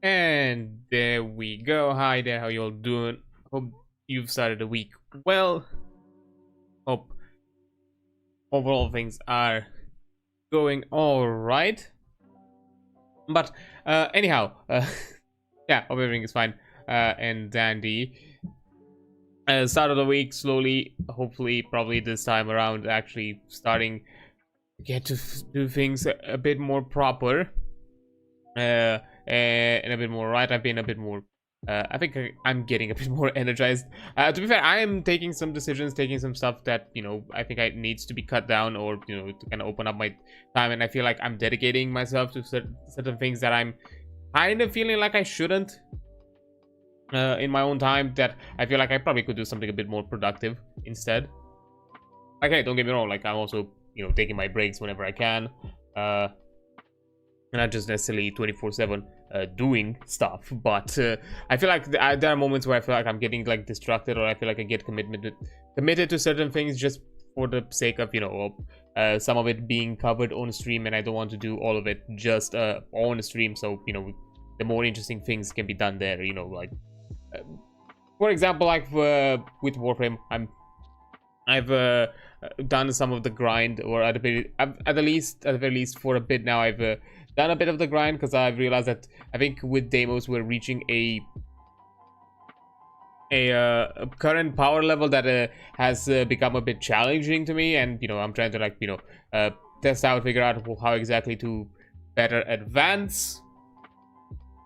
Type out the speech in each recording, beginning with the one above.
And there we go. Hi there, how you all doing? Hope you've started the week well. Hope overall things are going all right. But anyhow, yeah, hope everything is fine and dandy. Start of the week slowly, hopefully, probably this time around, actually starting to get to do things a bit more proper. And a bit more right. I've been a bit more I think I'm getting a bit more energized. To be fair, I am taking some decisions, taking some stuff that, I think needs to be cut down, or, to kind of open up my time. And I feel like I'm dedicating myself to certain things that I'm kind of feeling like I shouldn't in my own time, that I feel like I probably could do something a bit more productive instead. Like, hey, don't get me wrong, like, I'm also, taking my breaks whenever I can. Not just necessarily 24/7 doing stuff, but I feel like there are moments where I feel like I'm getting like distracted, or I feel like I get committed to certain things just for the sake of some of it being covered on stream, and I don't want to do all of it just on stream. So the more interesting things can be done there. Like for example, like with Warframe, I've done some of the grind, or at the very least for a bit now, I've done a bit of the grind, because I've realized that I think with demos we're reaching a current power level that has become a bit challenging to me, and I'm trying to test out, figure out how exactly to better advance.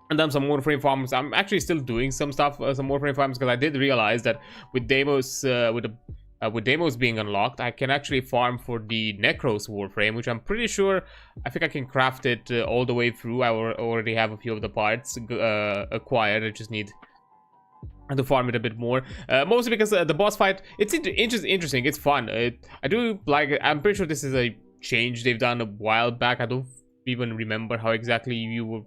And done some Warframe farms. I'm actually still doing some stuff, some Warframe farms, because I did realize that with demos, with demos being unlocked, I can actually farm for the Necros Warframe, which I'm pretty sure, I think I can craft it all the way through. I already have a few of the parts acquired. I just need to farm it a bit more, mostly because the boss fight, it's interesting, it's fun. I do like, I'm pretty sure this is a change they've done a while back. I don't even remember how exactly you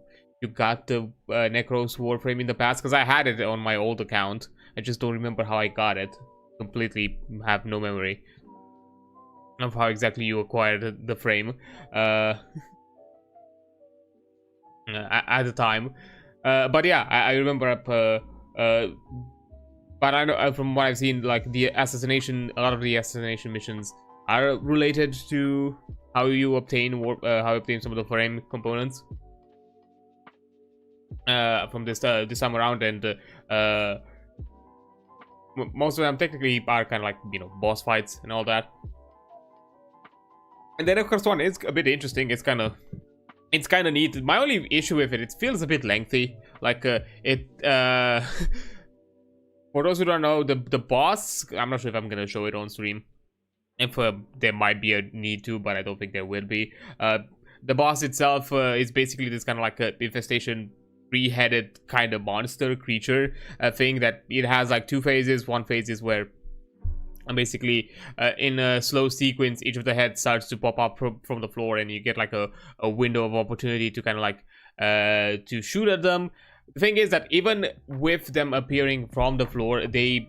got the Necros Warframe in the past, because I had it on my old account. I just don't remember how I got it. Completely have no memory of how exactly you acquired the frame at the time. But yeah, I remember but I know from what I've seen, like a lot of the assassination missions are related to how you obtain some of the frame components from this time around. And most of them technically are kind of like boss fights and all that. And then of course one is a bit interesting. It's kind of neat. My only issue with it feels a bit lengthy. Like for those who don't know, the boss, I'm not sure if I'm gonna show it on stream, if there might be a need to, but I don't think there will be. The boss itself is basically this kind of like a infestation, three-headed kind of monster creature thing, that it has like two phases. One phase is where basically in a slow sequence, each of the heads starts to pop up from the floor, and you get like a window of opportunity to kind of like to shoot at them. The thing is that even with them appearing from the floor, they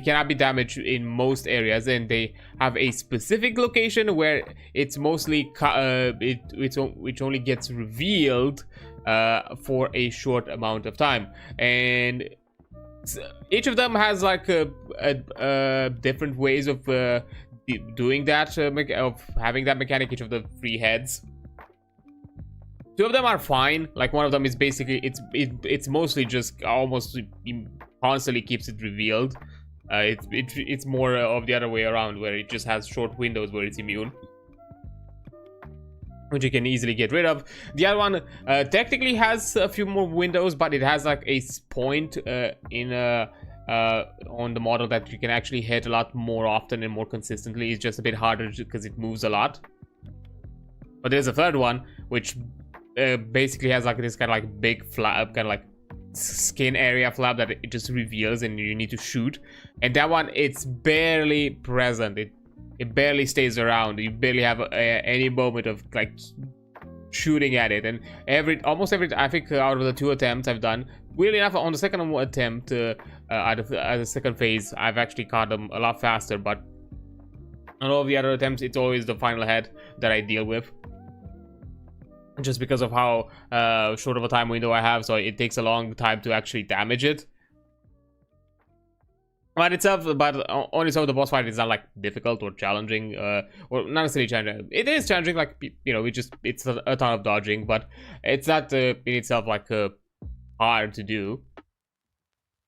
cannot be damaged in most areas, and they have a specific location where it's mostly which only gets revealed for a short amount of time. And each of them has like different ways of doing that, of having that mechanic. Each of the three heads, two of them are fine. Like one of them is basically it's mostly just almost constantly keeps it revealed. It's more of the other way around, where it just has short windows where it's immune, which you can easily get rid of. The other one technically has a few more windows, but it has like a point on the model that you can actually hit a lot more often and more consistently. It's just a bit harder because it moves a lot. But there's a third one, which basically has like this kind of like big flap, kind of like skin area flap that it just reveals, and you need to shoot. And that one, it's barely present. It barely stays around. You barely have any moment of like shooting at it. And almost every I think out of the 2 attempts I've done, weirdly enough, on the second attempt at the second phase, I've actually caught them a lot faster. But on all of the other attempts, it's always the final head that I deal with. just because of how short of a time window I have, so it takes a long time to actually damage it. But on itself, the boss fight is not like difficult or challenging, or not necessarily challenging. It is challenging, like, you know, it's a ton of dodging, but it's not in itself like hard to do.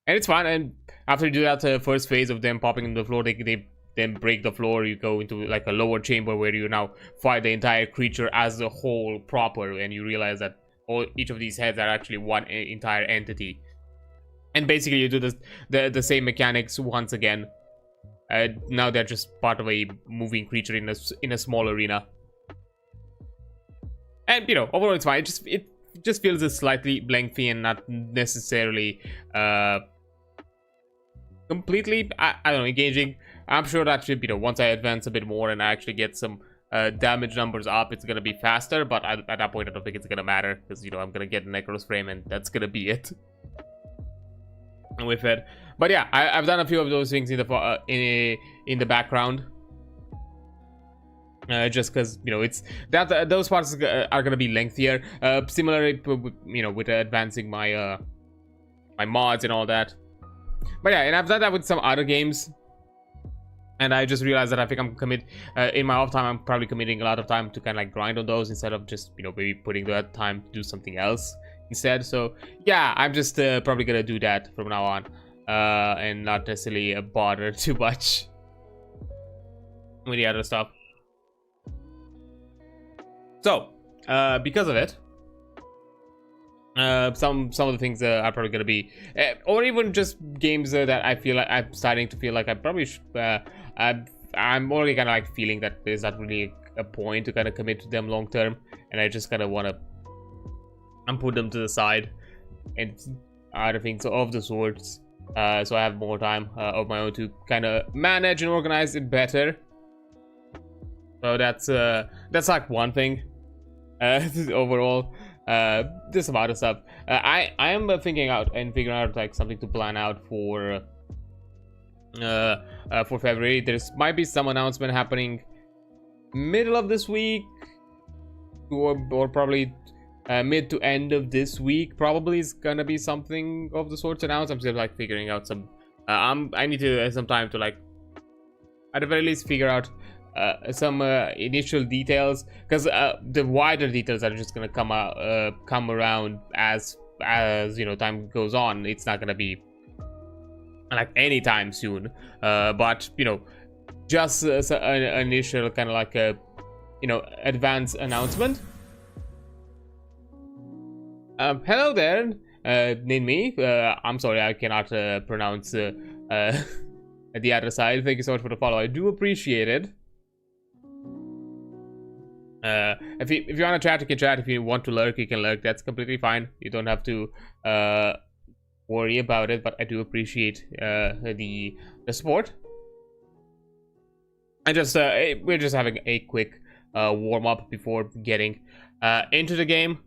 And it's fun. And after you do that first phase of them popping in the floor, they then break the floor. You go into like a lower chamber where you now fight the entire creature as a whole proper, and you realize that each of these heads are actually one entire entity. And basically you do the same mechanics once again. Now they're just part of a moving creature in a small arena. And you know, overall it's fine. It just feels slightly lengthy and not necessarily completely, I don't know, engaging. I'm sure that should, you know, once I advance a bit more and I actually get some damage numbers up, it's gonna be faster. But at that point, I don't think it's gonna matter, because, you know, I'm gonna get Necros frame and that's gonna be it with it. But yeah, I've done a few of those things in the background, just because, you know, it's that those parts are gonna be lengthier. Similarly, you know, with advancing my my mods and all that. But yeah, and I've done that with some other games, and I just realized that I think I'm in my off time, I'm probably committing a lot of time to kind of like grind on those instead of just, you know, maybe putting that time to do something else instead. So yeah, I'm just probably gonna do that from now on, and not necessarily bother too much with the other stuff. So because of it, some of the things are probably gonna be, or even just games that I feel like I'm starting to feel like I probably I'm already kind of like feeling that there's not really a point to kind of commit to them long term, and I just kind of want to put them to the side and other things of the sorts, so I have more time of my own to kind of manage and organize it better. So that's like one thing. Overall, there's some other stuff. I am figuring out like something to plan out for February. There's might be some announcement happening middle of this week, or probably mid to end of this week. Probably is gonna be something of the sorts announced. I'm still like figuring out some. I need to some time to, like, at the very least figure out some initial details, because the wider details are just gonna come around as you know, time goes on. It's not gonna be like anytime soon, but you know, just an initial kind of like a, you know, advance announcement. Hello there, Ninmi. I'm sorry, I cannot pronounce the other side. Thank you so much for the follow. I do appreciate it. If you want to chat, you can chat. If you want to lurk, you can lurk. That's completely fine. You don't have to worry about it. But I do appreciate the support. And just we're just having a quick warm up before getting into the game.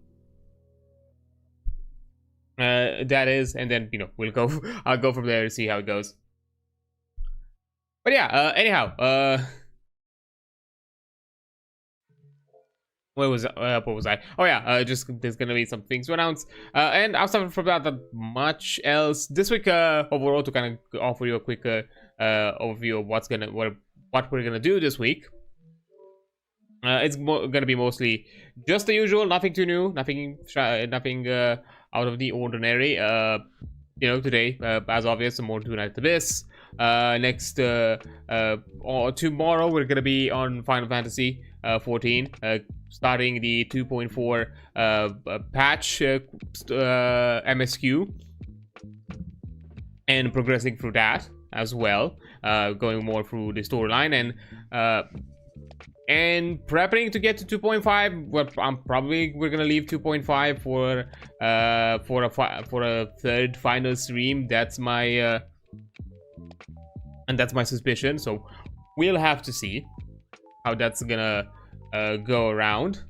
That is, and then, you know, we'll go. I'll go from there to see how it goes. But yeah, anyhow, what was I? Oh yeah, just there's gonna be some things to announce, and outside from that, not much else this week. Overall, to kind of offer you a quick overview of what we're gonna do this week. It's gonna be mostly just the usual, nothing too new, nothing out of the ordinary. You know, today, as obvious, more Duet Night Abyss. Next, or tomorrow, we're gonna be on Final Fantasy 14, starting the 2.4 patch MSQ, and progressing through that as well, going more through the storyline, and preparing to get to 2.5. Well, we're gonna leave 2.5 for a third final stream. That's my and that's my suspicion. So we'll have to see how that's gonna go around.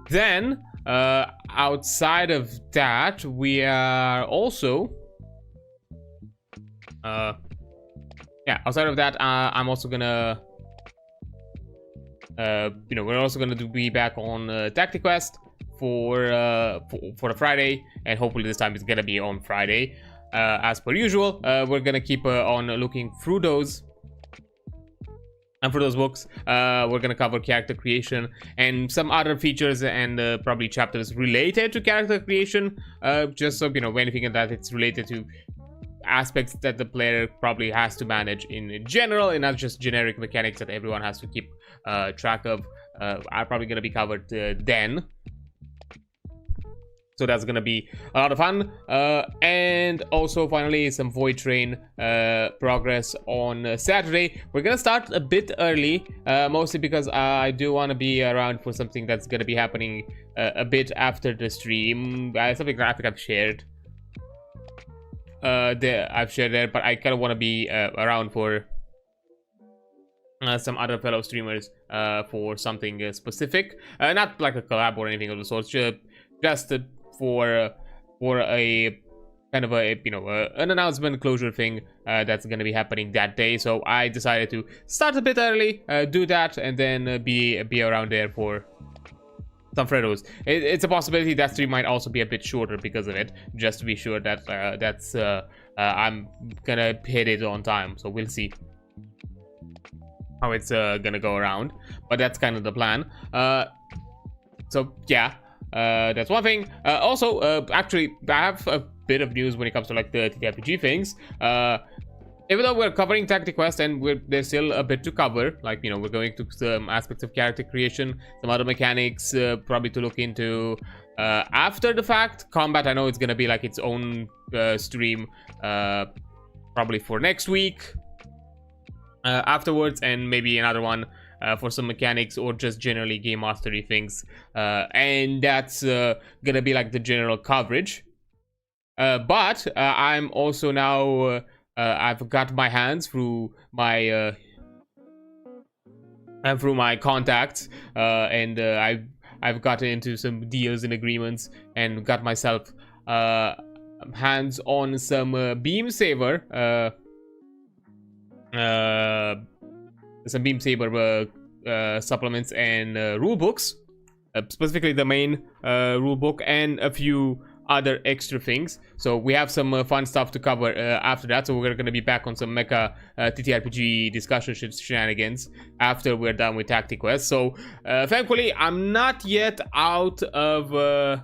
Then outside of that, we are also yeah, outside of that, I'm also gonna we're also going to be back on Tactic Quest for a Friday, and hopefully this time it's going to be on Friday. As per usual, we're going to keep on looking through those. And for those books, we're going to cover character creation and some other features and probably chapters related to character creation. Just so, anything that it's related to aspects that the player probably has to manage in general, and not just generic mechanics that everyone has to keep track of, are probably going to be covered then. So that's going to be a lot of fun. And also, finally, some Void Train progress on Saturday. We're going to start a bit early, mostly because I do want to be around for something that's going to be happening a bit after the stream. Something I think I've shared. I've shared there, but I kind of want to be around for some other fellow streamers for something specific. Not like a collab or anything of the sort, just for a kind of an announcement closure thing that's going to be happening that day. So I decided to start a bit early, do that, and then be around there for some Fredos. It's a possibility that stream might also be a bit shorter because of it, just to be sure that I'm gonna hit it on time. So we'll see how it's gonna go around, but that's kind of the plan. So yeah, that's one thing. Also, actually, I have a bit of news when it comes to like the TTRPG things. Even though we're covering Tactic Quest and there's still a bit to cover, like, we're going to some aspects of character creation, some other mechanics probably to look into after the fact. Combat, I know it's gonna be like its own stream probably for next week afterwards, and maybe another one for some mechanics or just generally game mastery things, and that's gonna be like the general coverage. But I'm also now I've got my hands through my contacts, and I've gotten into some deals and agreements and got myself hands on some Beam Saber supplements and rule books, specifically the main rule book and a few other extra things. So we have some fun stuff to cover after that. So we're going to be back on some mecha TTRPG discussion shenanigans after we're done with Tactic Quest. So thankfully, I'm not yet out of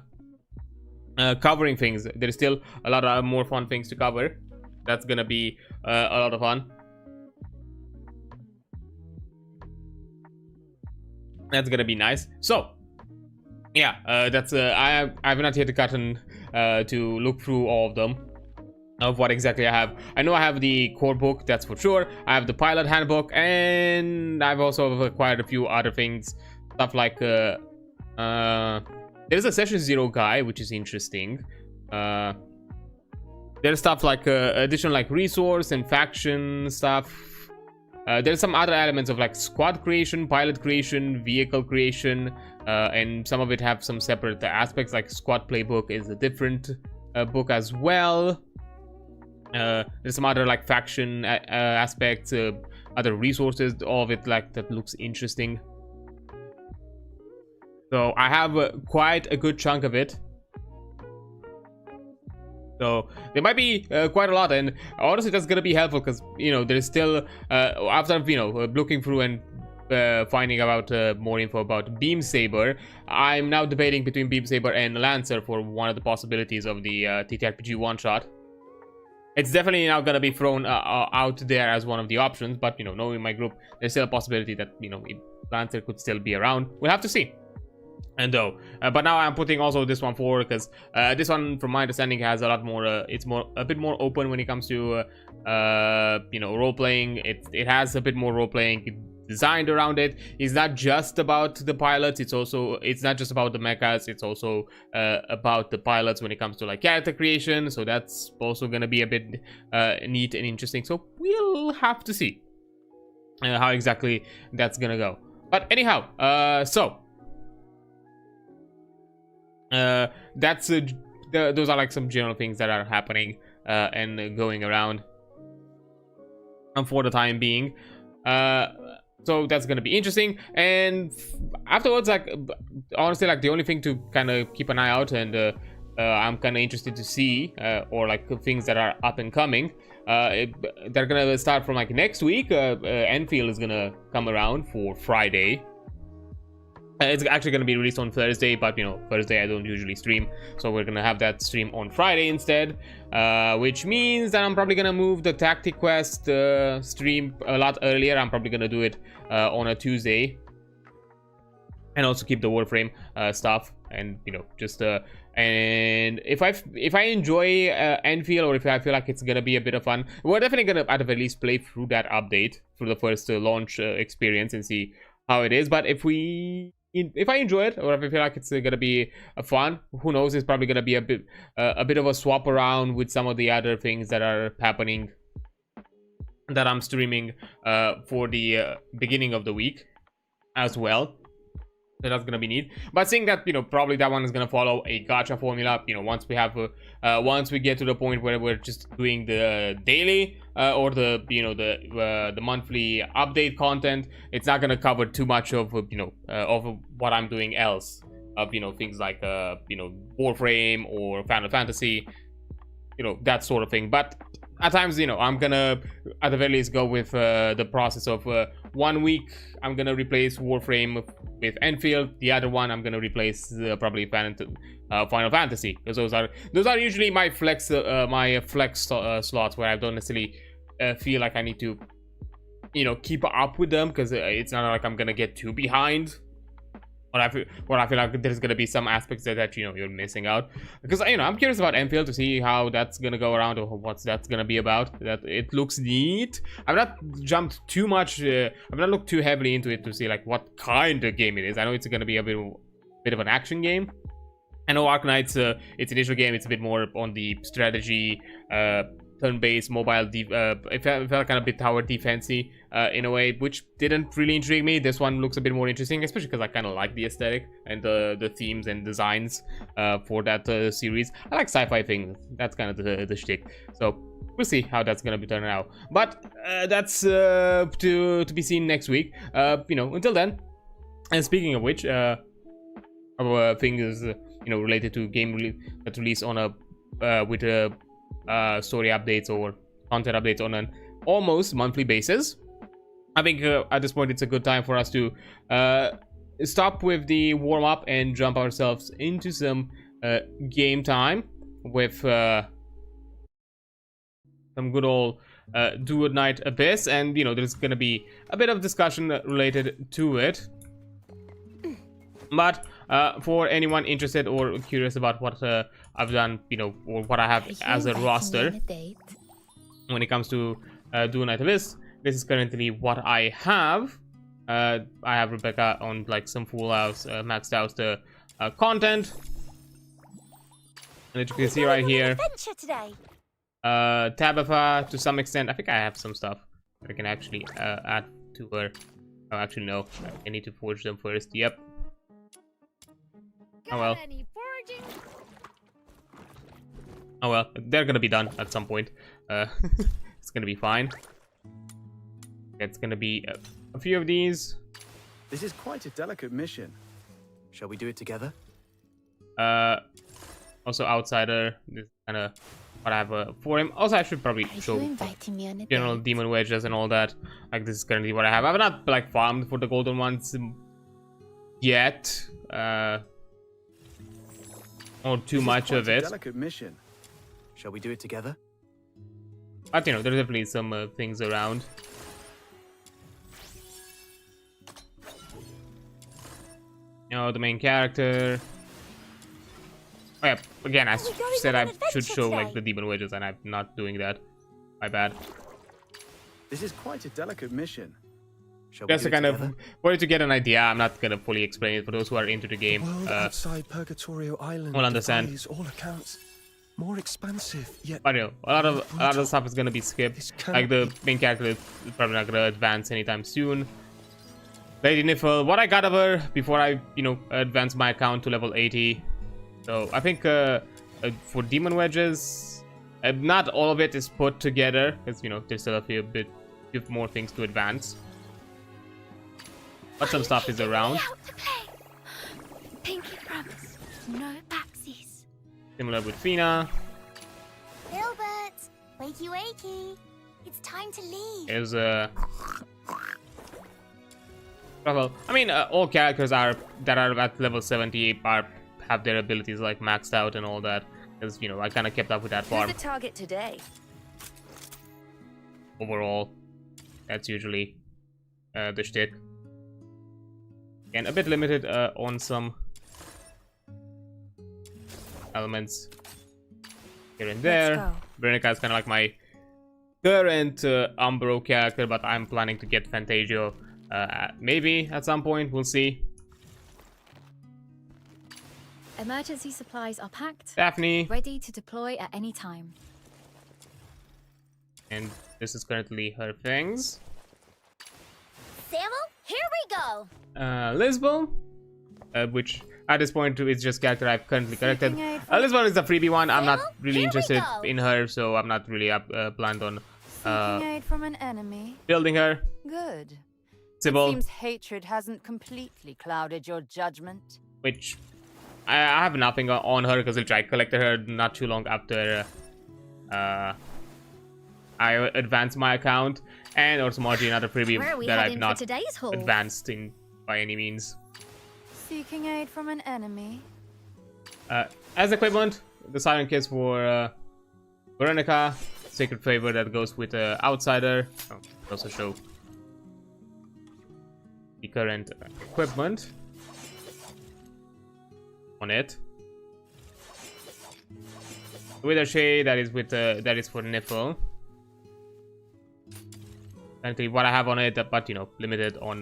covering things. There's still a lot of more fun things to cover. That's going to be a lot of fun. That's going to be nice. So yeah, that's I've not yet gotten to look through all of them, of what exactly I have. I know I have the core book, that's for sure. I have the pilot handbook, and I've also acquired a few other things, stuff like there's a session 0 guide, which is interesting. There's stuff like additional like resource and faction stuff. There's some other elements of like squad creation, pilot creation, vehicle creation, and some of it have some separate aspects, like squad playbook is a different book as well. There's some other like faction aspects, other resources, all of it like that looks interesting. So I have quite a good chunk of it. So there might be quite a lot, and honestly that's gonna be helpful because there's still after looking through and finding out more info about Beam Saber, I'm now debating between Beam Saber and Lancer for one of the possibilities of the TTRPG one shot. It's definitely now gonna be thrown out there as one of the options, but knowing my group, there's still a possibility that Lancer could still be around. We'll have to see. And but now I'm putting also this one forward because this one, from my understanding, has a lot more. It's a bit more open when it comes to role playing. It has a bit more role playing designed around it. It's not just about the pilots. It's not just about the mechas. It's also about the pilots when it comes to like character creation. So that's also gonna be a bit neat and interesting. So we'll have to see how exactly that's gonna go. But anyhow, so. That's those are like some general things that are happening and going around, and for the time being, So that's gonna be interesting. And afterwards, like, honestly, like, the only thing to kind of keep an eye out, and I'm kind of interested to see, or like things that are up and coming, they're gonna start from like next week. Enfield is gonna come around for Friday. It's actually going to be released on Thursday, but you know, Thursday I don't usually stream, so we're going to have that stream on Friday instead, which means that I'm probably going to move the Tactic Quest stream a lot earlier. I'm probably going to do it on a Tuesday, and also keep the Warframe stuff, and you know, just and if I enjoy Enfield, or if I feel like it's gonna be a bit of fun, we're definitely gonna at the very least play through that update, through the first launch experience, and see how it is. But if I enjoy it, or if I feel like it's gonna be fun, who knows? It's probably gonna be a bit of a swap around with some of the other things that are happening, that I'm streaming for the beginning of the week as well. So that's gonna be neat. But seeing that, you know, probably that one is gonna follow a gacha formula. You know, once we have once we get to the point where we're just doing the daily or the, you know, the monthly update content, it's not gonna cover too much of, you know, of what I'm doing else, of, you know, things like you know, Warframe or Final Fantasy, you know, that sort of thing. But at times, you know, I'm gonna at the very least go with the process of 1 week I'm gonna replace Warframe with Enfield, the other one I'm gonna replace probably Final Fantasy, because those are usually my flex slots, where I don't necessarily feel like I need to, you know, keep up with them, because it's not like I'm gonna get too behind. Or I feel like there's gonna be some aspects that you know, you're missing out, because you know, I'm curious about Enfield to see how that's gonna go around, or what that's gonna be about. That it looks neat. I've not jumped too much. I've not looked too heavily into it to see like what kind of game it is. I know it's gonna be a bit of an action game. I know Arknight's its initial game, it's a bit more on the strategy, turn-based mobile. It felt kind of a bit tower defensey in a way, which didn't really intrigue me. This one looks a bit more interesting, especially because I kind of like the aesthetic and the themes and designs for that series. I like sci-fi things. That's kind of the shtick. So we'll see how that's gonna be turning out. But that's to be seen next week. You know, until then. And speaking of which, our thing is you know, related to game that release on a with a story updates or content updates on an almost monthly basis. I think at this point it's a good time for us to stop with the warm-up and jump ourselves into some game time with some good old Duet Night Abyss. And you know, there's gonna be a bit of discussion related to it, but for anyone interested or curious about what I've done, you know, or what I have as a roster when it comes to Duet Night Abyss, this is currently what I have. I have Rebecca on like some full house, maxed out the content, and as you can see right here, Tabitha to some extent. I think I have some stuff that I can actually add to her. Oh, actually no, I need to forge them first. Yep. Oh well. Oh well, they're gonna be done at some point. It's gonna be fine. It's gonna be a few of these. This is quite a delicate mission. Shall we do it together? Also Outsider. This is kind of what I have for him. Also, I should probably show general demon wedges and all that. Like, this is currently what I have. I've not like farmed for the golden ones yet. Or too much of it. Delicate mission. Shall we do it together? But you know, there's definitely some things around. You know, the main character. Oh yeah, again, I said I should show like the demon wedges, and I'm not doing that. My bad. This is quite a delicate mission. Just to kind of for you to get an idea. I'm not gonna fully explain it for those who are into the game. Outside Purgatorio Island will understand. All accounts more expansive, yet but you know, a lot of the stuff is gonna be skipped. Like the main character is probably not gonna advance anytime soon. Lady Niffle, what I got of her before I, you know, advance my account to level 80. So I think for demon wedges, not all of it is put together, because you know, there's still a few more things to advance. but some stuff is around. Out to play. Pinky promise, no backsies. Similar with Fina. Gilbert, wakey wakey. It's time to leave. There's well, I mean, all characters that are at level 70 have their abilities like maxed out and all that. Because, you know, I kind of kept up with that farm. Who's the target today? Overall, that's usually the shtick. And a bit limited on some elements here and there. Veronica is kind of like my current Umbro character, but I'm planning to get Fantasio maybe at some point. We'll see. Emergency supplies are packed. Daphne. Ready to deploy at any time. And this is currently her things. Cyril, here we go. Lisbon, which at this point is just character I've currently corrected. Lisbon is the freebie one. I'm not really interested in her, so I'm not really planned on Aid from an enemy. building her. Good. Sybil, Seems hatred hasn't completely clouded your judgment. which I have nothing on her because I collected her not too long after I advanced my account, and also Margie, another freebie Where are we that I've heading not for today's haul? advanced in by any means. Seeking aid from an enemy. As equipment, the Siren Kiss for Veronica, Sacred Favor that goes with Outsider. Oh, also show the current equipment on it. Wither Shade that is with that is for Niffle. Currently, what I have on it, but you know, limited on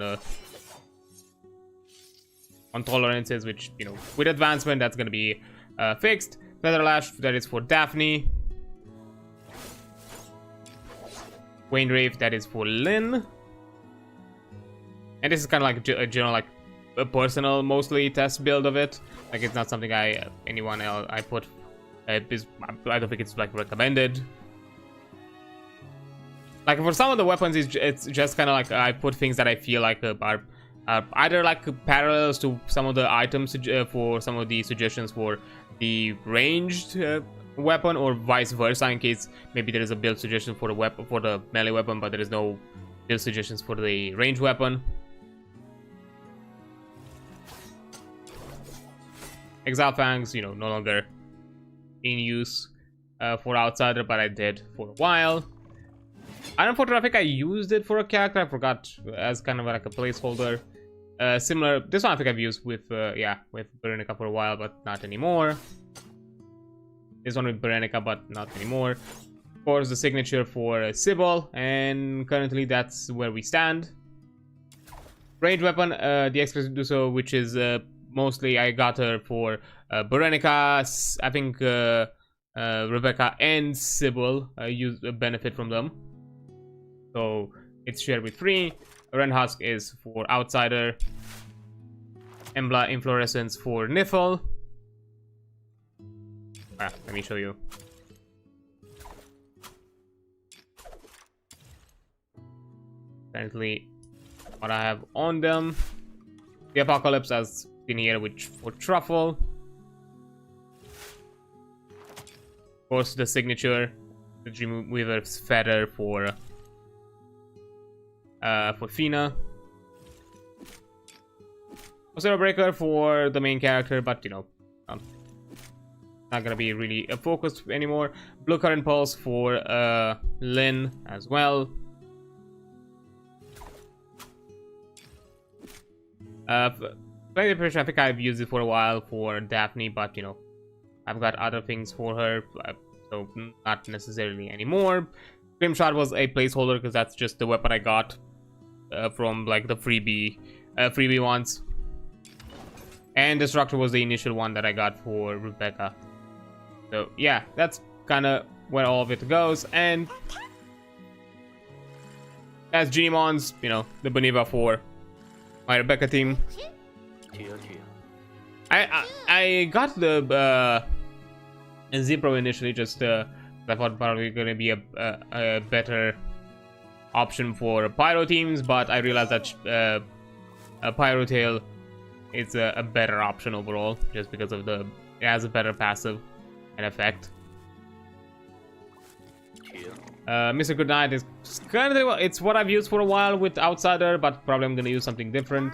tolerances, which, you know, with advancement that's gonna be fixed. Featherlash that is for Daphne. Wayne Rave that is for Lynn. And this is kind of like a general, like a personal, mostly test build of it. Like, it's not something anyone else I put. I don't think it's like recommended. Like for some of the weapons, it's just kind of like I put things that I feel like are either like parallels to some of the items for some of the suggestions for the ranged weapon, or vice versa, in case maybe there is a build suggestion for the weapon, for the melee weapon, but there is no build suggestions for the ranged weapon. Exile Fangs, you know, no longer in use for Outsider, but I did for a while. Iron Fortress, I think I used it for a character. I forgot, as kind of like a placeholder. Similar, this one I think I've used with with Veronica for a while, but not anymore. This one with Veronica, but not anymore. Of course, the signature for Sybil, and currently that's where we stand. Range weapon, the Express which is mostly I got her for Veronica. I think Rebecca and Sybil benefit from them. So it's shared with 3. Ren Husk is for Outsider. Embla Inflorescence for Niffle. Let me show you. Currently, what I have on them. The Apocalypse as in here, which for Truffle. Of course, the signature, the Dreamweaver's Feather for Fina. Zero Breaker for the main character, but you know, not gonna be really a focus anymore. Blue Current Pulse for Lynn as well. Plenty of pressure. I think I've used it for a while for Daphne, but you know, I've got other things for her, so not necessarily anymore. Grimshot was a placeholder because that's just the weapon I got from like the freebie ones, and Destructor was the initial one that I got for Rebecca. So yeah, that's kind of where all of it goes. And as Genimons, you know, the Boniva for my Rebecca team. I got the Zipro initially, just I thought probably gonna be a better option for Pyro teams, but I realized that Pyrotail is a better option overall, just because of it has a better passive and effect. Mr. Goodnight is currently, it's what I've used for a while with Outsider, but probably I'm gonna use something different.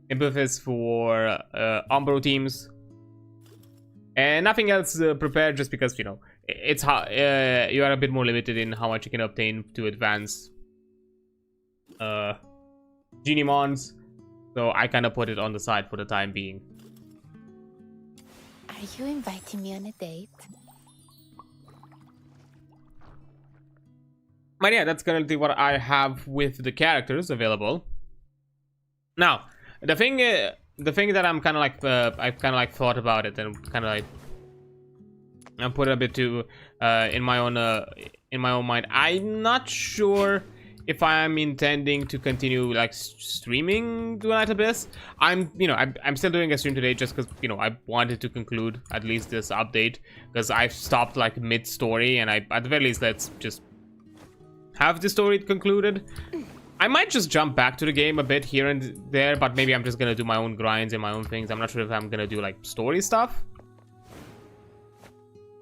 Impetus for Umbro teams, and nothing else prepared, just because, you know, it's you are a bit more limited in how much you can obtain to advance Genie Mons, so I kind of put it on the side for the time being. Are you inviting me on a date? But yeah, that's currently what I have with the characters available. Now, the thing that I'm kind of like, I've kind of like thought about it and kind of like I put it a bit too in my own mind. I'm not sure if I'm intending to continue like streaming Duet Night Abyss. I'm still doing a stream today just because, you know, I wanted to conclude at least this update, because I've stopped like mid-story, and at the very least, let's just have the story concluded. I might just jump back to the game a bit here and there, but maybe I'm just gonna do my own grinds and my own things. I'm not sure if I'm gonna do like story stuff.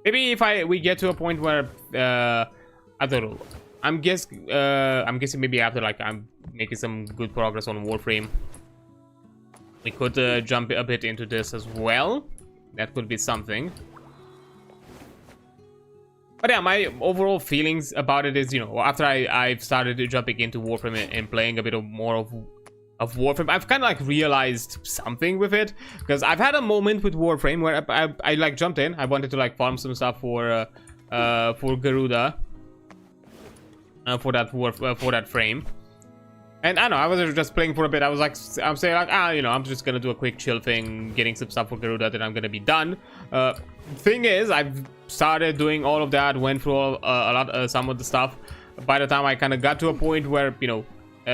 Maybe if we get to a point where I don't know. I'm guessing maybe after like I'm making some good progress on Warframe, we could jump a bit into this as well. That could be something. But yeah, my overall feelings about it is, you know, after I've started jumping into Warframe and playing a bit more of Warframe, I've kind of like realized something with it, because I've had a moment with Warframe where I like jumped in. I wanted to like farm some stuff for Garuda, for that frame, and I don't know, I was just playing for a bit. I'm saying like, you know, I'm just gonna do a quick chill thing, getting some stuff for Garuda, then I'm gonna be done. Thing is, I've started doing all of that, went through some of the stuff. By the time I kind of got to a point where, you know,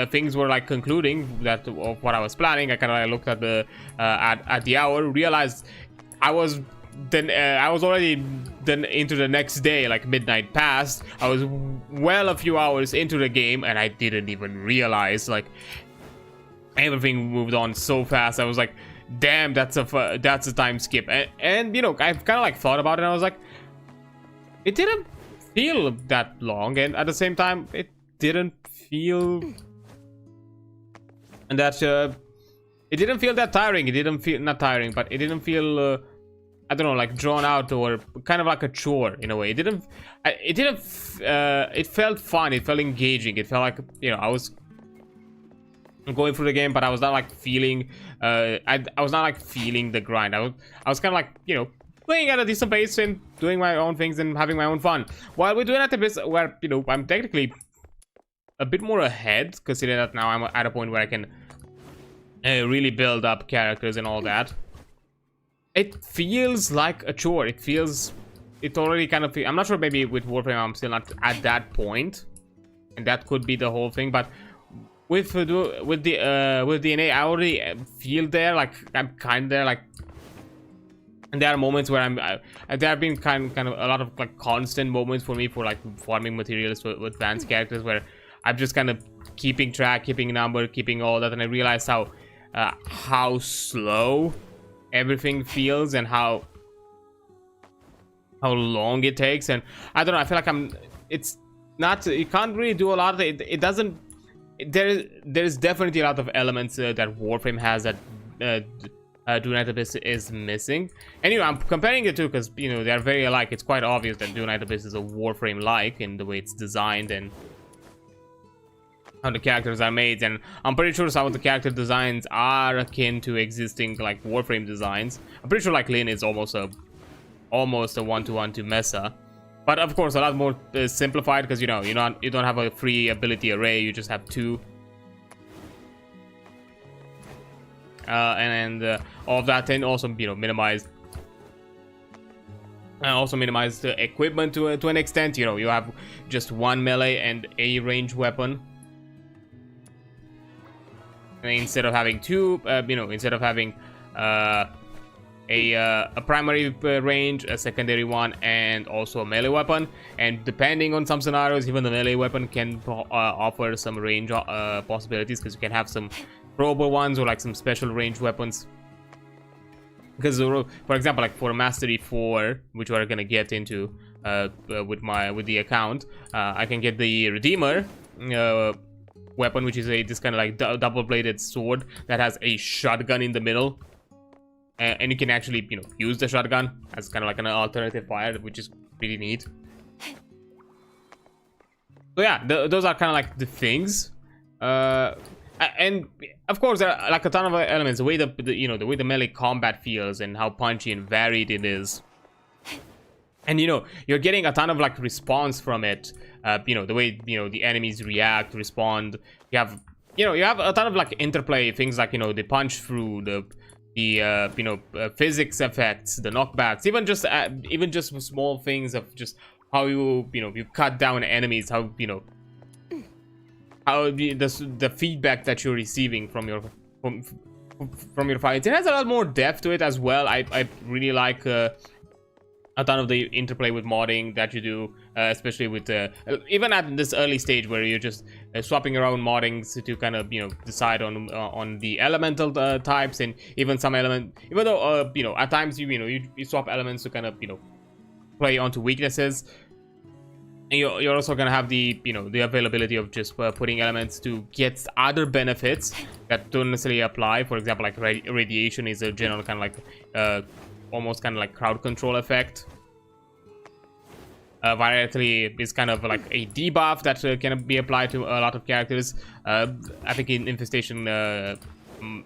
things were like concluding that of what I was planning, I kind of like looked at the at the hour, realized I was already into the next day, like midnight passed. I was well a few hours into the game, and I didn't even realize, like, everything moved on so fast. I was like, damn, that's a time skip. And you know, I've kind of like thought about it, and I was like, it didn't feel that long, and at the same time, it didn't feel that it didn't feel that tiring. It didn't feel, not tiring, but it didn't feel I don't know, like drawn out or kind of like a chore in a way. It felt fun. It felt engaging. It felt like, you know, I was going through the game, but I was not like feeling I was not like feeling the grind. I was kind of like, you know, playing at a decent pace and doing my own things and having my own fun. While we're doing at the bit where, you know, I'm technically a bit more ahead, considering that now I'm at a point where I can really build up characters and all that. It feels like a chore. It already kind of, I'm not sure, maybe with Warframe I'm still not at that point, and that could be the whole thing, but with DNA I already feel there, like I'm kind of there, like, and there are moments where there have been kind of a lot of like constant moments for me for like farming materials with advanced characters, where I'm just kind of keeping track, keeping number, keeping all that, and I realize how slow everything feels and how long it takes. And I don't know, I feel like it's not, you can't really do a lot of it. It doesn't, there's definitely a lot of elements that Warframe has that Duet Night Abyss is missing. And, you know, I'm comparing it to, because, you know, they're very alike. It's quite obvious that Duet Night Abyss is a Warframe like in the way it's designed and how the characters are made, and I'm pretty sure some of the character designs are akin to existing like Warframe designs. I'm pretty sure like Lyn is almost a one-to-one to Mesa, but of course a lot more simplified, because, you know, you don't have a free ability array, you just have two, and all of that, and also, you know, minimize the equipment to an extent. You know, you have just one melee and a range weapon. Instead of having two, you know, instead of having a primary range, a secondary one, and also a melee weapon. And depending on some scenarios, even the melee weapon can offer some range possibilities, because you can have some throwable ones or like some special range weapons. Because for example, like for Mastery 4, which we're gonna get into with the account, I can get the Redeemer weapon, which is this kind of like double-bladed sword that has a shotgun in the middle, and you can actually, you know, use the shotgun as kind of like an alternative fire, which is pretty neat. So yeah, those are kind of like the things. And of course, there are like a ton of elements. The way the way the melee combat feels and how punchy and varied it is, and you know, you're getting a ton of like response from it. You know, the way, you know, the enemies react, respond. You have a ton of like interplay things, like, you know, the punch through, the physics effects, the knockbacks, even just small things of just how you cut down enemies, how, you know, how the feedback that you're receiving from your fights. It has a lot more depth to it as well. I really like a ton of the interplay with modding that you do, especially with even at this early stage where you're just swapping around moddings to kind of, you know, decide on the elemental types, and even though you know, at times you swap elements to kind of, you know, play onto weaknesses. And you're also gonna have the, you know, the availability of just putting elements to get other benefits that don't necessarily apply. For example, like radiation is a general kind of like almost kind of like crowd control effect. Variety is kind of like a debuff that can be applied to a lot of characters. I think in Infestation,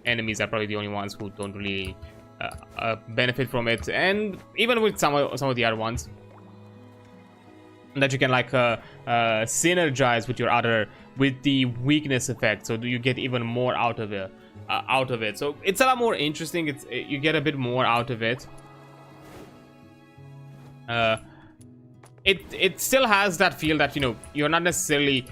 enemies are probably the only ones who don't really benefit from it, and even with some of the other ones that you can like synergize with the weakness effect, so you get even more out of it. So it's a lot more interesting. You get a bit more out of it. It still has that feel that, you know, you're not necessarily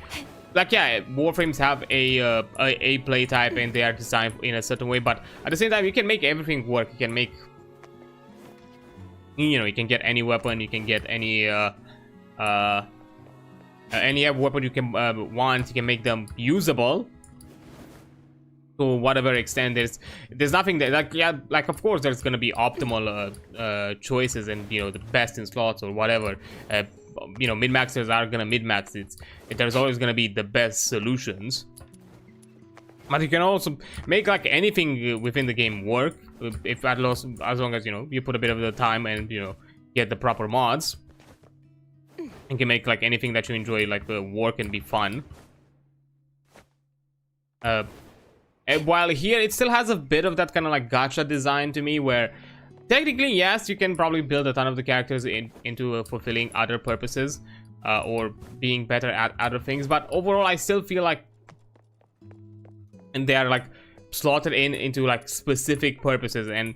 like, yeah, Warframes have a play type and they are designed in a certain way, but at the same time you can make everything work. You can make, you know, you can get any weapon, you can get any weapon you can want. You can make them usable to whatever extent. There's nothing that, like, yeah, like of course there's gonna be optimal choices and, you know, the best in slots or whatever. You know, min-maxers are gonna min-max. There's always gonna be the best solutions, but you can also make like anything within the game work, if as long as, you know, you put a bit of the time and, you know, get the proper mods. You can make like anything that you enjoy like work and be fun. And while here it still has a bit of that kind of like gacha design to me, where technically, yes, you can probably build a ton of the characters into fulfilling other purposes, or being better at other things, but overall I still feel like, and they are like slotted into like specific purposes, and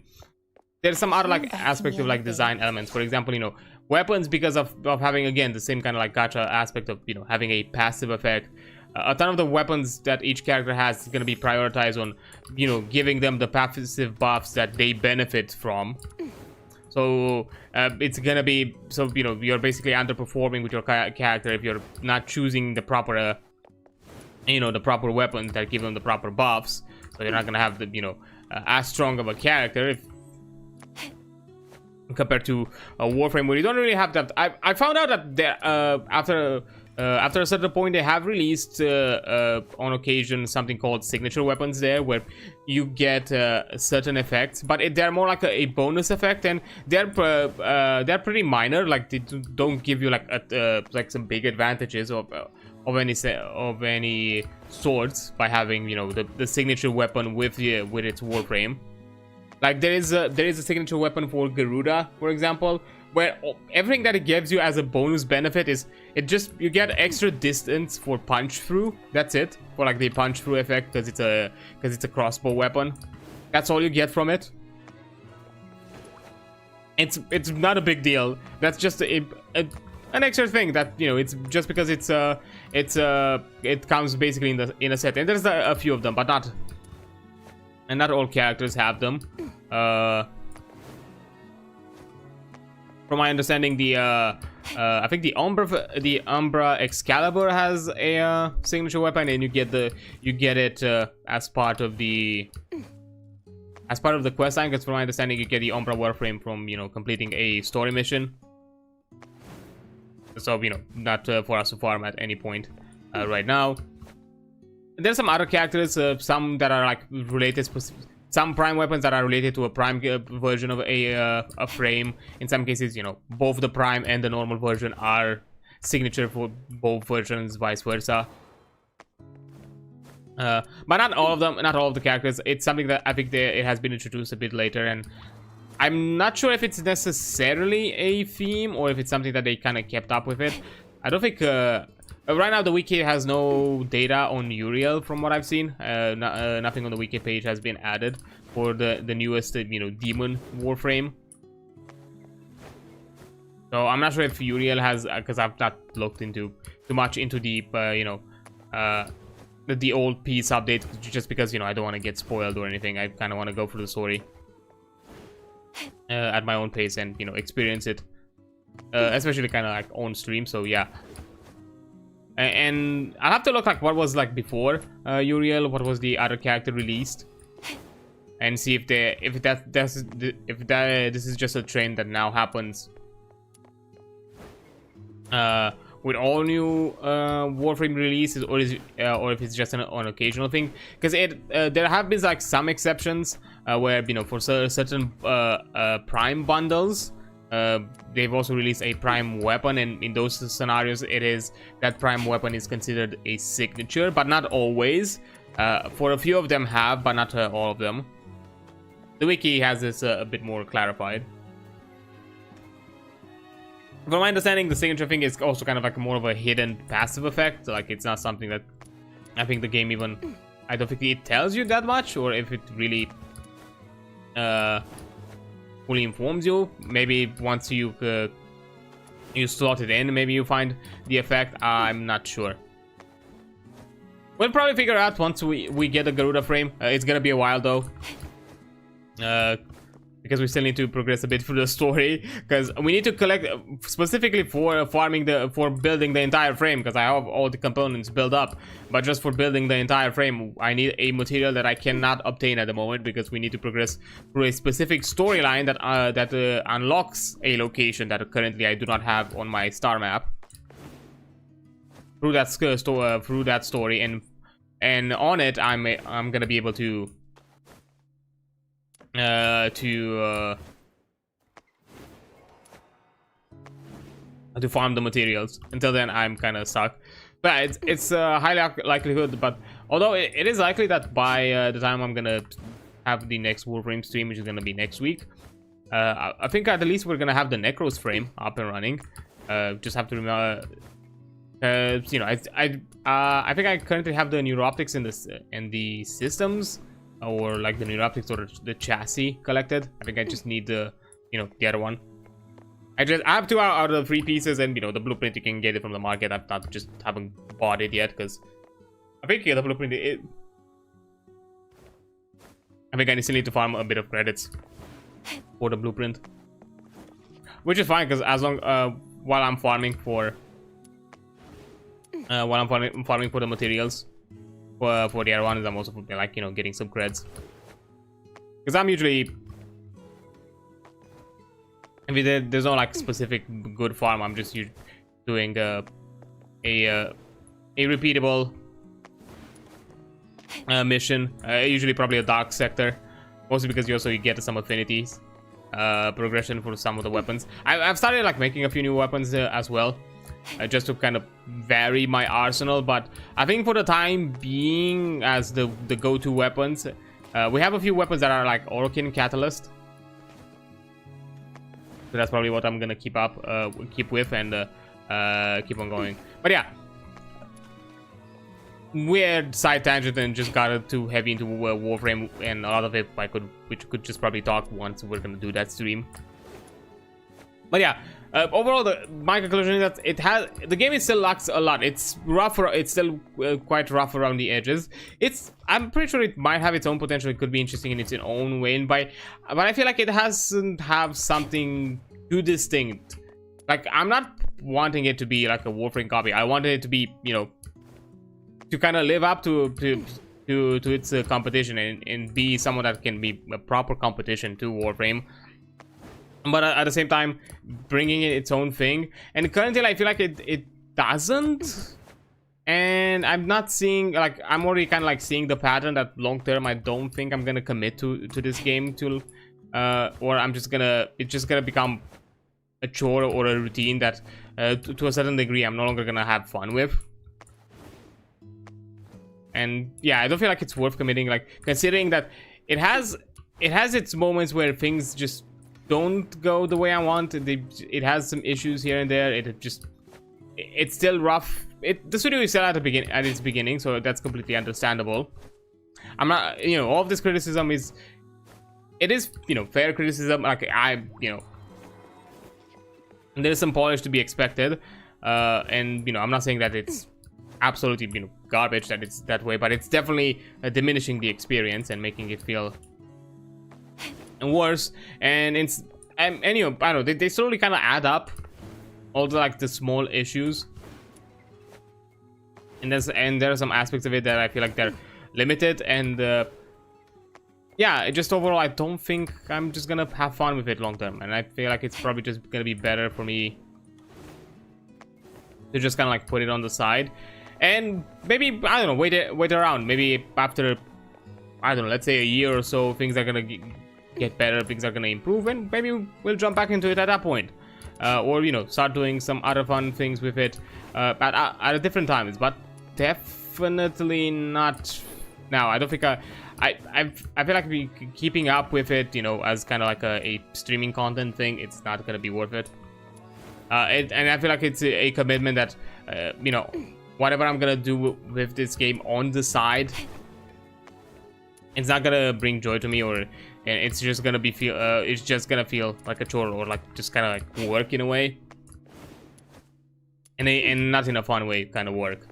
there's some other like aspect of like design elements. For example, you know, weapons, because of having, again, the same kind of like gacha aspect of, you know, having a passive effect. A ton of the weapons that each character has is going to be prioritized on, you know, giving them the passive buffs that they benefit from. So it's gonna be, so, you know, you're basically underperforming with your character if you're not choosing the proper you know, the proper weapons that give them the proper buffs. So you're not gonna have the, you know, as strong of a character if compared to a Warframe, where you don't really have that. I found out that there, after a certain point, they have released on occasion something called signature weapons there, where you get certain effects, but they're more like a bonus effect, and they're pretty minor. Like, they don't give you like some big advantages of any sorts by having, you know, the signature weapon with its Warframe. Like, there is a signature weapon for Garuda, for example, where everything that it gives you as a bonus benefit is you get extra distance for punch through. That's it, for like the punch through effect, because it's a crossbow weapon. That's all you get from it. It's not a big deal. That's just an extra thing that, you know, it's just because it comes basically in a set, and there's a few of them, but not all characters have them. From my understanding, the I think the Umbra Excalibur has a signature weapon, and you get it as part of the quest line. Because from my understanding, you get the Umbra Warframe from completing a story mission. So not for us to farm at any point right now. There's some other characters, some that are like related, some prime weapons that are related to a prime version of a frame. In some cases, both the prime and the normal version are signature for both versions, vice versa. But not all of them, not all of the characters. It's something that I think it has been introduced a bit later, and I'm not sure if it's necessarily a theme or if it's something that they kind of kept up with it. I don't think right now the wiki has no data on Uriel from what I've seen. Nothing on the wiki page has been added for the newest demon warframe. So I'm not sure if Uriel has, because I've not looked into too much into the the old piece update, just because I don't want to get spoiled or anything. I kind of want to go through the story at my own pace and experience it, especially kind of like on stream. So yeah. And I'll have to look like what was like before Uriel, what was the other character released, and see if this is just a trend that now happens with all new Warframe releases, or if it's just an occasional thing. Because there have been like some exceptions where for certain prime bundles. They've also released a prime weapon, and in those scenarios that prime weapon is considered a signature, but not always. For a few of them have, but not all of them. The wiki has this a bit more clarified. From my understanding, the signature thing is also kind of like more of a hidden passive effect. Like, it's not something that I think the game even, I don't think it tells you that much, or if it really fully informs you. Maybe once you slot it in, maybe you find the effect. I'm not sure. We'll probably figure out once we get the Garuda frame. It's gonna be a while though, because we still need to progress a bit through the story, because we need to collect specifically for building the entire frame, because I have all the components built up. But just for building the entire frame, I need a material that I cannot obtain at the moment, because we need to progress through a specific storyline that unlocks a location that currently I do not have on my star map. Through that story, and on it, I'm gonna be able to farm the materials. Until then, I'm kind of stuck. But it's a high likelihood. But although it is likely that by the time I'm gonna have the next Warframe stream, which is gonna be next week, I think at least we're gonna have the Necros frame up and running. Just have to remember, I think I currently have the neuroptics in the systems, or like the neuroptics or the chassis collected. I think I just need the the other one. I have 2 out of the 3 pieces, and the blueprint you can get it from the market. I just haven't bought it yet, because I think the blueprint I think I still need to farm a bit of credits for the blueprint, which is fine, because as long while I'm farming for the materials for the other ones, I'm also like getting some creds, because I'm usually, I mean, there's no like specific good farm. I'm just doing a repeatable mission, usually probably a dark sector, mostly because you get some affinities progression for some of the weapons. I've started like making a few new weapons as well, just to kind of vary my arsenal. But I think for the time being, as the go-to weapons, we have a few weapons that are like Orokin Catalyst. So that's probably what I'm gonna keep with, and keep on going. But yeah, weird side tangent, and just got too heavy into Warframe, and a lot of it we could just probably talk once we're gonna do that stream. But yeah, overall, my conclusion is that the game still lacks a lot. It's rough. It's still quite rough around the edges. I'm pretty sure it might have its own potential. It could be interesting in its own way, but I feel like it hasn't have something too distinct. Like, I'm not wanting it to be like a Warframe copy. I wanted it to be, you know, to kind of live up to its competition and be someone that can be a proper competition to Warframe, but at the same time bringing in its own thing. And currently I feel like it doesn't, and I'm not seeing, like, I'm already kind of like seeing the pattern that long term I don't think I'm gonna commit to this game to, or it's just gonna become a chore or a routine that to a certain degree I'm no longer gonna have fun with. And yeah, I don't feel like it's worth committing, like, considering that it has its moments where things just don't go the way I want. It has some issues here and there. It's still rough. The studio is still at its beginning, so that's completely understandable. I'm not, you know, all of this criticism is, it is, you know, fair criticism. Like, you know, there's some polish to be expected, and you know, I'm not saying that it's absolutely, you know, garbage that it's that way, but it's definitely diminishing the experience and making it feel worse. And you know, I don't know, they slowly kind of add up, all the, like, the small issues, and there are some aspects of it that I feel like they're limited, and yeah, just overall I don't think I'm just gonna have fun with it long term, and I feel like it's probably just gonna be better for me to just kind of like put it on the side, and maybe, I don't know, wait around. Maybe after, I don't know, let's say a year or so, things are gonna get better, things are gonna improve, and maybe we'll jump back into it at that point, or, you know, start doing some other fun things with it at different times, but definitely not now. I don't think I feel like keeping up with it, you know, as kind of like a streaming content thing, it's not gonna be worth it. And I feel like it's a commitment that, you know, whatever I'm gonna do with this game on the side, it's not gonna bring joy to me, or it's just gonna be it's just gonna feel like a chore, or like just kind of like work in a way, and not in a fun way kind of work.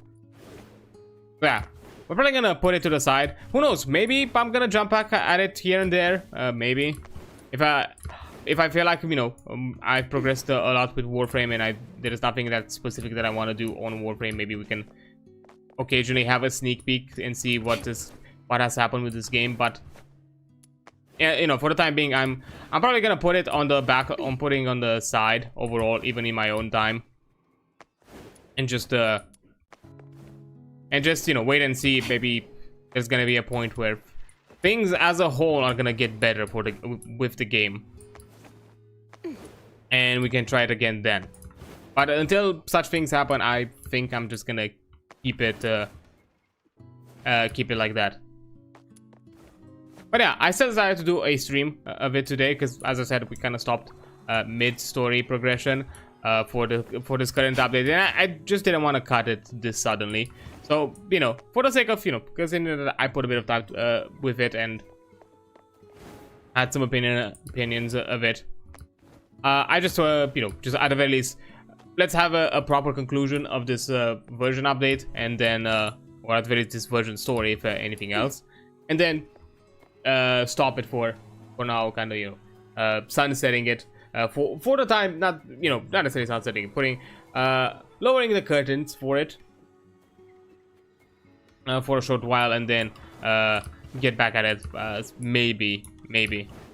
Yeah, we're probably gonna put it to the side. Who knows? Maybe I'm gonna jump back at it here and there. Maybe if I feel like, you know, I've progressed a lot with Warframe, and there is nothing that specific that I want to do on Warframe, maybe we can occasionally have a sneak peek and see what has happened with this game. But yeah, you know, for the time being, I'm probably gonna put it on the back, putting on the side overall, even in my own time, and just you know, wait and see if maybe there's gonna be a point where things as a whole are gonna get better with the game, and we can try it again then. But until such things happen, I think I'm just gonna keep it like that. But yeah, I still decided to do a stream of it today, because as I said, we kind of stopped mid-story progression for this current update, and I just didn't want to cut it this suddenly. So, you know, for the sake of, you know, because I put a bit of time with it and had some opinions of it, I just you know, just at the very least, let's have a proper conclusion of this version update, and then or at the very least this version story, if anything else, and then stop it for now, kind of, you know, sunsetting it for the time, not, you know, not necessarily sunsetting, putting lowering the curtains for it for a short while, and then get back at it maybe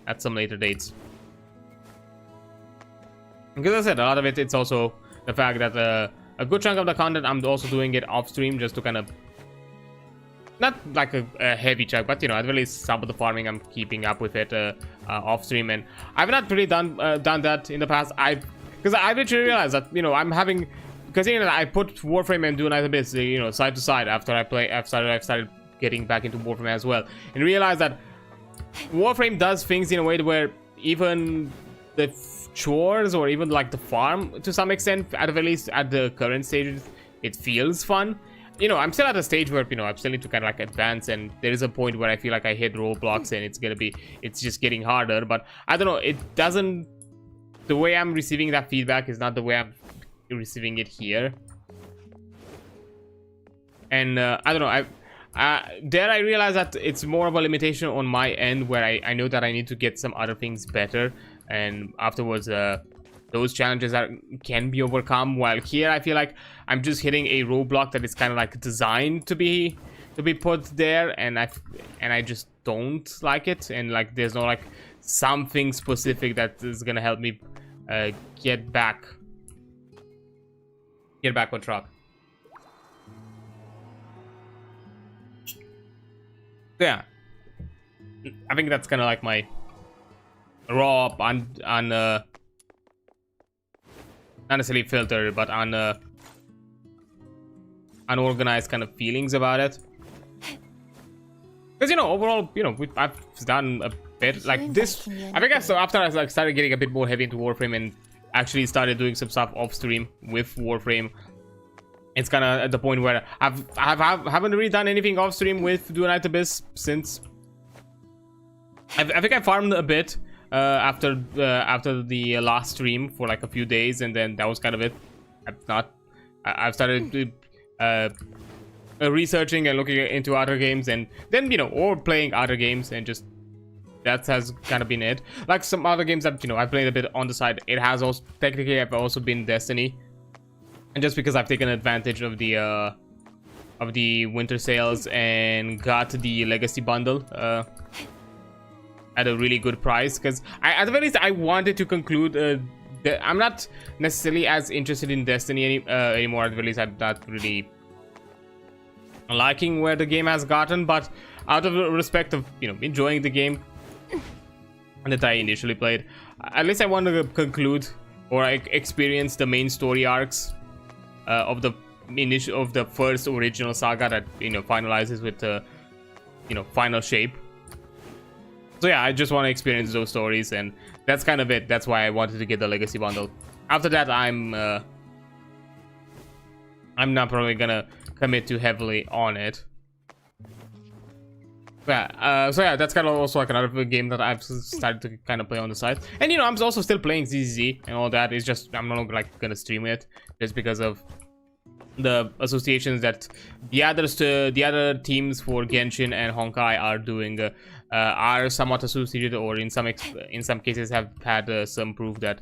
at some later dates. Because as I said, a lot of it's also the fact that a good chunk of the content I'm also doing it off stream, just to kind of, not like a heavy chunk, but, you know, at least some of the farming I'm keeping up with it off stream. And I've not really done that in the past. Because I literally realized that, you know, I'm having, because, you know, I put Warframe and Duet Night Abyss, you know, side to side after I've started getting back into Warframe as well, and realized that Warframe does things in a way where even the chores, or even like the farm to some extent, at the very least at the current stages, it feels fun. You know, I'm still at a stage where, you know, I still need to kind of like advance, and there is a point where I feel like I hit roadblocks and it's just getting harder. But I don't know, it doesn't, the way I'm receiving that feedback is not the way I'm receiving it here. And I don't know, I realize that it's more of a limitation on my end, where I know that I need to get some other things better, and afterwards those challenges can be overcome, while here I feel like I'm just hitting a roadblock that is kind of like designed to be put there, and I just don't like it, and like there's no like something specific that is gonna help me get back on track. Yeah, I think that's kind of like my raw not necessarily filtered, but unorganized kind of feelings about it. Because, you know, overall, you know, I've done a bit like this. I think after I like started getting a bit more heavy into Warframe and actually started doing some stuff off stream with Warframe, it's kind of at the point where I haven't really done anything off stream with Duet Night Abyss since. I think I farmed a bit after the last stream for like a few days, and then that was kind of it. I've started researching and looking into other games, and then, you know, or playing other games, and just that has kind of been it. Like some other games that, you know, I played a bit on the side. It has also technically I've also been Destiny, and just because I've taken advantage of the winter sales and got the legacy bundle at a really good price, because at the very least I wanted to conclude I'm not necessarily as interested in Destiny anymore. At the very least I'm not really liking where the game has gotten, but out of respect of, you know, enjoying the game that I initially played, at least I want to conclude or experience the main story arcs of the first original saga that, you know, finalizes with the, you know, final shape. So yeah, I just want to experience those stories, and that's kind of it. That's why I wanted to get the legacy bundle. After that, I'm not probably gonna commit too heavily on it. Yeah, so yeah, that's kind of also like another game that I've started to kind of play on the side. And, you know, I'm also still playing ZZZ and all that. It's just I'm not like gonna stream it just because of the associations that the other teams for Genshin and Honkai are doing are somewhat associated, or in some cases have had some proof that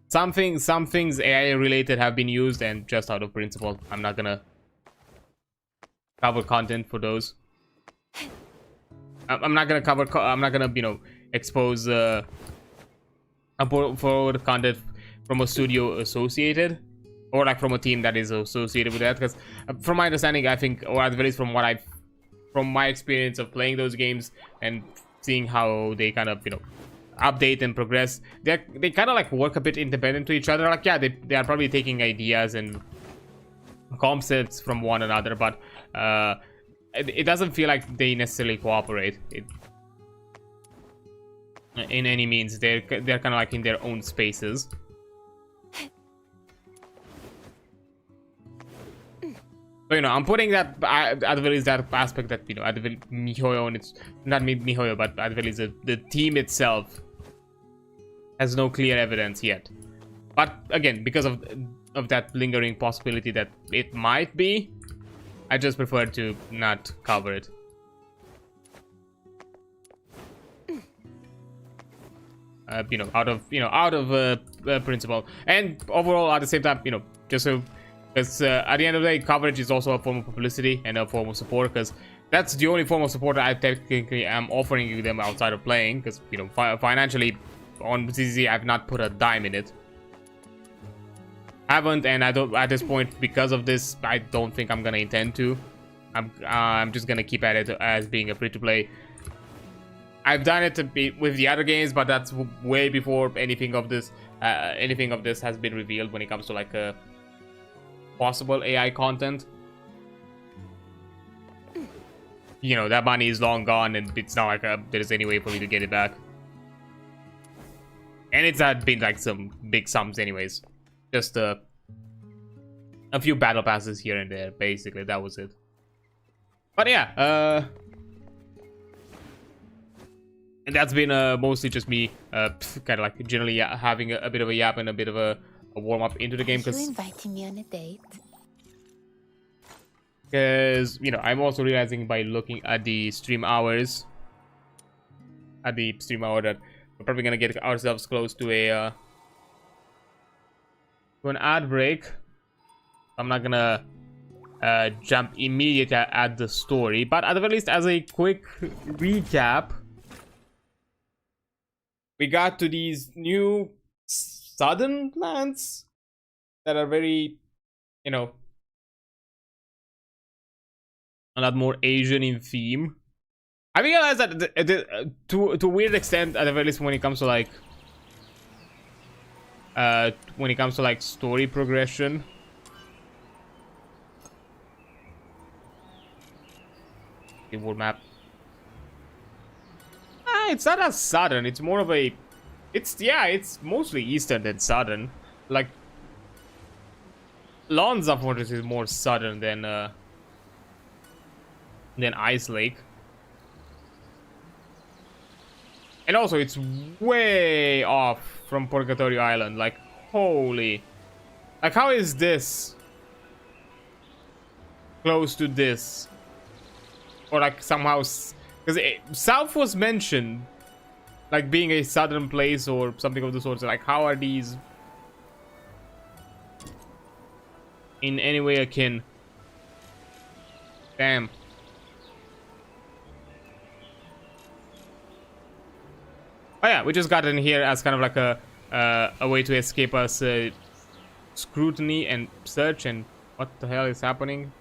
some things AI related have been used, and just out of principle I'm not gonna cover content for those. I'm not gonna, you know, expose forward content from a studio associated, or like from a team that is associated with that, because from my understanding, I think, or at the very least from my experience of playing those games and seeing how they kind of, you know, update and progress, they kind of like work a bit independent to each other. Like, yeah, they are probably taking ideas and concepts from one another, but it doesn't feel like they necessarily cooperate in any means. They're kind of like in their own spaces. So, you know, I'm putting that at the very least, that aspect that, you know, at the very MiHoYo, and it's not MiHoYo, but at the very least the team itself has no clear evidence yet. But again, because of that lingering possibility that it might be, I just prefer to not cover it. You know, out of principle, and overall at the same time, you know, just so, because at the end of the day, coverage is also a form of publicity and a form of support, because that's the only form of support I technically am offering them outside of playing, because, you know, financially on CCC I've not put a dime in it. Haven't, and I don't at this point, because of this. I don't think I'm gonna intend to. I'm just gonna keep at it as being a free-to-play. I've done it with the other games, but that's way before anything of this has been revealed when it comes to like possible AI content. You know, that money is long gone, and it's not like there's any way for me to get it back. And it's had been like some big sums anyways. Just a few battle passes here and there, basically. That was it. But yeah, and that's been mostly just me kind of like generally having a bit of a yap and a bit of a warm up into the game, because You inviting me on a date? you know, I'm also realizing by looking at the stream hours, that we're probably gonna get ourselves close to a to an ad break. I'm not gonna jump immediately at the story, but at the very least, as a quick recap, we got to these new southern lands that are very, you know, a lot more Asian in theme. I realized that to a weird extent, at the very least, when it comes to like story progression, the world map. It's not as southern. It's more of a. It's mostly eastern than southern. Like Lonza Fortress is more southern than Ice Lake. And also, it's way off from Purgatorio Island. Like, holy. Like, how is this close to this? Or, like, somehow. Because South was mentioned, like, being a southern place or something of the sort. So, like, how are these in any way akin? Damn. Oh yeah, we just got in here as kind of like a way to escape us scrutiny and search. And what the hell is happening?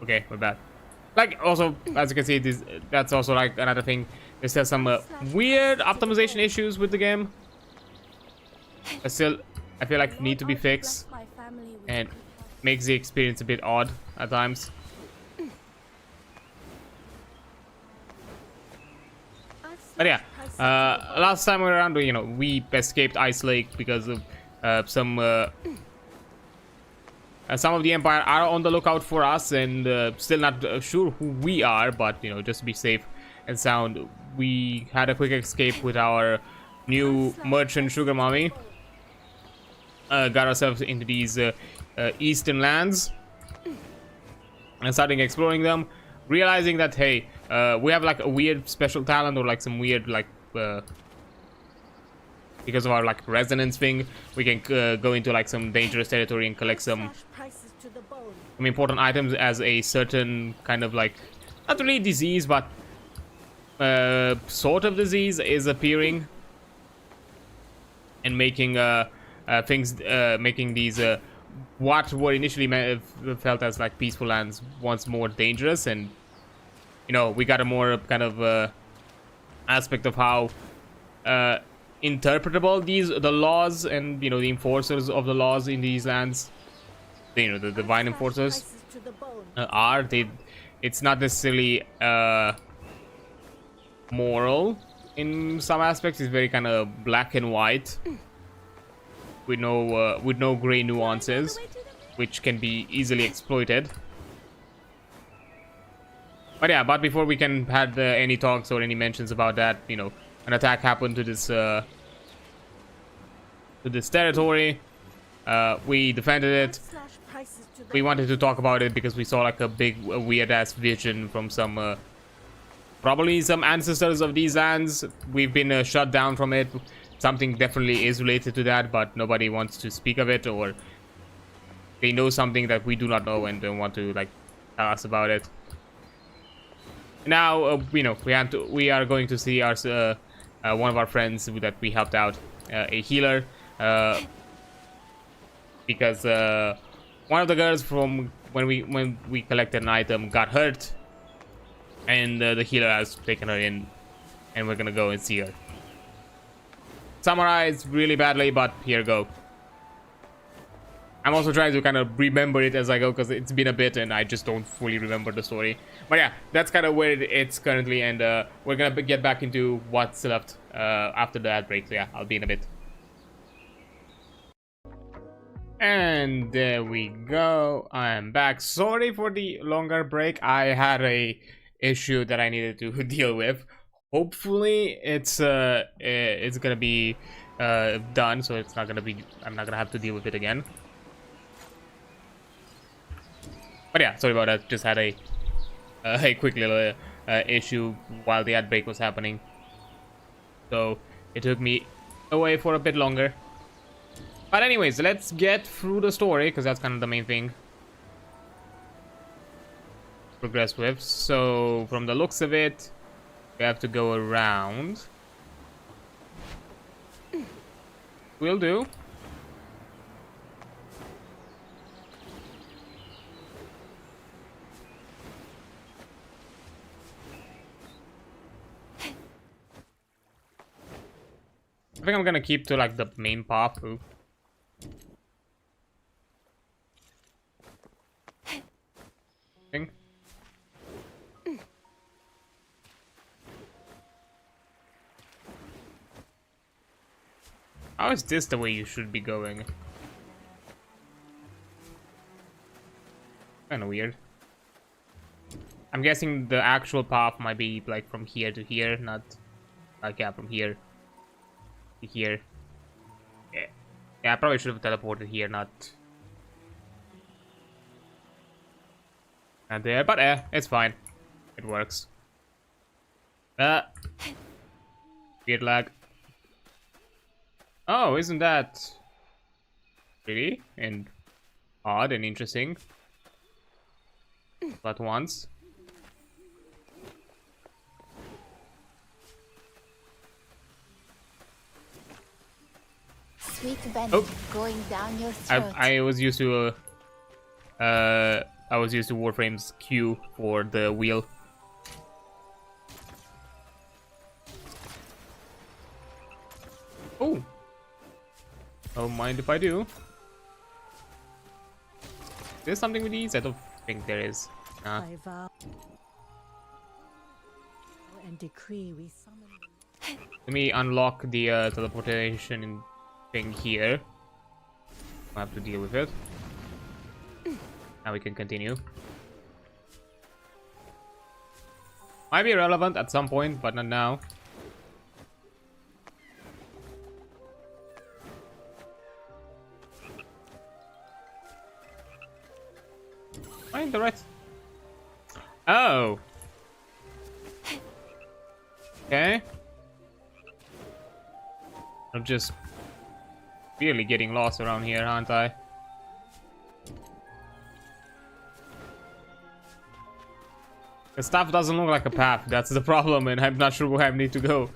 Okay, we're back. Like, also, as you can see, that's also like another thing. There's still some weird optimization issues with the game. I feel like need to be fixed, and makes the experience a bit odd at times. But yeah, last time we were around, you know, we escaped Ice Lake because of some of the Empire are on the lookout for us, and still not sure who we are. But you know, just to be safe and sound, we had a quick escape with our new merchant Sugar Mommy. Got ourselves into these eastern lands and starting exploring them, realizing that hey, we have like a weird special talent, or like some weird like because of our like resonance thing, we can go into like some dangerous territory and collect some important items as a certain kind of like, not really disease, but sort of disease is appearing and making things making these what were initially felt as like peaceful lands once more dangerous. And you know, we got a more kind of aspect of how interpretable the laws and, you know, the enforcers of the laws in these lands, you know, the divine enforcers are. It's not necessarily moral in some aspects. It's very kind of black and white with no gray nuances, which can be easily exploited. But yeah, but before we can have any talks or any mentions about that, you know, an attack happened to this territory. We defended it. We wanted to talk about it because we saw like a big weird ass vision from some probably some ancestors of these lands. We've been shut down from it. Something definitely is related to that, but nobody wants to speak of it, or they know something that we do not know and don't want to like tell us about it. Now, you know, we are going to see our one of our friends that we helped out, a healer, because one of the girls from when we collected an item got hurt, and the healer has taken her in, and we're gonna go and see her. Summarized really badly, but here go. I'm also trying to kind of remember it as I go, because it's been a bit and I just don't fully remember the story. But yeah, that's kind of where it's currently, and we're gonna get back into what's left after the ad break. So yeah, I'll be in a bit. And there we go. I'm back. Sorry for the longer break. I had a issue that I needed to deal with. Hopefully it's gonna be done, so it's not gonna be, I'm not gonna have to deal with it again. But yeah, sorry about that. Just had a quick little issue while the ad break was happening, so it took me away for a bit longer. But anyways, let's get through the story, because that's kind of the main thing to progress with. So, from the looks of it, we have to go around. Will do. I think I'm gonna keep to like the main path. Ooh. Thing. How is this the way you should be going? Kinda weird. I'm guessing the actual path might be like from here to here, not like yeah, from here to here. Yeah, I probably should have teleported here, not there, but it's fine. It works. Weird lag. Oh, isn't that pretty and odd and interesting? But once. Sweet venom Oh. going down your throat. I was used to Warframe's Q for the wheel. Oh. Don't mind if I do. There's something with these? I don't think there is. Nah. I vow and decree we summon. Let me unlock the teleportation thing here. I have to deal with it. Now we can continue. Might be relevant at some point, but not now. Find the right. Oh. Okay. I'm just really getting lost around here, aren't I? The stuff doesn't look like a path. That's the problem, and I'm not sure where I need to go.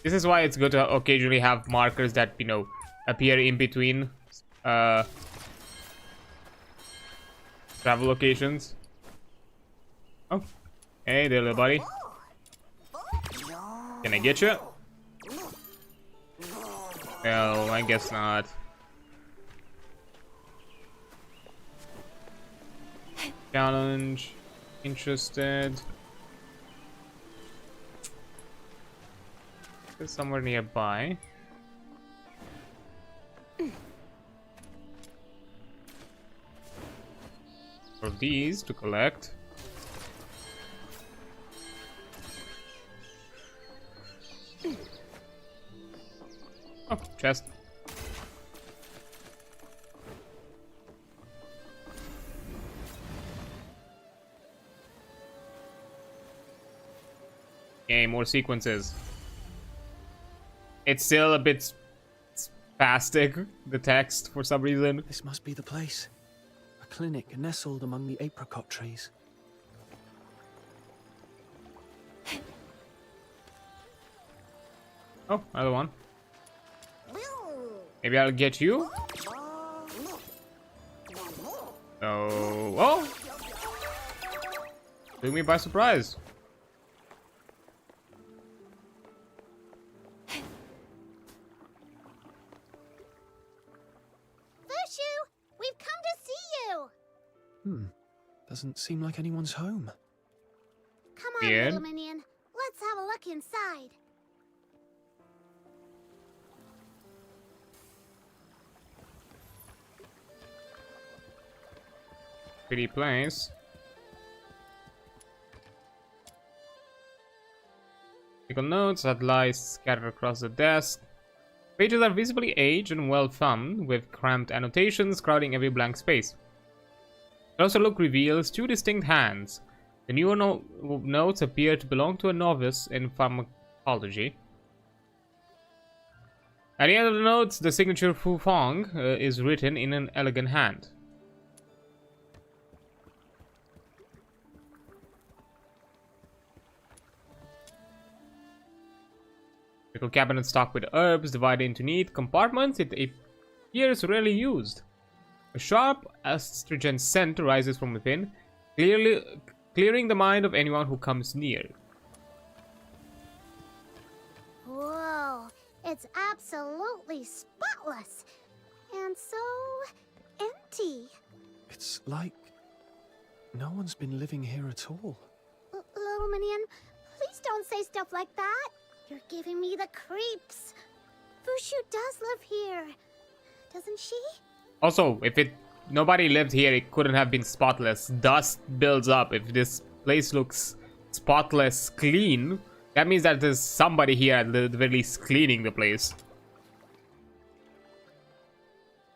This is why it's good to occasionally have markers that, you know, appear in between travel locations. Oh, hey there, little buddy. Can I get you? Well, I guess not. Challenge. Interested. It's somewhere nearby. For these to collect. Oh, chest. Okay, more sequences. It's still a bit spastic, the text, for some reason. This must be the place. A clinic nestled among the apricot trees. Oh, another one. Maybe I'll get you? Oh, oh! Took me by surprise. We've come to see you! Doesn't seem like anyone's home. Come on, Weird. little minion. Let's have a look inside. Pretty place. Technical notes that lie scattered across the desk. Pages are visibly aged and well thumbed, with cramped annotations crowding every blank space. The closer look reveals two distinct hands, The newer notes appear to belong to a novice in pharmacology. At the end of the notes, the signature Fu Fong is written in an elegant hand. Little cabinet stocked with herbs divided into neat compartments. It appears rarely used. A sharp astringent scent rises from within, clearing the mind of anyone who comes near. Whoa, it's absolutely spotless and so empty. It's like no one's been living here at all. Little Minion, please don't say stuff like that. You're giving me the creeps. Fushu does live here, doesn't she? Also, if nobody lived here, it couldn't have been spotless. Dust builds up. If this place looks spotless, clean, that means that there's somebody here at the very least cleaning the place.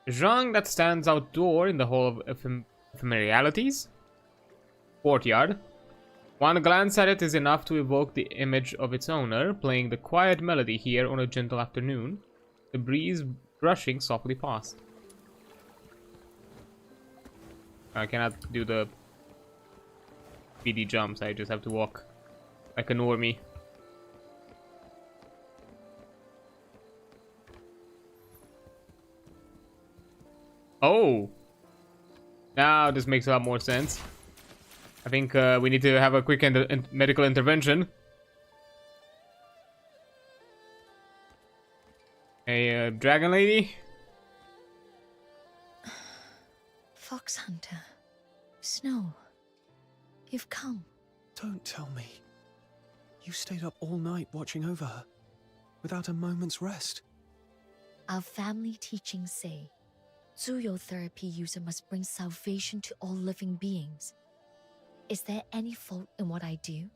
Zhang that stands outdoor in the hall of ephemeralities. Courtyard. One glance at it is enough to evoke the image of its owner, playing the quiet melody here on a gentle afternoon, the breeze brushing softly past. I cannot do the speedy jumps, I just have to walk like a normie. Oh! Now this makes a lot more sense. I think we need to have a quick medical intervention. Hey, dragon lady? Fox Hunter. Snow. You've come. Don't tell me. You stayed up all night watching over her, without a moment's rest. Our family teachings say, Zuyo therapy user must bring salvation to all living beings. Is there any fault in what I do?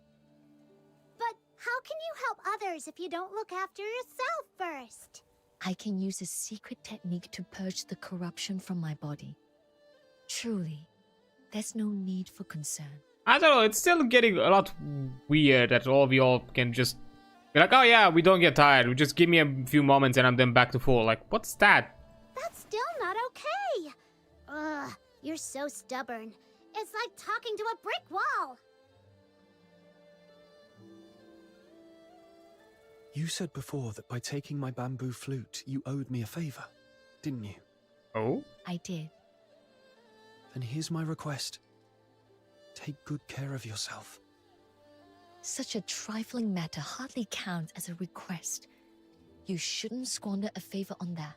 But how can you help others if you don't look after yourself first? I can use a secret technique to purge the corruption from my body. Truly, there's no need for concern. I don't know, it's still getting a lot weird that all of y'all can just be like, oh yeah, we don't get tired, just give me a few moments and I'm then back to full. Like, what's that? That's still not okay. Ugh, you're so stubborn. It's like talking to a brick wall. You said before that by taking my bamboo flute, you owed me a favor, didn't you? Oh? I did. Then here's my request. Take good care of yourself. Such a trifling matter hardly counts as a request. You shouldn't squander a favor on that.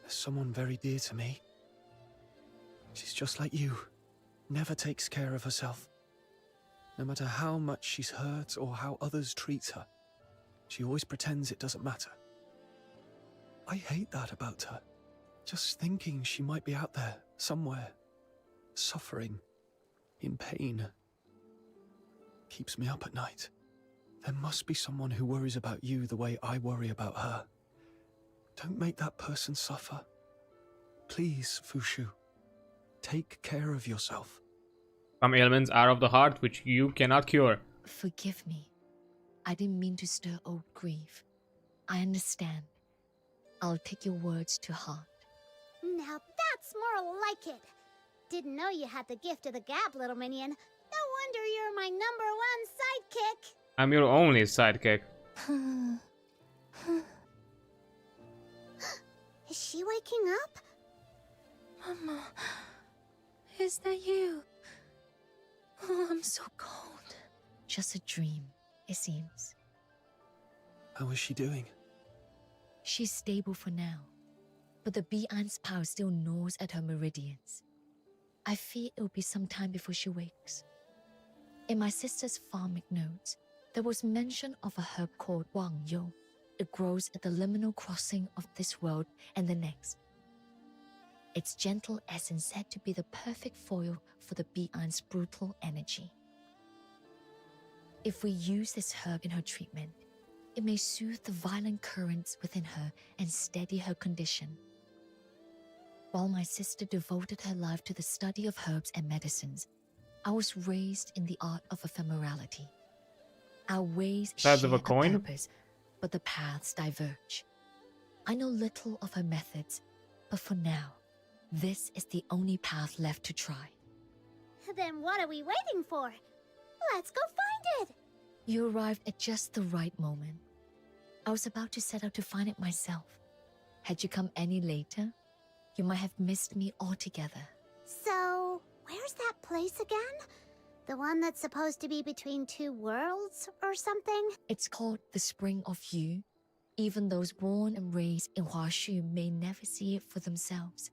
There's someone very dear to me. She's just like you. Never takes care of herself. No matter how much she's hurt or how others treat her, she always pretends it doesn't matter. I hate that about her. Just thinking she might be out there, somewhere, suffering, in pain, keeps me up at night. There must be someone who worries about you the way I worry about her. Don't make that person suffer. Please, Fushu. Take care of yourself. Some ailments are of the heart which you cannot cure. Forgive me. I didn't mean to stir old grief. I understand. I'll take your words to heart. Now that's more like it. Didn't know you had the gift of the gab, little minion. No wonder you're my #1 sidekick. I'm your only sidekick. Is she waking up? Mama, is that you? Oh, I'm so cold. Just a dream, it seems. How is she doing? She's stable for now, but the Bian's power still gnaws at her meridians. I fear it'll be some time before she wakes. In my sister's farmic notes, there was mention of a herb called Wang Yo. It grows at the liminal crossing of this world and the next. Its gentle essence said to be the perfect foil for the Bian's brutal energy. If we use this herb in her treatment, it may soothe the violent currents within her and steady her condition. While my sister devoted her life to the study of herbs and medicines, I was raised in the art of ephemerality. Our ways Size share of a a coin? purpose, but the paths diverge. I know little of her methods, but for now, this is the only path left to try. Then what are we waiting for? Let's go find it! You arrived at just the right moment. I was about to set out to find it myself. Had you come any later, you might have missed me altogether. So, where's that place again? The one that's supposed to be between two worlds or something? It's called the Spring of You. Even those born and raised in Huashu may never see it for themselves,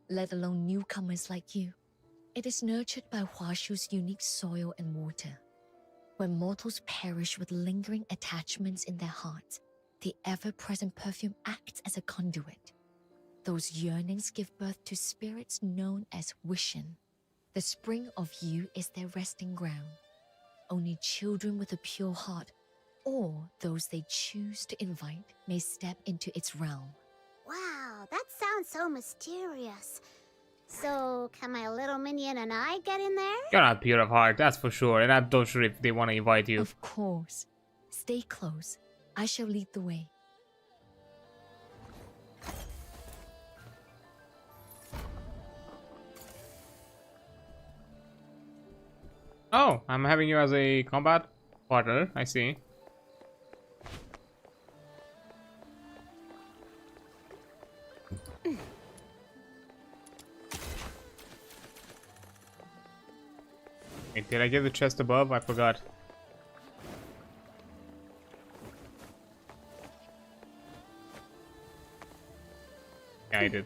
let alone newcomers like you. It is nurtured by Huashu's unique soil and water. When mortals perish with lingering attachments in their hearts, the ever-present perfume acts as a conduit. Those yearnings give birth to spirits known as Wishin. The Spring of You is their resting ground. Only children with a pure heart, or those they choose to invite, may step into its realm. Wow, that sounds so mysterious. So, can my little minion and I get in there? You're not pure of heart, that's for sure, and I'm not sure if they want to invite you. Of course. Stay close. I shall lead the way. Oh, I'm having you as a combat partner, I see. Wait, did I get the chest above? I forgot. Yeah, I did.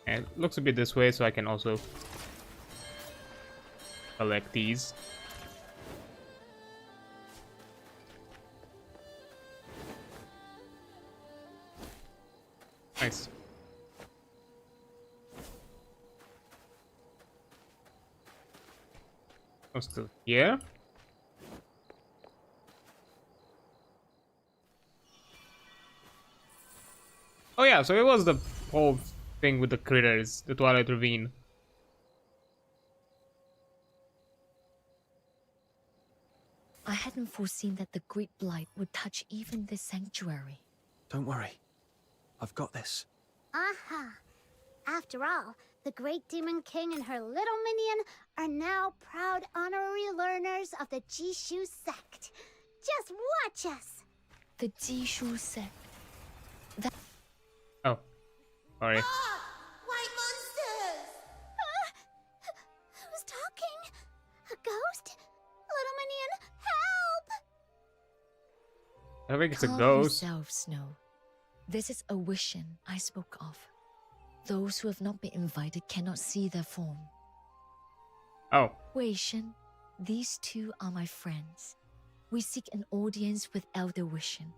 And it looks a bit this way, so I can also collect these. Nice. Oh, still here? Oh yeah, so it was the whole thing with the critters, the Twilight Ravine. I hadn't foreseen that the Great Blight would touch even this sanctuary. Don't worry. I've got this. Aha! After all, the Great Demon King and her little minion are now proud honorary learners of the Jishu sect. Just watch us! The Jishu sect. Oh, sorry. White monsters! Who's talking? A ghost? Little minion, help! I think it's a Calm ghost. yourself, Snow. This is a Wishin I spoke of. Those who have not been invited cannot see their form. Oh, Wishin, these two are my friends. We seek an audience with Elder Wishin.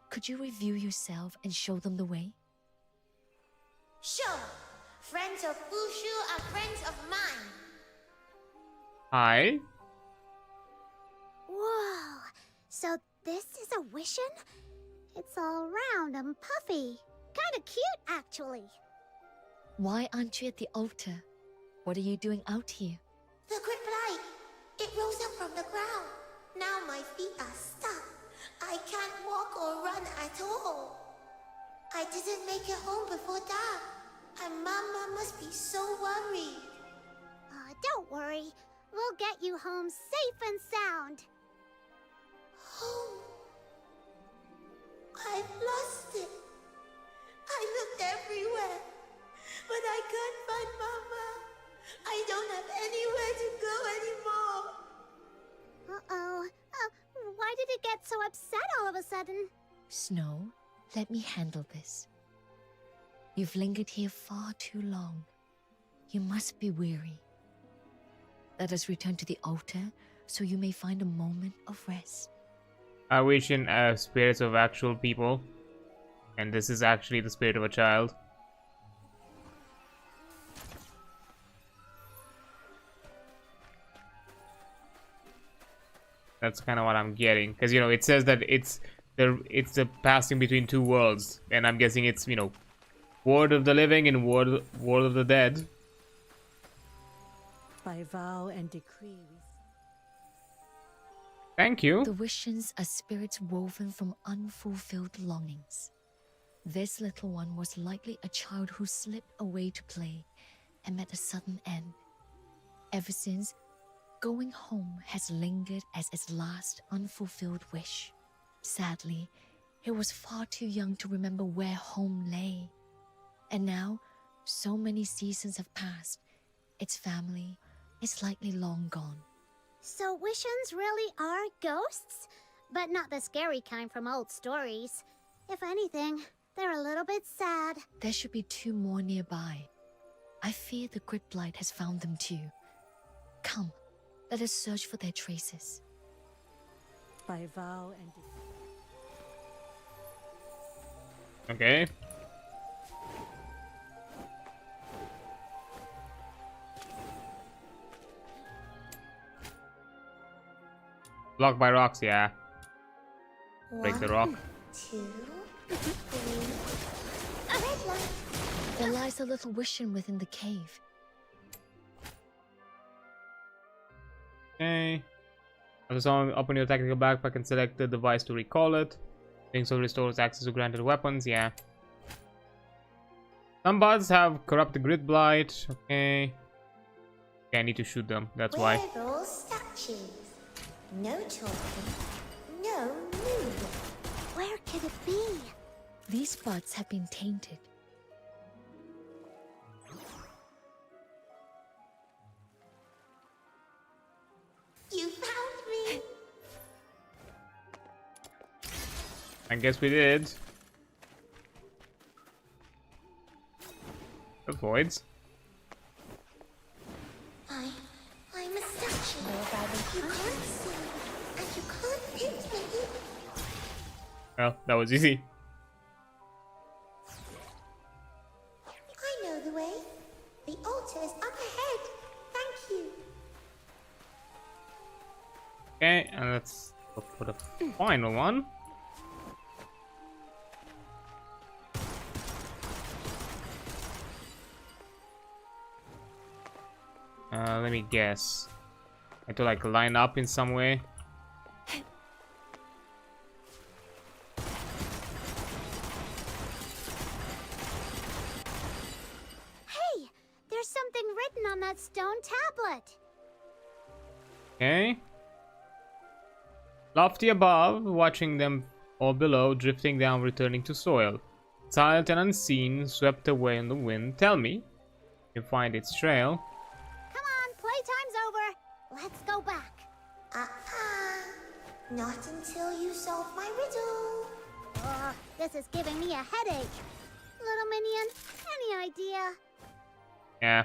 Could you review yourself and show them the way? Sure. Friends of Fushu are friends of mine. hi. Whoa. So this is a Wishin? It's all round and puffy. Kinda cute, actually. Why aren't you at the altar? What are you doing out here? The Great Blight. It rose up from the ground. Now my feet are stuck. I can't walk or run at all. I didn't make it home before dark. And Mama must be so worried. Don't worry. We'll get you home safe and sound. Home? I've lost it. I looked everywhere, but I can't find Mama. I don't have anywhere to go anymore. Uh-oh. Why did it get so upset all of a sudden? Snow, let me handle this. You've lingered here far too long. You must be weary. Let us return to the altar so you may find a moment of rest. I wish in spirits of actual people, and this is actually the spirit of a child. That's kind of what I'm getting, because you know it says that it's it's the passing between two worlds, and I'm guessing it's, you know, world of the living and world of the dead. By vow and decree, Thank you. The Wishens are spirits woven from unfulfilled longings. This little one was likely a child who slipped away to play and met a sudden end. Ever since, going home has lingered as its last unfulfilled wish. Sadly, it was far too young to remember where home lay. And now, so many seasons have passed, its family is likely long gone. So Wishens really are ghosts? But not the scary kind from old stories. If anything, they're a little bit sad. There should be 2 more nearby. I fear the Grit Blight has found them too. Come, let us search for their traces. by vow and decree. Okay. Blocked by rocks, yeah. Break the rock. 2, 3. A red light. There lies a little Wishen within the cave. Okay. After someone open your tactical backpack and select the device to recall it. Doing so restores access to granted weapons, yeah. Some buds have corrupted grid blight. Okay. Okay, I need to shoot them, that's why. We're all statues. No talking, no moving. Where could it be? These buds have been tainted. You found me. I guess we did. Avoids. I'm a statue. You can't see, and you can't hit me. Well, that was easy. I know the way. The altar is up ahead. Thank you. Okay, and let's look for the final one. Let me guess. I have to like line up in some way. Hey, there's something written on that stone tablet. Okay. Lofty above, watching them all below, drifting down, returning to soil. Silent and unseen, swept away on the wind. Tell me, you find its trail. Come on, playtime's over. Let's go back. Not until you solve my riddle. This is giving me a headache. Little Minion, any idea? Yeah.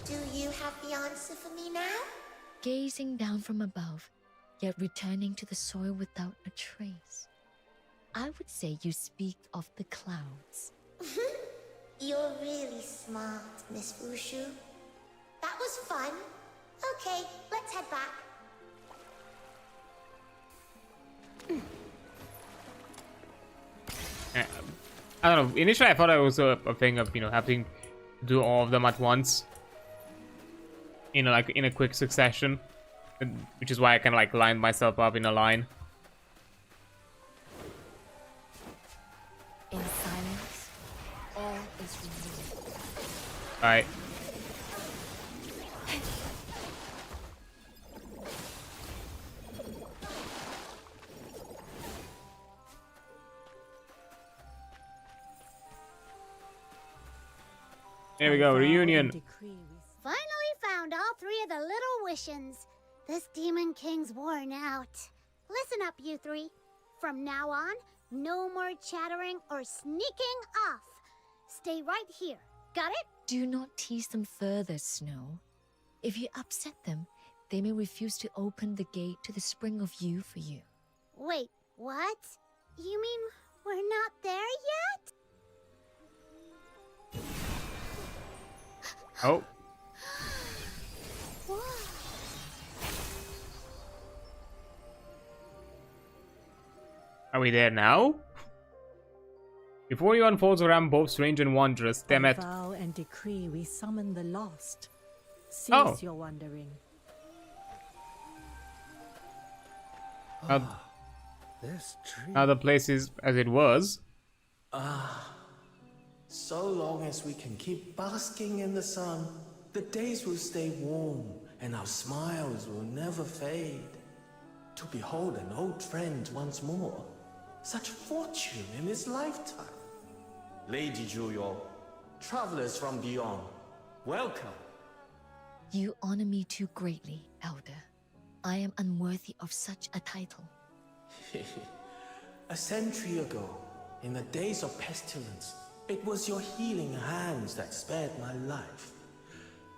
Do you have the answer for me now? Gazing down from above, yet returning to the soil without a trace. I would say you speak of the clouds. You're really smart, Miss Wushu. That was fun. Okay, let's head back. I don't know. Initially, I thought it was a thing of, you know, having to do all of them at once. You know, like in a quick succession. Which is why I kind of like lined myself up in a line. In silence, all is renewed. Alright. Here we go, reunion. Finally found all 3 of the little Wishens. This Demon King's worn out. Listen up, you 3. From now on, no more chattering or sneaking off. Stay right here. Got it? Do not tease them further, Snow. If you upset them, they may refuse to open the gate to the spring of you for you. Wait, what? You mean we're not there yet? Oh. Are we there now? Before you unfolds around both strange and wondrous, damn it. By vow and decree, we summon the lost. Cease Oh. your wandering. This tree. Now the place is as it was. So long as we can keep basking in the sun, the days will stay warm and our smiles will never fade. To behold an old friend once more, such fortune in his lifetime. Lady Juyo, travelers from beyond, welcome. You honor me too greatly, Elder. I am unworthy of such a title. A century ago, in the days of pestilence, it was your healing hands that spared my life.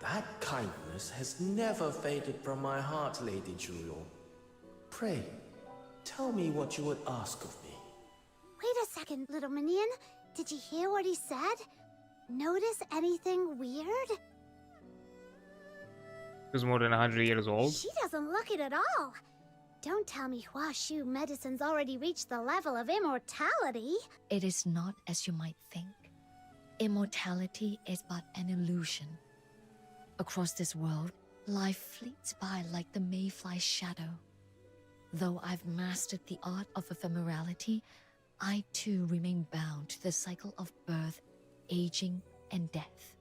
That kindness has never faded from my heart, Lady Juyo. Pray, tell me what you would ask of me. Wait a second, little minion. Did you hear what he said? Notice anything weird? Who's more than 100 years old. She doesn't look it at all. Don't tell me Huashu medicine's already reached the level of immortality. It is not as you might think. Immortality is but an illusion. Across this world, life fleets by like the mayfly's shadow. Though I've mastered the art of ephemerality, I too remain bound to the cycle of birth, aging, and death.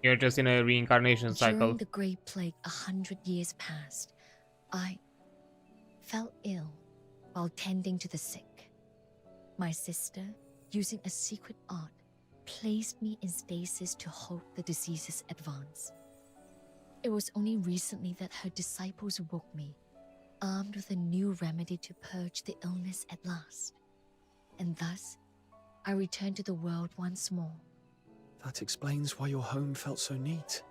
You're just in a reincarnation cycle. During the Great Plague 100 years past, I fell ill while tending to the sick. My sister, using a secret art, placed me in stasis to halt the disease's advance. It was only recently that her disciples woke me, armed with a new remedy to purge the illness at last. And thus, I returned to the world once more. That explains why your home felt so neat,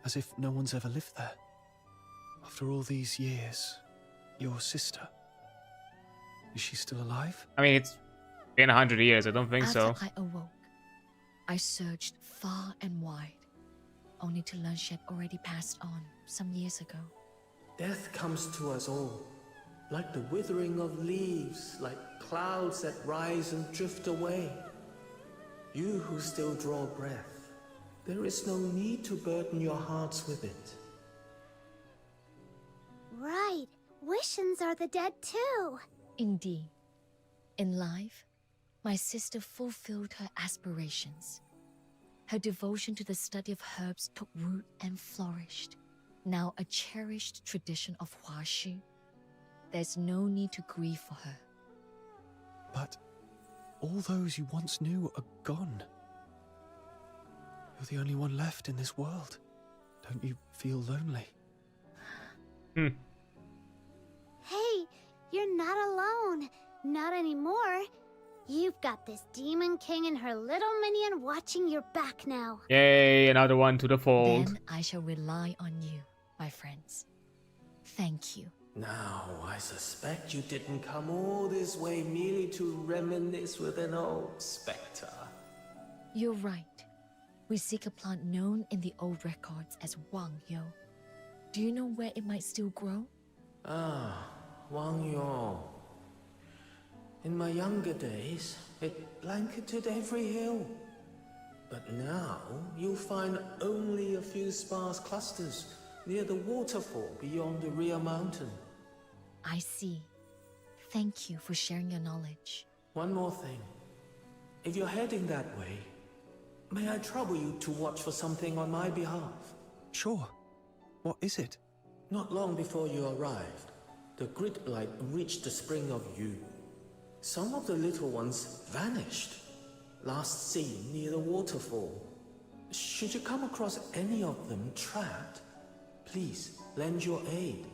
as if no one's ever lived there. After all these years, your sister, is she still alive? I mean, it's been 100 years. I don't think so. After I awoke, I searched far and wide, only to learn she had already passed on some years ago. Death comes to us all, like the withering of leaves, like clouds that rise and drift away. You who still draw breath, there is no need to burden your hearts with it. Right. Wishins are the dead too. Indeed. In life, my sister fulfilled her aspirations. Her devotion to the study of herbs took root and flourished. Now a cherished tradition of Huashu, there's no need to grieve for her. But all those you once knew are gone. You're the only one left in this world. Don't you feel lonely? Hey, you're not alone. Not anymore. You've got this Demon King and her little minion watching your back now. Yay, another one to the fold. Then I shall rely on you, my friends. Thank you. Now, I suspect you didn't come all this way merely to reminisce with an old spectre. You're right. We seek a plant known in the old records as Wang Yo. Do you know where it might still grow? Ah, Wang Yo. In my younger days, it blanketed every hill. But now, you'll find only a few sparse clusters near the waterfall beyond the rear mountain. I see. Thank you for sharing your knowledge. One more thing. If you're heading that way, may I trouble you to watch for something on my behalf? Sure. What is it? Not long before you arrived, the grid blight reached the spring of you. Some of the little ones vanished, last seen near the waterfall. Should you come across any of them trapped, please lend your aid.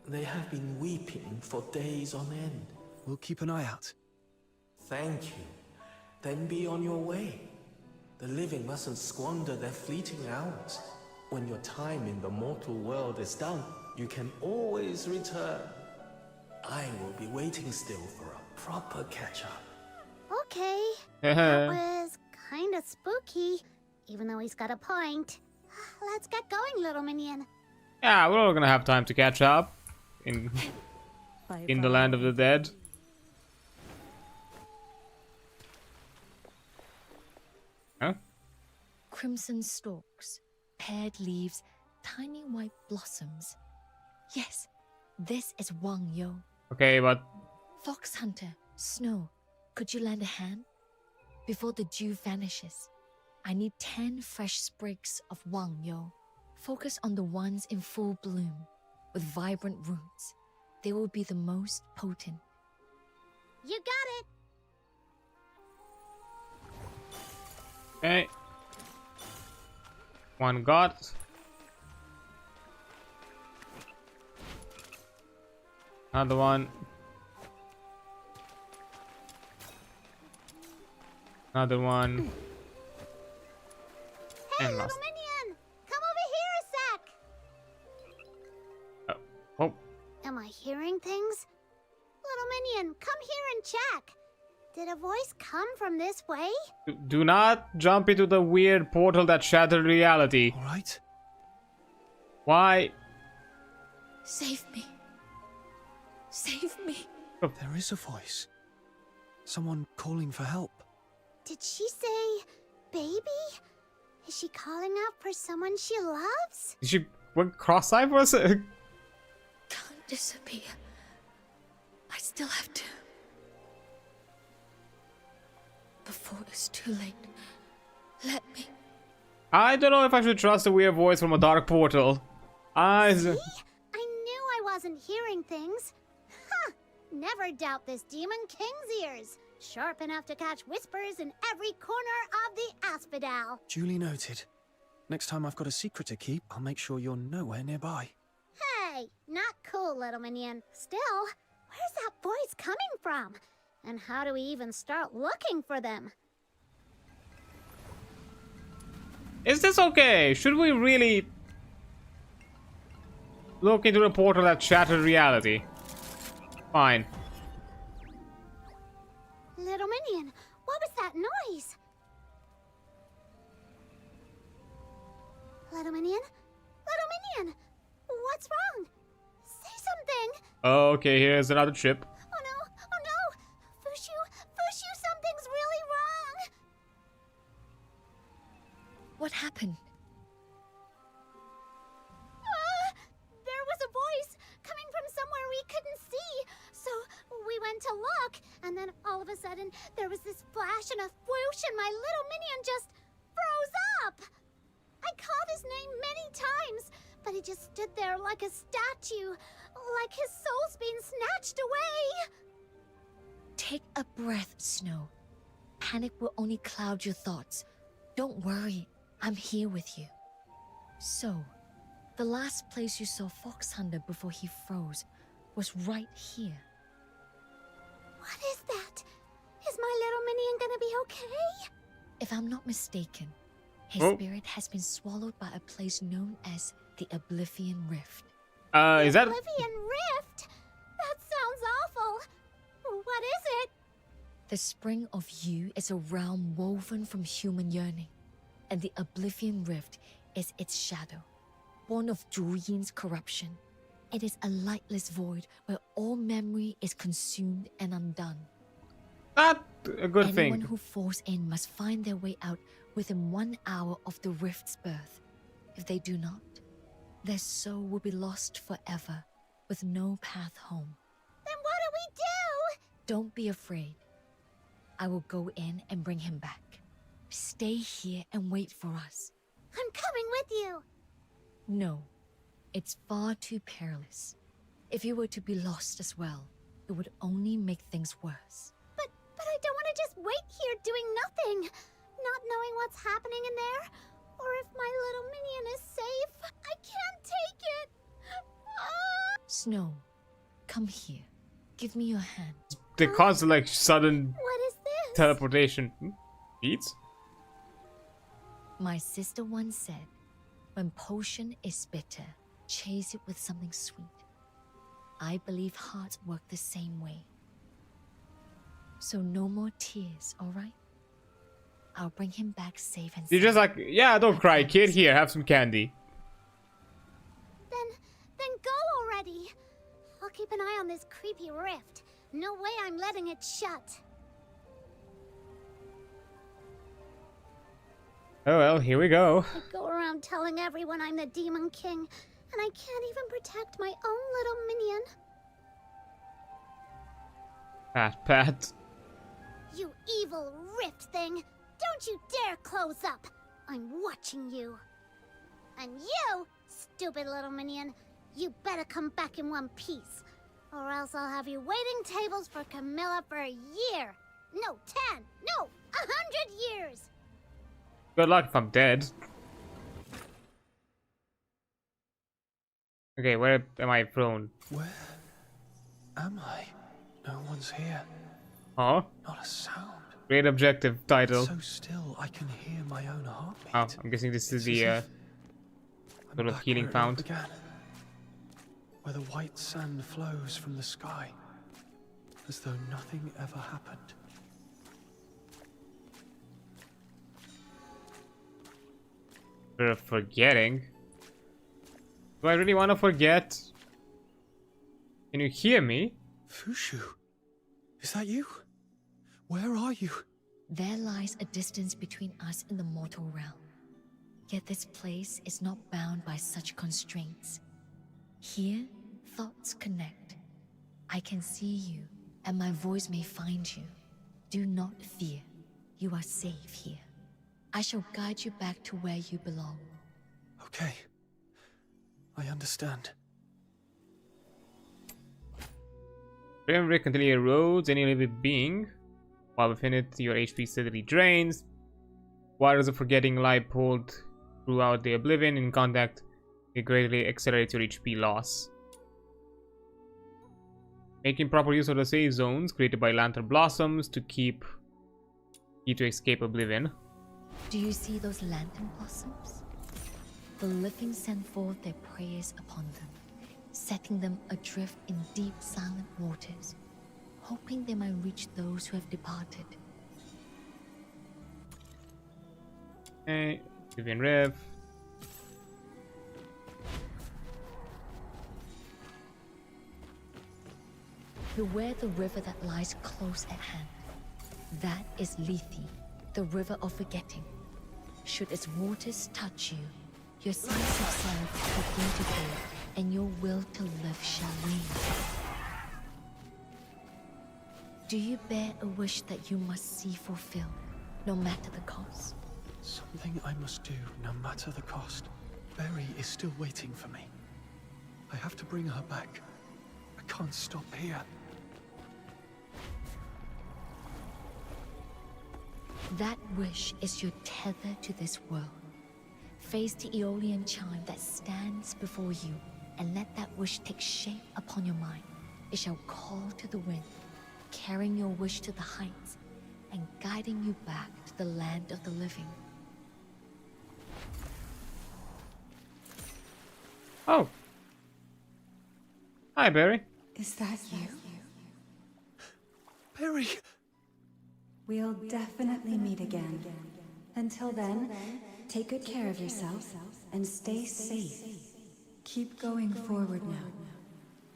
They have been weeping for days on end. We'll keep an eye out. Thank you. Then be on your way. The living mustn't squander their fleeting hours. When your time in the mortal world is done, you can always return. I will be waiting still for a proper catch-up. Okay. That was kinda spooky, even though he's got a point. Let's get going, little minion. Yeah, we're all gonna have time to catch up in By the land of the dead. Huh? Crimson stalks, paired leaves, tiny white blossoms. Yes, this is Wang Yo. Okay, but Fox Hunter, Snow, could you lend a hand? Before the dew vanishes, I need 10 fresh sprigs of Wang Yo. Focus on the ones in full bloom, with vibrant roots. They will be the most potent. You got it! okay. One got. Another one. Another one. Hey, And little last. minion! Come over here a sec! Oh. Am I hearing things? Little minion, come here and check. Did a voice come from this way? Do not jump into the weird portal that shattered reality. All right. Why? Save me. Save me. There is a voice. Someone calling for help. Did she say baby? Is she calling out for someone she loves? Did she went cross-eyed for a sec? Can't disappear. I still have to. Before it's too late, let me. I don't know if I should trust a weird voice from a dark portal. See? I knew I wasn't hearing things. Ha! Never doubt this demon king's ears. Sharp enough to catch whispers in every corner of the asphodel. Duly noted. Next time I've got a secret to keep, I'll make sure you're nowhere nearby. Hey, not cool, little minion. Still, where's that voice coming from? And how do we even start looking for them? Is this okay? Should we really look into the portal that shattered reality? Fine. Little minion, what was that noise? Little minion? Little minion! What's wrong? Say something! Okay, here's another chip. Oh no! Oh no! Fushu, something's really wrong! What happened? There was a voice coming from somewhere we couldn't see. So we went to look, and then all of a sudden there was this flash and a whoosh, and my little minion just froze up. I called his name many times, but he just stood there like a statue, like his soul's being snatched away. Take a breath, Snow. Panic will only cloud your thoughts. Don't worry, I'm here with you. So, the last place you saw Fox Hunter before he froze was right here. What is that? Is my little minion gonna be okay? If I'm not mistaken, his spirit has been swallowed by a place known as the Oblivion Rift. Is that... Oblivion Rift? That sounds awful. What is it? The spring of you is a realm woven from human yearning, and the Oblivion Rift is its shadow, born of Zhu corruption. It is a lightless void where all memory is consumed and undone. Not a good thing. Anyone who falls in must find their way out within 1 hour of the rift's birth. If they do not, their soul will be lost forever, with no path home. Then what do we do? Don't be afraid. I will go in and bring him back. Stay here and wait for us. I'm coming with you. No, it's far too perilous. If you were to be lost as well, it would only make things worse. But I don't want to just wait here doing nothing, not knowing what's happening in there, or if my little minion is safe. I can't take it. Snow, come here. Give me your hand. They cause like sudden What is this? teleportation. Beats? My sister once said, when potion is bitter, chase it with something sweet. I believe hearts work the same way. So no more tears, alright? I'll bring him back safe and You're just like, yeah, don't cry, kid. Here, have some candy. Then go already. I'll keep an eye on this creepy rift. No way I'm letting it shut. Oh well, here we go. I go around telling everyone I'm the Demon King, and I can't even protect my own little minion. Pat. You evil rift thing! Don't you dare close up! I'm watching you. And you, stupid little minion, you better come back in one piece, or else I'll have you waiting tables for Camilla for a year. No, 10, no, 100 years! Good luck if I'm dead. Okay, where am I thrown? Where am I? No one's here. Huh? Not a sound. Great objective title. So still, I can hear my own heartbeat. Oh, I'm guessing this is the sort of healing fount. Where the white sand flows from the sky, as though nothing ever happened. Forgetting. Do I really want to forget? Can you hear me? Fushu, is that you? Where are you? There lies a distance between us and the mortal realm. Yet this place is not bound by such constraints. Here, thoughts connect. I can see you, and my voice may find you. Do not fear. You are safe here. I shall guide you back to where you belong. Okay. I understand. Remember, continually erodes any living being. While within it, your HP steadily drains. Waters of forgetting lie pulled throughout the oblivion. In contact, it greatly accelerates your HP loss. Making proper use of the save zones created by lantern blossoms to keep you to escape oblivion. Do you see those lantern blossoms? The living send forth their prayers upon them, setting them adrift in deep silent waters, hoping they might reach those who have departed. Okay, Vivian Rev. Beware the river that lies close at hand. That is Lethe, the river of forgetting. Should its waters touch you, your sense of self begin to fade, and your will to live shall wane. Do you bear a wish that you must see fulfilled, no matter the cost? Something I must do, no matter the cost. Berry is still waiting for me. I have to bring her back. I can't stop here. That wish is your tether to this world. Face the Aeolian chime that stands before you, and let that wish take shape upon your mind. It shall call to the wind, carrying your wish to the heights, and guiding you back to the land of the living. Oh. Hi, Barry. Is that you? Berry! We'll definitely meet again. Until then, take good care of yourself and stay safe. Keep going forward now.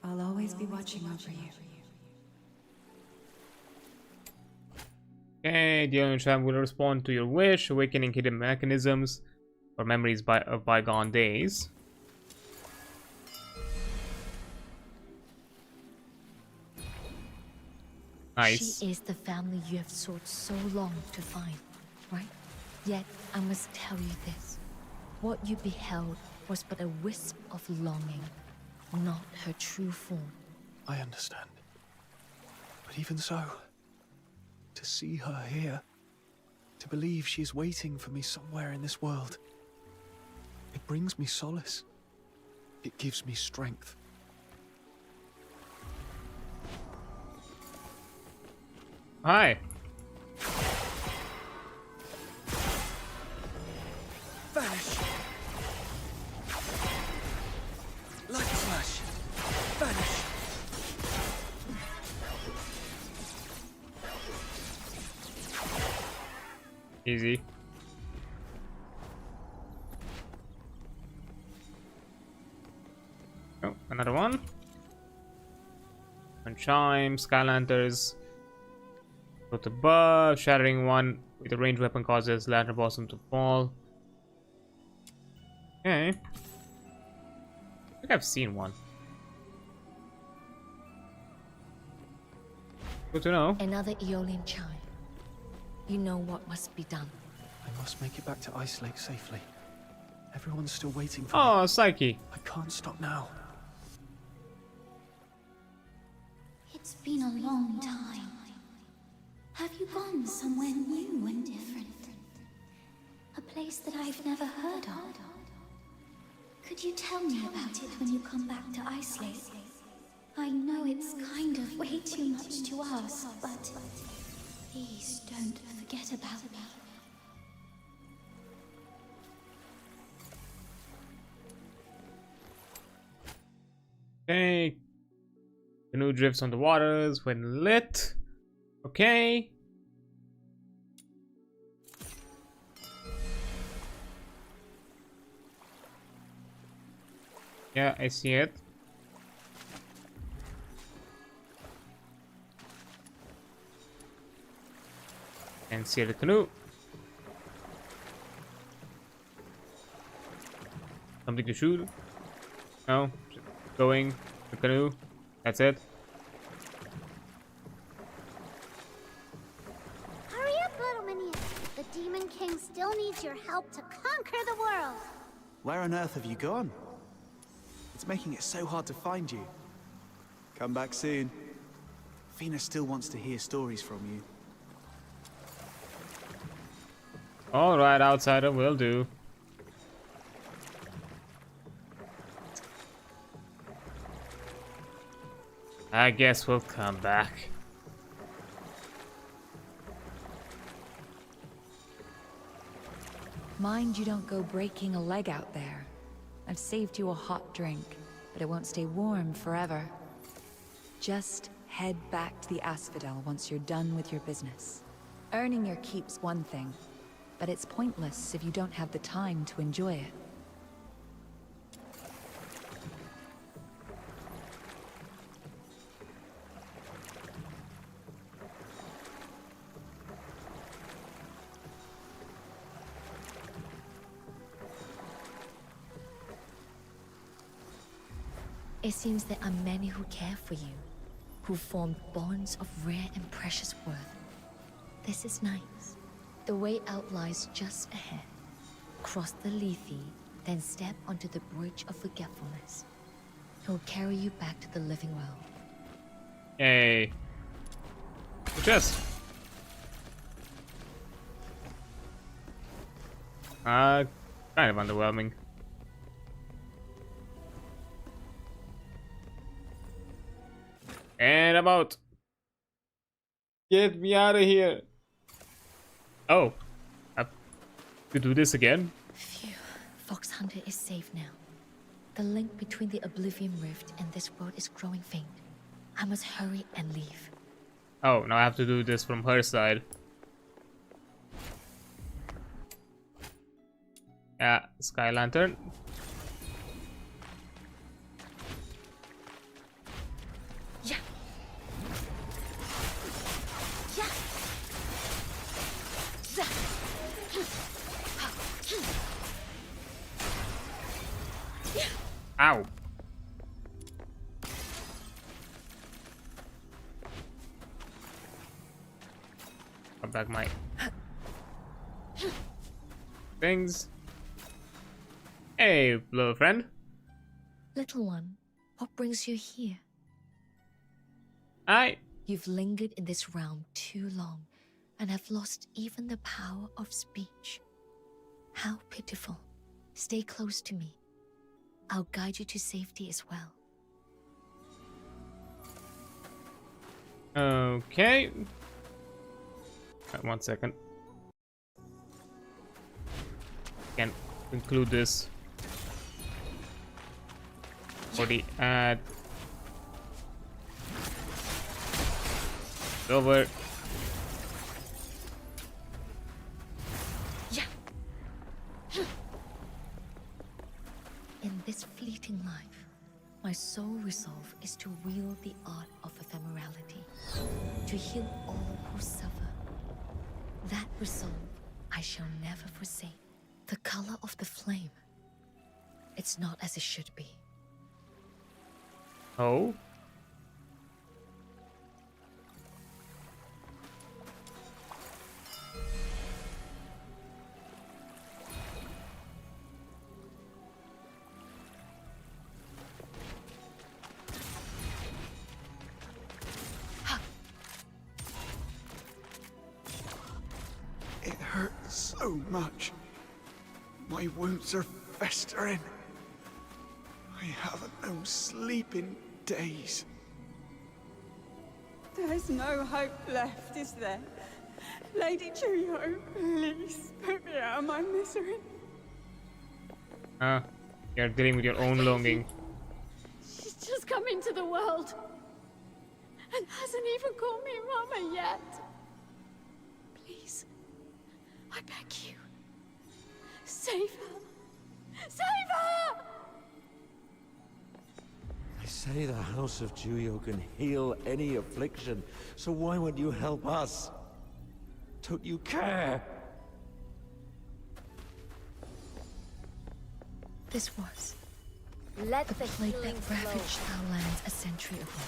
I'll always be watching over you. Okay, the Aeolian Chime will respond to your wish, awakening hidden mechanisms or memories of bygone days. Nice. She is the family you have sought so long to find, right? Yet, I must tell you this. What you beheld was but a wisp of longing, not her true form. I understand. But even so, to see her here, to believe she is waiting for me somewhere in this world, it brings me solace. It gives me strength. Hi. Vanish! Light slash! Vanish! Easy. Oh, another one. And chime, sky lanterns. Both above, shattering one with a ranged weapon causes lantern blossom to fall. Okay. I think I've seen one. Good to know. Another Aeolian chime. You know what must be done. I must make it back to Ice Lake safely. Everyone's still waiting for me. Oh, Psyche. I can't stop now. It's been a long time. Have you gone somewhere new and different? A place that I've never heard of? Could you tell me about it when you come back to Ice Lake? I know it's kind of way too much to ask, but please don't forget about me. Okay. Canoe drifts on the waters when lit. Okay. Yeah, I see it. And see the canoe. Something to shoot? No. Just going. The canoe. That's it. Hurry up, little minion. The Demon King still needs your help to conquer the world. Where on earth have you gone? It's making it so hard to find you. Come back soon. Fina still wants to hear stories from you. Alright, outsider, will do. I guess we'll come back. Mind you don't go breaking a leg out there. I've saved you a hot drink, but it won't stay warm forever. Just head back to the Asphodel once you're done with your business. Earning your keep's one thing, but it's pointless if you don't have the time to enjoy it. It seems there are many who care for you, who formed bonds of rare and precious worth. This is nice. The way out lies just ahead. Cross the Lethe, then step onto the bridge of forgetfulness. It will carry you back to the living world. Yay. Chest. Kind of underwhelming. And I'm out. Get me out of here. Oh, I have to do this again? Phew, Fox Hunter is safe now. The link between the Oblivion Rift and this world is growing faint. I must hurry and leave. Oh, now I have to do this from her side. Yeah, Sky Lantern. Yeah. Yeah. Ow. Come back my things. Hey, little friend. Little one, what brings you here? You've lingered in this realm too long and have lost even the power of speech. How pitiful. Stay close to me. I'll guide you to safety as well. Okay. 1 second. Can include this for the ad. Over. Yeah. In this fleeting life, My sole resolve is to wield the art of ephemerality, to heal all who suffer. That resolve I shall never forsake. The color of the flame, it's not as it should be. Oh? It hurts so much. My wounds are festering. I haven't known sleep in days. There's no hope left, is there? Lady Juyo, please put me out of my misery. You're dealing with your own longing. She's just come into the world and hasn't even called me Mama yet. Please, I beg you, save her. Save her! I say the House of Juyo can heal any affliction, so why would you help us? Don't you care? This was the plague that ravaged our lands a century ago.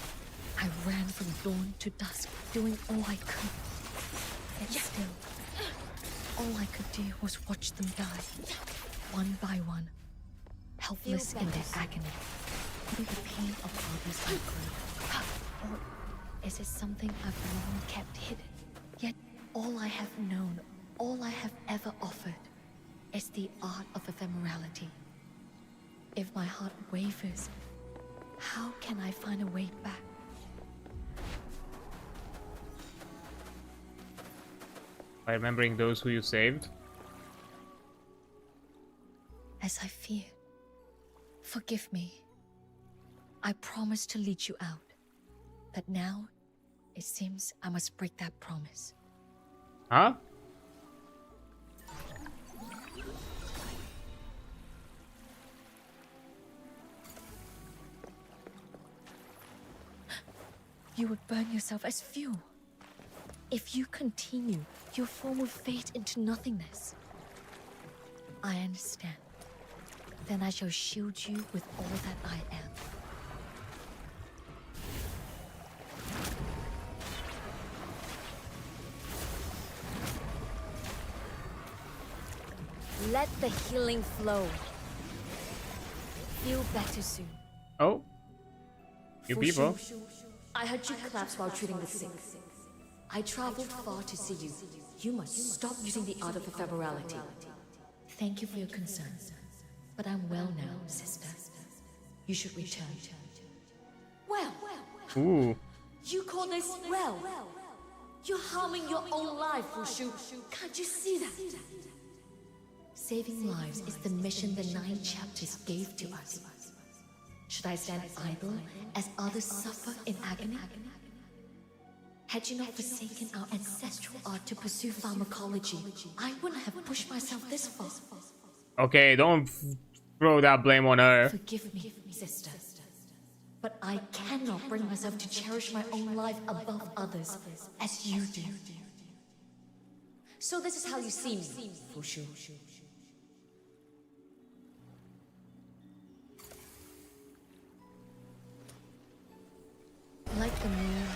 I ran from dawn to dusk, doing all I could. Yet still, all I could do was watch them die, one by one, helpless in their agony. Through the pain of others I grew. Or is it something I've long kept hidden? Yet all I have known, all I have ever offered, is the art of ephemerality. If my heart wavers, how can I find a way back? By remembering those who you saved? As I feared. Forgive me. I promised to lead you out. But now, it seems I must break that promise. Huh? You would burn yourself as fuel. If you continue, your form will fade into nothingness. I understand. Then I shall shield you with all that I am. Let the healing flow. Feel better soon. Oh. You people. I heard you collapse while treating the sick. I traveled far to see you. You must stop using the art of ephemerality. Thank you for your concern. But I'm well now, sister. You should return. Well, Ooh. you call this well? You're harming your own life, Wushu. Can't you see that? Saving lives is the mission the 9 chapters gave to us. Should I stand idle as others suffer in agony? Had you not forsaken our ancestral art to pursue pharmacology, I wouldn't have pushed myself this far. Okay, don't throw that blame on her. Forgive me, sister. But I cannot bring myself to cherish my own life above others, as you do. So this is how you see me, Wushu. Like the moon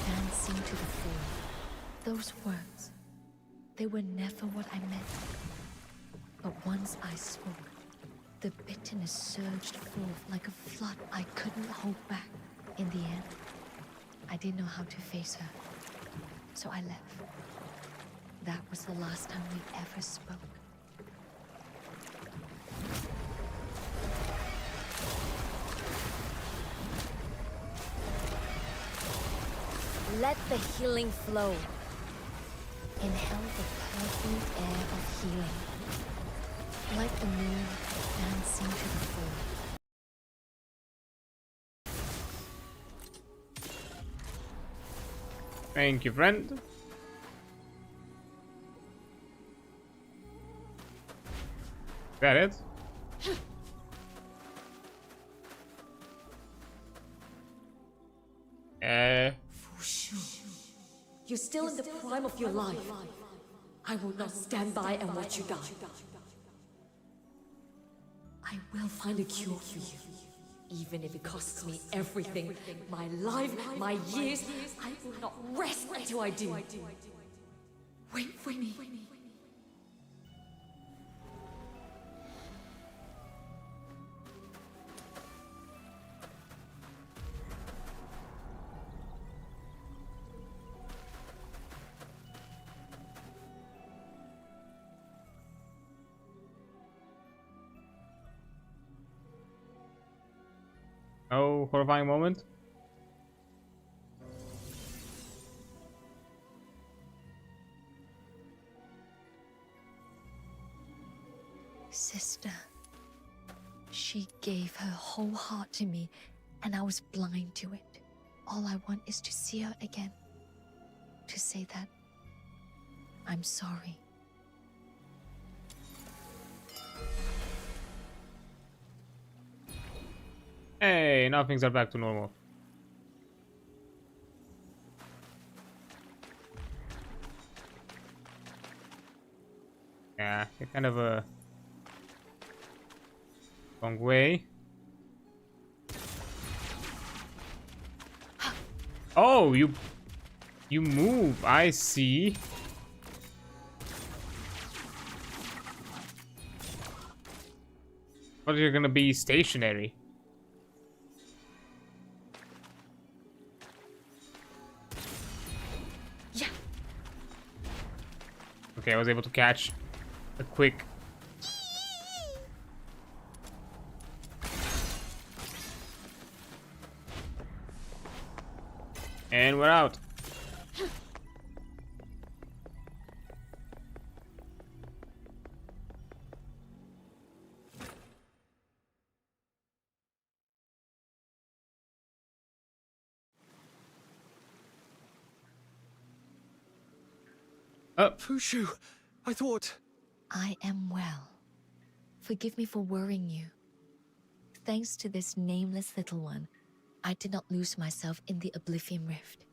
dancing to the full. Those words, they were never what I meant. But once I spoke, the bitterness surged forth like a flood I couldn't hold back. In the end, I didn't know how to face her, so I left. That was the last time we ever spoke. Let the healing flow. Inhale the perfumed air of healing. Like the moon dancing to the full. Thank you, friend. Is that it? You're still in the prime of your life. I will not stand by and watch you die. I will find a cure for you. Even if it costs me everything, my life, my years, I will not rest until I do. Wait for me. Oh, horrifying moment. Sister, she gave her whole heart to me, and I was blind to it. All I want is to see her again. To say that I'm sorry. Hey, now things are back to normal. Yeah, it's kind of a long way. Oh, you move. I see. But you're gonna be stationary. Yeah. Okay, I was able to catch a quick. And we're out. Fushu, I thought... I am well. Forgive me for worrying you. Thanks to this nameless little one, I did not lose myself in the Oblivion Rift.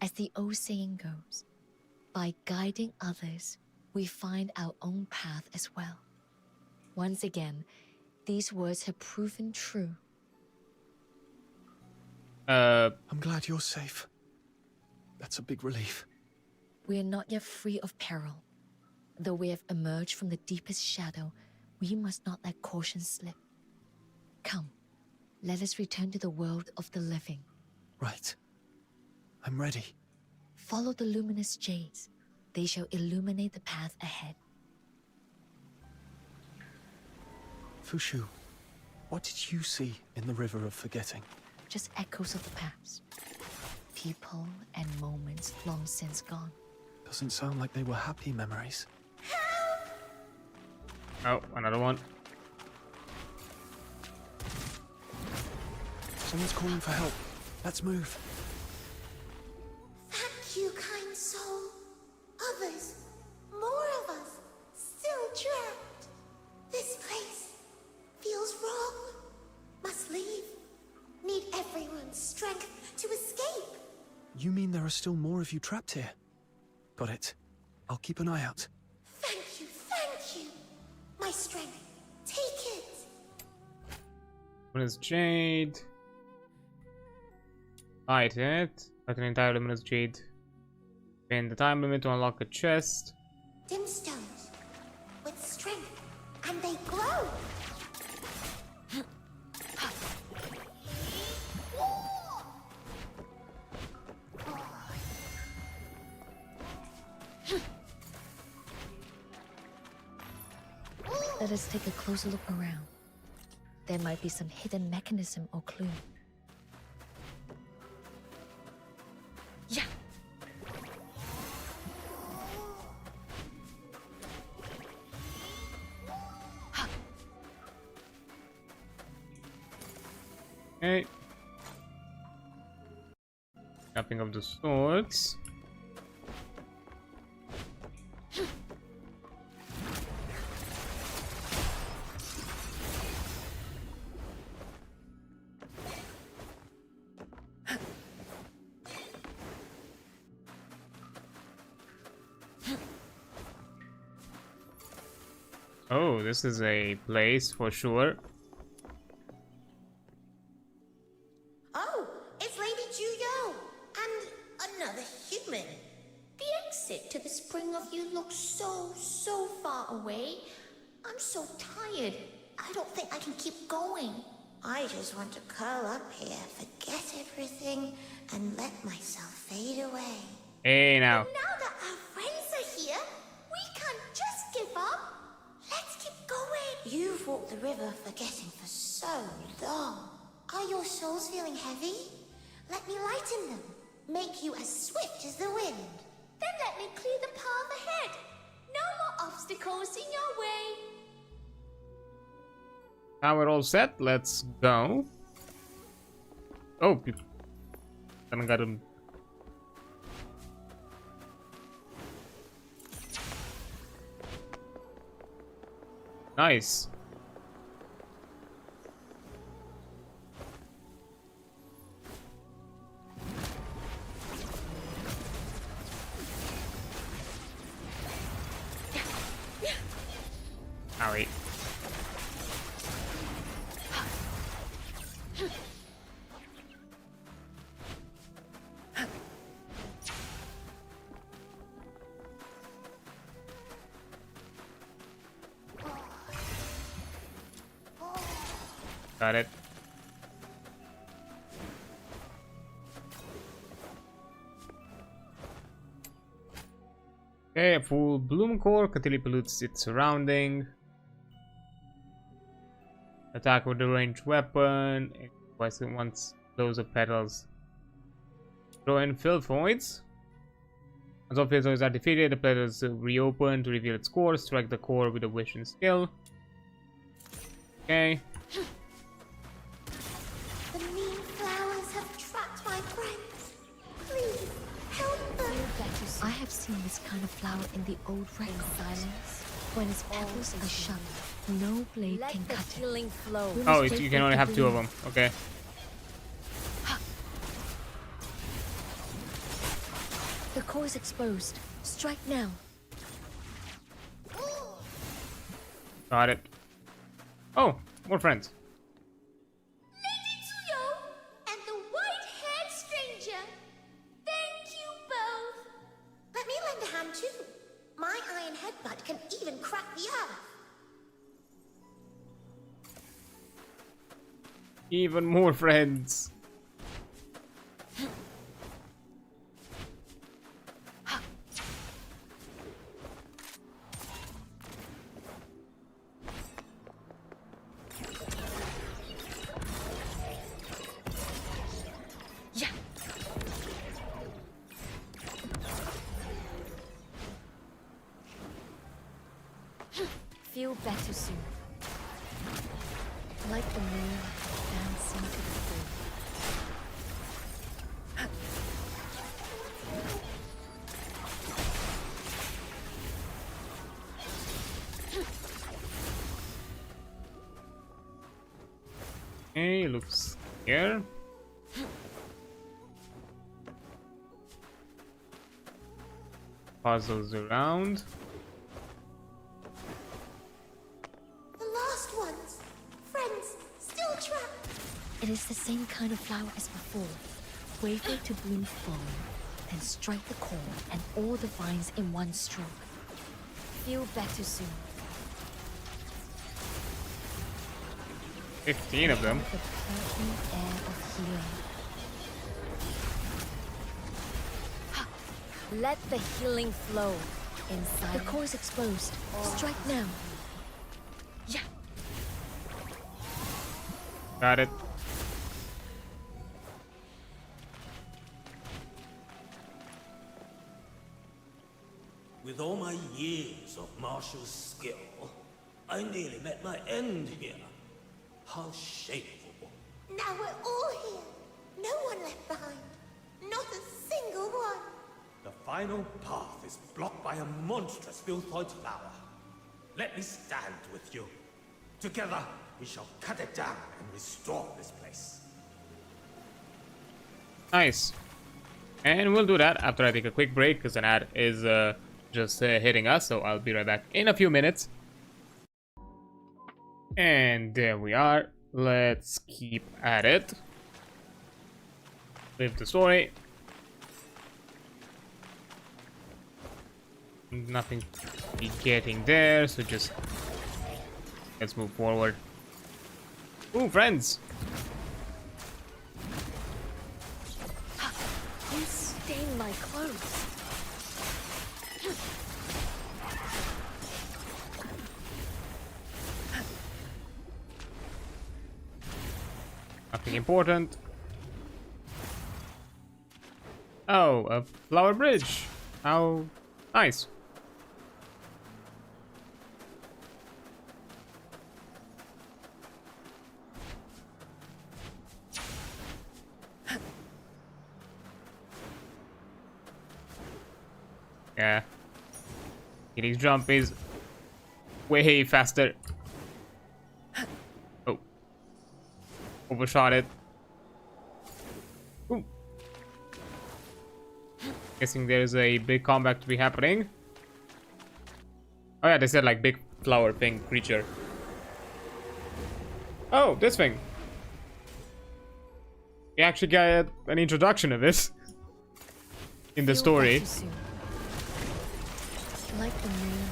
As the old saying goes, by guiding others, we find our own path as well. Once again, these words have proven true. I'm glad you're safe. That's a big relief. We are not yet free of peril. Though we have emerged from the deepest shadow, we must not let caution slip. Come, let us return to the world of the living. Right. I'm ready. Follow the luminous jades. They shall illuminate the path ahead. Fushu, what did you see in the River of Forgetting? Just echoes of the past. People and moments long since gone. Doesn't sound like they were happy memories. Oh, another one. Someone's calling for help. Let's move. Thank you, kind soul. Others, more of us, still trapped. This place feels wrong. Must leave. Need everyone's strength to escape. You mean there are still more of you trapped here? Got it. I'll keep an eye out. Thank you, thank you. My strength, take it. Luminous Jade. Light it. Like an entire Luminous Jade. Spend the time limit to unlock a chest. Dim stones with strength, and they glow. Let us take a closer look around. There might be some hidden mechanism or clue. Yeah. Okay. Snapping of the swords. Oh, this is a place for sure. Oh, it's Lady Juyo and another human. The exit to the Spring of You looks so far away. I'm so tired. I don't think I can keep going. I just want to curl up here, forget everything, and let myself fade away. Hey now. But now that our friends are here, we can't just give up. Let's keep going. You've walked the river forgetting for so long. Are your souls feeling heavy? Let me lighten them. Make you as swift as the wind. Then let me clear the path ahead. No more obstacles in your way. Now we're all set. Let's go. Oh, I got him. Nice. Owie. Got it. Okay, a full bloom core continually pollutes its surrounding. Attack with a ranged weapon. Once those of petals. Throw in fill voids. As all fill voids are defeated, the petals reopen to reveal its core. Strike the core with a vision skill. Okay. The mean flowers have trapped my friends. Please, help them. I have seen this kind of flower in the old records. Silence. When its petals are shut, no blade can cut it. Flow. Oh, you can only have two of them. Okay. The core is exposed. Strike now. Got it. Oh, more friends. Lady Tsuyo and the white-haired stranger. Thank you both. Let me lend a hand too. My iron headbutt can even crack the earth. Even more friends. Yeah. Feel better soon. Like the moon dancing to the full. Okay, looks here. Puzzles around. The last ones. Friends, still trapped. It is the same kind of flower as before. Wait for it to bloom fully, then strike the core and all the vines in one stroke. Feel better soon. 15 of them. The perfume air of healing. Let the healing flow inside. The core is exposed. Strike now. Yeah. Got it. With all my years of martial skill, I nearly met my end here. How shameful. Now we're all here. No one left behind. Not a single one. The final path is blocked by a monstrous Vilthoid flower. Let me stand with you. Together, we shall cut it down and restore this place. Nice. And we'll do that after I take a quick break because an ad is just hitting us. So I'll be right back in a few minutes. And there we are. Let's keep at it. Live the story. Nothing to be getting there, so just let's move forward. Ooh, friends! You stain my clothes. Nothing important. Oh, a flower bridge. How nice. Yeah. Kitty's jump is way faster. Oh. Overshot it. Ooh. Guessing there's a big combat to be happening. Oh yeah, they said like big flower thing creature. Oh, this thing. You actually get an introduction of this in the story. Like the moon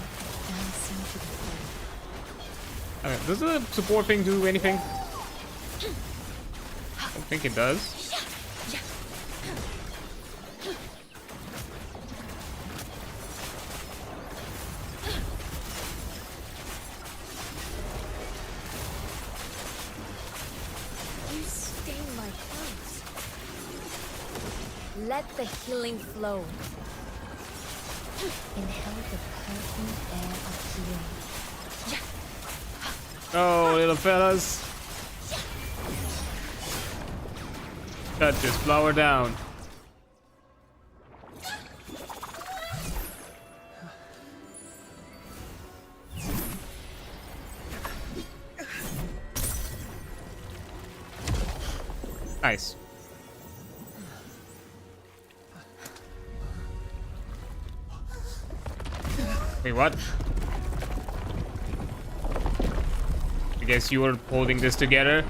dancing to the floor. Okay, does the support thing do anything? I don't think it does. You stain my clothes. Let the healing flow. Inhale the perfume air of healing. Oh, little fellas. Cut this flower down. Nice. Wait, what? I guess you were holding this together.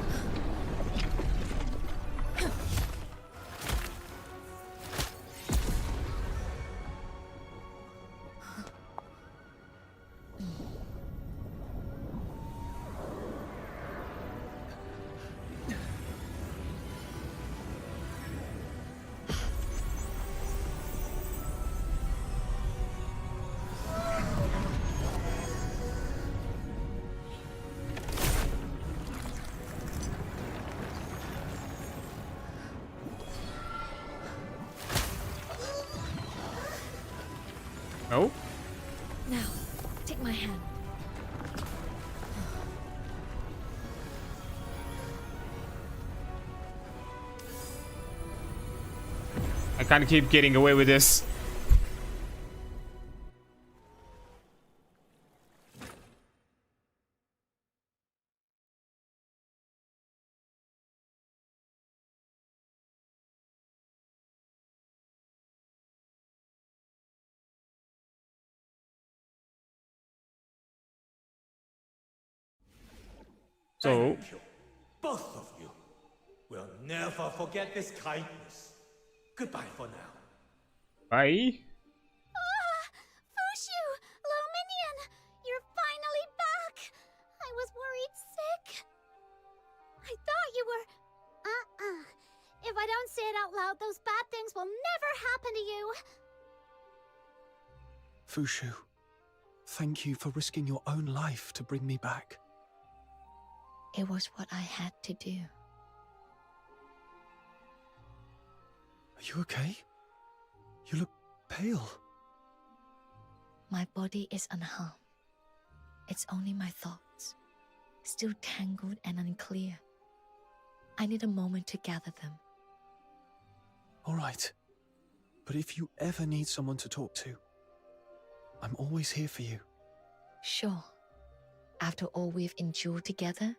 No? Now, take my hand. I can't keep getting away with this. So, Thank you, both of you. We'll never forget this kindness. Goodbye for now. bye. Fushu! Little minion! You're finally back! I was worried sick. I thought you were... If I don't say it out loud, those bad things will never happen to you. Fushu, thank you for risking your own life to bring me back. It was what I had to do. Are you okay? You look pale. My body is unharmed. It's only my thoughts, still tangled and unclear. I need a moment to gather them. All right. But if you ever need someone to talk to, I'm always here for you. Sure. After all we've endured together,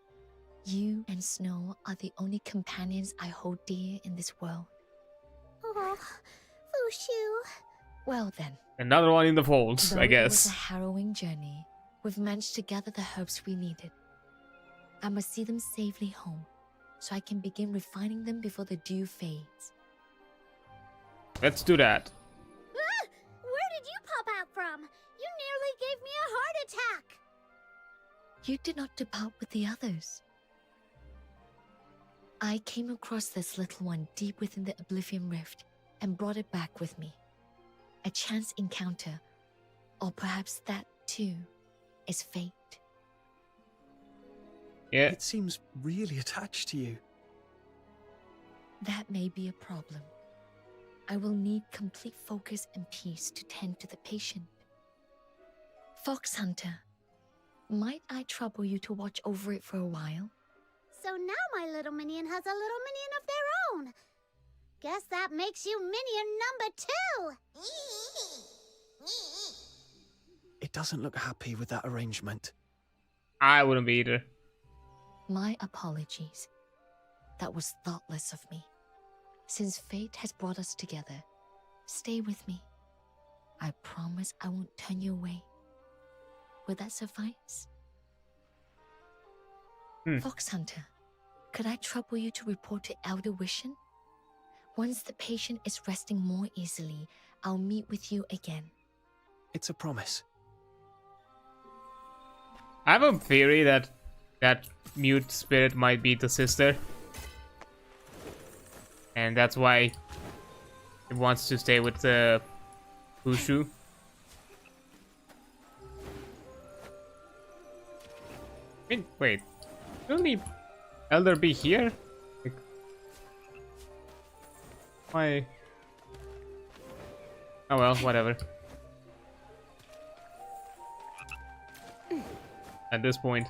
you and Snow are the only companions I hold dear in this world. Oh, Fushu. Well then. Another one in the fold, Though I it was guess. a harrowing journey, we've managed to gather the herbs we needed. I must see them safely home, so I can begin refining them before the dew fades. Let's do that. Ah! Where did you pop out from? You nearly gave me a heart attack. You did not depart with the others. I came across this little one deep within the Oblivion Rift and brought it back with me. A chance encounter, or perhaps that too is fate. Yeah. It seems really attached to you. That may be a problem. I will need complete focus and peace to tend to the patient. Fox Hunter, might I trouble you to watch over it for a while? So now my little minion has a little minion of their own. Guess that makes you minion number 2. It doesn't look happy with that arrangement. I wouldn't be either. My apologies. That was thoughtless of me. Since fate has brought us together, stay with me. I promise I won't turn you away. Would that suffice? Fox Hunter, could I trouble you to report to Elder Wishen? Once the patient is resting more easily, I'll meet with you again. It's a promise. I have a theory that that mute spirit might be the sister. And that's why it wants to stay with the Hushu. I mean, wait. Shouldn't the Elder be here? Like, why? Oh well, whatever. At this point,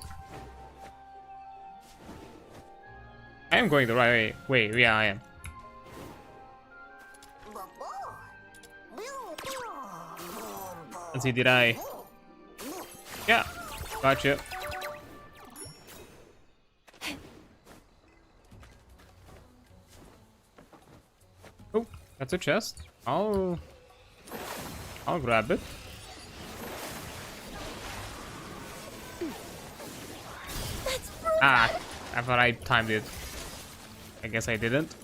I am going the right way. Wait, yeah, I am. Let's see, did I? Yeah, gotcha. Oh, that's a chest. I'll grab it. Ah, I thought I timed it. I guess I didn't.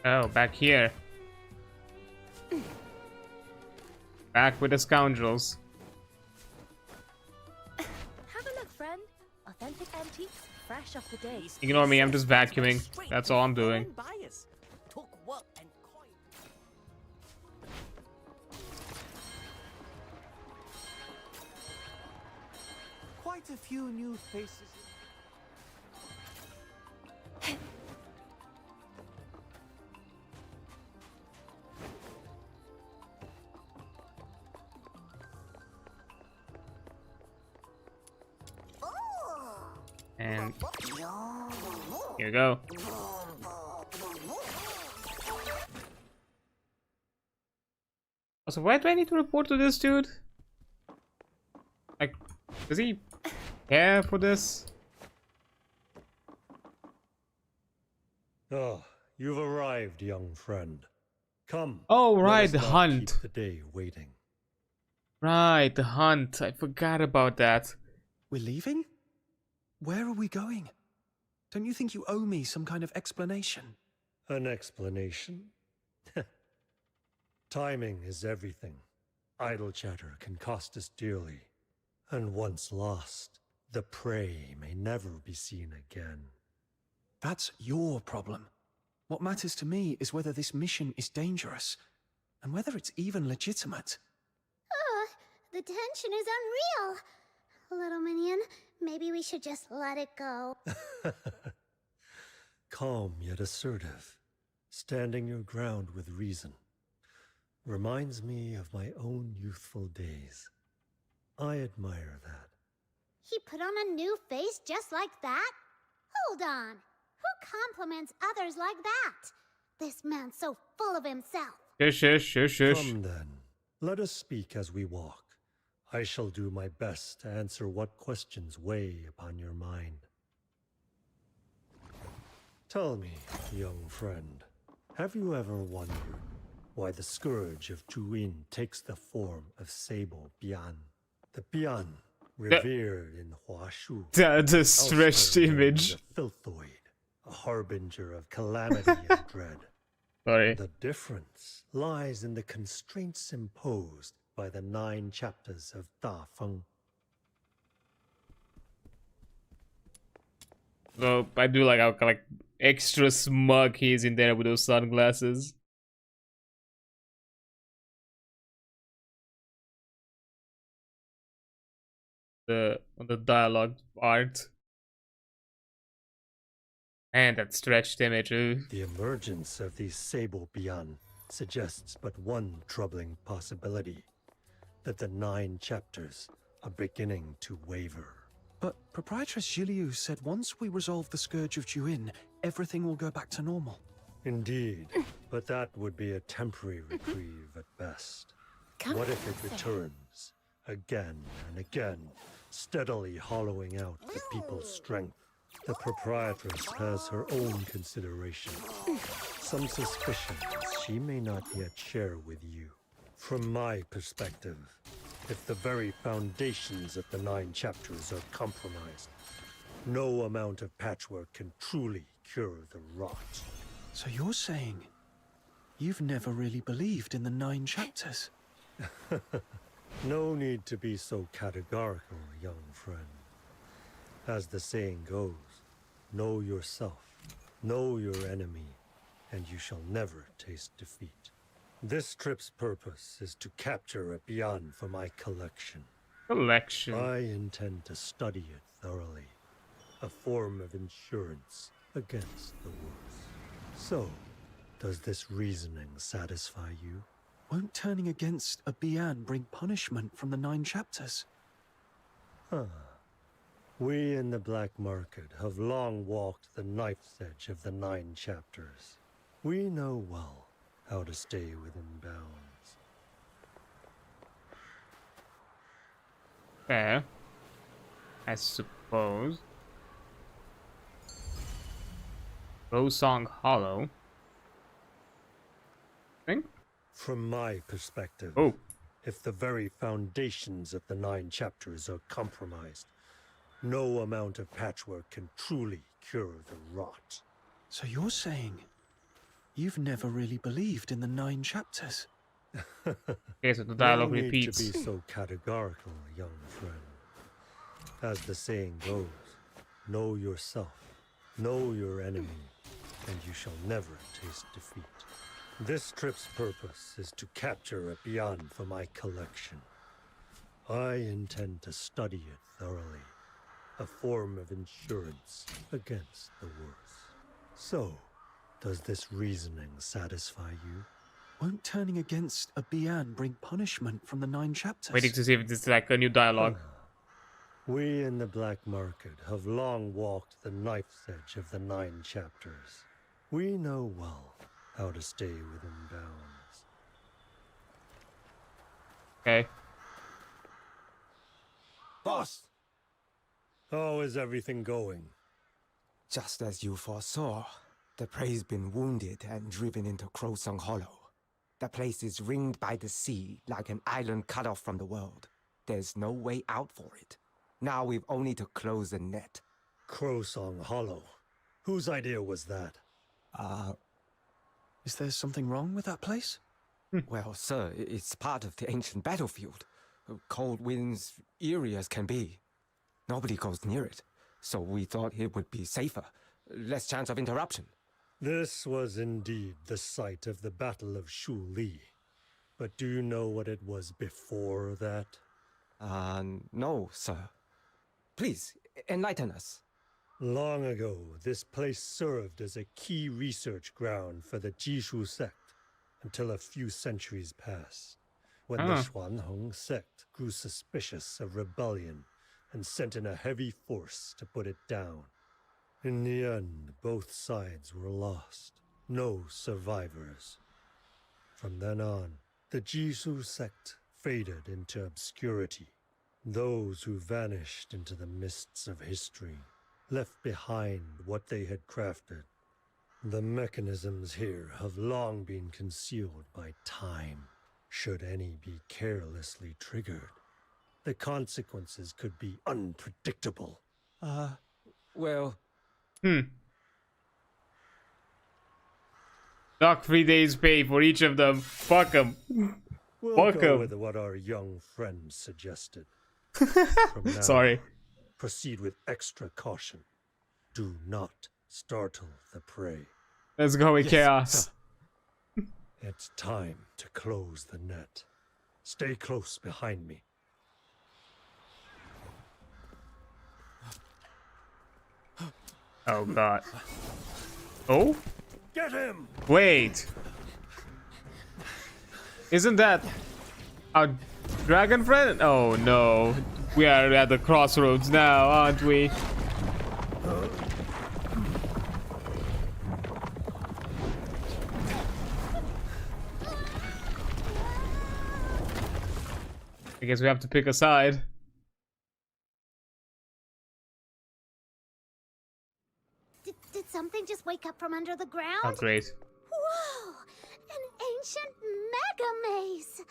Oh, back here. Back with the scoundrels. Have a look, friend. Authentic antiques, fresh off the days. Ignore me, I'm just vacuuming. That's all I'm doing. Quite a few new faces. And here you go. Also, why do I need to report to this dude? Like, does he care for this? Oh, you've arrived, young friend. Come. Oh, right, let us the not hunt. Keep the day waiting. Right, the hunt. I forgot about that. We're leaving? Where are we going? Don't you think you owe me some kind of explanation? An explanation? Timing is everything. Idle chatter can cost us dearly. And once lost, the prey may never be seen again. That's your problem. What matters to me is whether this mission is dangerous, and whether it's even legitimate. The tension is unreal. Little minion, maybe we should just let it go. Calm yet assertive, standing your ground with reason. Reminds me of my own youthful days. I admire that. He put on a new face just like that? Hold on. Who compliments others like that? This man's so full of himself. Shush. Come then, let us speak as we walk. I shall do my best to answer what questions weigh upon your mind. Tell me, young friend, have you ever wondered why the scourge of Juin takes the form of Sable Bian. The Bian, revered in Huashu, the stretched image. A filthoid, a harbinger of calamity and dread. Sorry. The difference lies in the constraints imposed by the 9 chapters of Da Feng. So I do like how like extra smug he is in there with those sunglasses. The dialogue art. And that stretched image. The emergence of these Sable Bian suggests but one troubling possibility. That the 9 chapters are beginning to waver. But Proprietress Jiliu said once we resolve the Scourge of Juin, everything will go back to normal. Indeed, but that would be a temporary reprieve at best. What if it returns, again and again, steadily hollowing out the people's strength? The Proprietress has her own considerations, some suspicions she may not yet share with you. From my perspective, if the very foundations of the 9 chapters are compromised, no amount of patchwork can truly cure the rot. So you're saying you've never really believed in the 9 chapters? No need to be so categorical, young friend. As the saying goes, know yourself, know your enemy, and you shall never taste defeat. This trip's purpose is to capture a Bian for my collection. I intend to study it thoroughly. A form of insurance against the worst. So, does this reasoning satisfy you? Won't turning against a Bian bring punishment from the 9 chapters? We in the black market have long walked the knife's edge of the 9 chapters. We know well how to stay within bounds. Fair. I suppose. Rosong Hollow. From my perspective, if the very foundations of the 9 chapters are compromised, no amount of patchwork can truly cure the rot. So you're saying you've never really believed in the 9 chapters? Okay, so the dialogue no repeats. Need to be so categorical, young friend. As the saying goes, know yourself, know your enemy, and you shall never taste defeat. This trip's purpose is to capture a Bian for my collection. I intend to study it thoroughly. A form of insurance against the worst. So, does this reasoning satisfy you? Won't turning against a Bian bring punishment from the 9 chapters? Waiting to see if this is like a new dialogue. We in the black market have long walked the knife's edge of the 9 chapters. We know well how to stay within bounds. Okay. Boss! How is everything going? Just as you foresaw, the prey's been wounded and driven into Crowsong Hollow. The place is ringed by the sea like an island cut off from the world. There's no way out for it. Now we've only to close the net. Crowsong Hollow? Whose idea was that? Is there something wrong with that place? Well, sir, it's part of the ancient battlefield. Cold winds, eerie as can be. Nobody goes near it, so we thought it would be safer. Less chance of interruption. This was indeed the site of the Battle of Shu Li. But do you know what it was before that? No, sir. Please, enlighten us. Long ago, this place served as a key research ground for the Jishu sect until a few centuries passed, when the Xuanhong sect grew suspicious of rebellion and sent in a heavy force to put it down. In the end, both sides were lost. No survivors. From then on, the Jishu sect faded into obscurity. Those who vanished into the mists of history left behind what they had crafted. The mechanisms here have long been concealed by time. Should any be carelessly triggered, the consequences could be unpredictable. Well... Dock 3 days pay for each of them. Fuck them. We'll go with what our young friend suggested. From now Sorry. on, proceed with extra caution. Do not startle the prey. Let's go with chaos. It's time to close the net. Stay close behind me. Oh god. Oh? Get him! Wait. Isn't that our dragon friend? Oh no. We are at the crossroads now, aren't we? I guess we have to pick a side. Did something just wake up from under the ground? Oh great. Whoa! An ancient mega maze!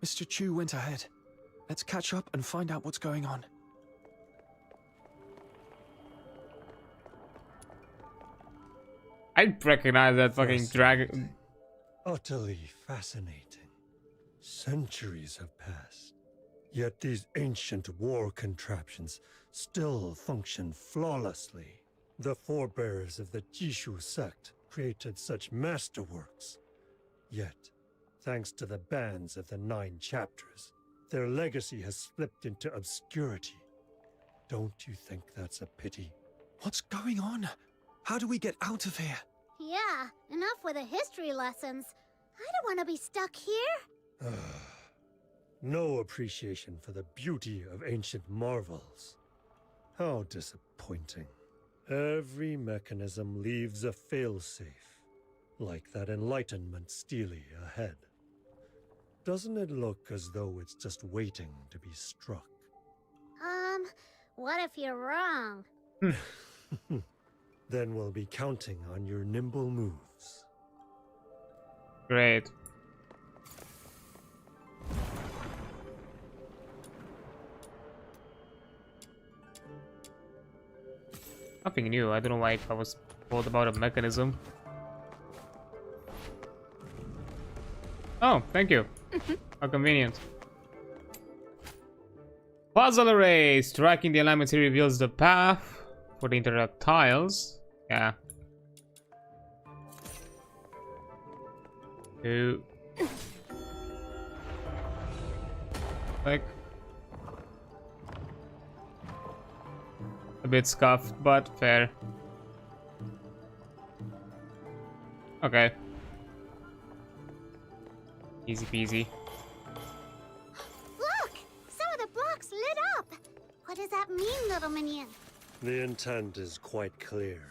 Mr. Chu went ahead. Let's catch up and find out what's going on. I recognize that fucking dragon. Utterly fascinating. Centuries have passed, yet these ancient war contraptions still function flawlessly. The forebears of the Jishu sect created such masterworks. Yet, thanks to the bans of the 9 chapters, their legacy has slipped into obscurity. Don't you think that's a pity? What's going on? How do we get out of here? Yeah, enough with the history lessons. I don't want to be stuck here. No appreciation for the beauty of ancient marvels. How disappointing. Every mechanism leaves a failsafe, like that Enlightenment stele ahead. Doesn't it look as though it's just waiting to be struck? What if you're wrong? Then we'll be counting on your nimble moves. Great. Nothing new. I don't know why I was told about a mechanism. Oh, thank you. How convenient. Puzzle array. Striking the alignments here reveals the path for the interact tiles. Yeah. 2. Click. A bit scuffed, but fair. Okay. Easy peasy. Look! Some of the blocks lit up! What does that mean, little minion? The intent is quite clear.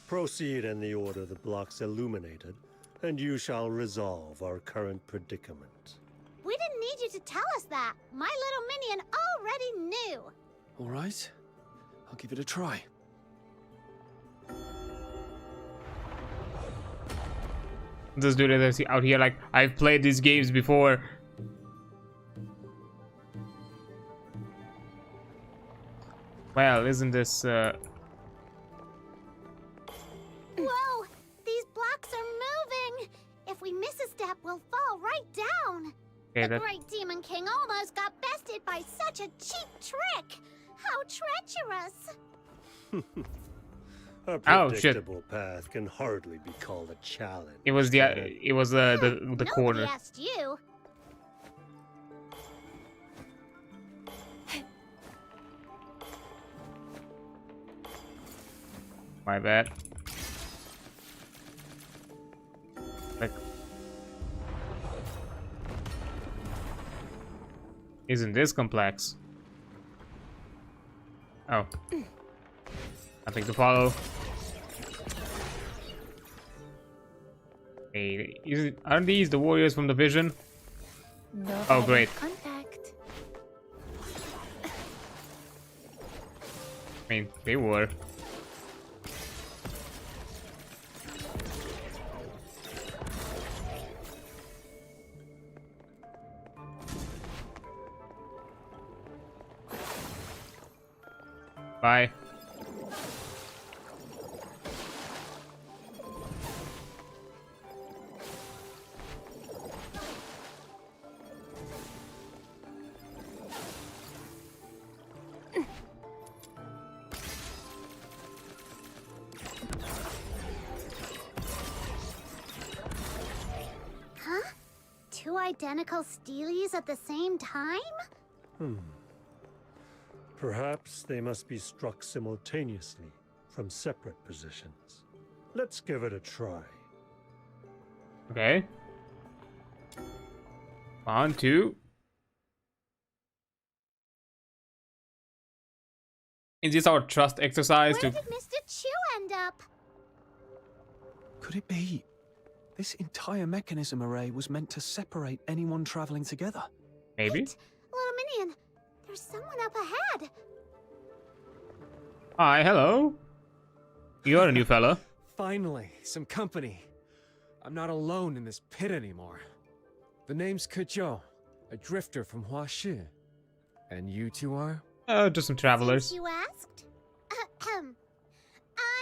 Proceed in the order the blocks illuminated, and you shall resolve our current predicament. We didn't need you to tell us that. My little minion already knew. All right. I'll give it a try. This dude is out here like, I've played these games before. Well, isn't this Whoa! These blocks are moving! If we miss a step, we'll fall right down! Okay, the Great Demon King almost got bested by such a cheap trick! How treacherous! A predictable path can hardly be called a challenge. It was the corner. Nobody asked you. My bad. Like, isn't this complex? Oh. Nothing to follow. Hey, aren't these the warriors from the vision? No. Oh, great. Contact. I mean, they were. Bye. Huh? Two identical steelies at the same time? Perhaps they must be struck simultaneously from separate positions. Let's give it a try. Okay. 1, 2. Is this our trust exercise Where to... did Mr. Chew end up? Could it be? This entire mechanism array was meant to separate anyone traveling together. Maybe? Little Minion, there's someone up ahead. Hi, hello. You're a new fella. Finally, some company. I'm not alone in this pit anymore. The name's Kuzhou, a drifter from Huashi. And you two are? Just some travelers. Since you asked?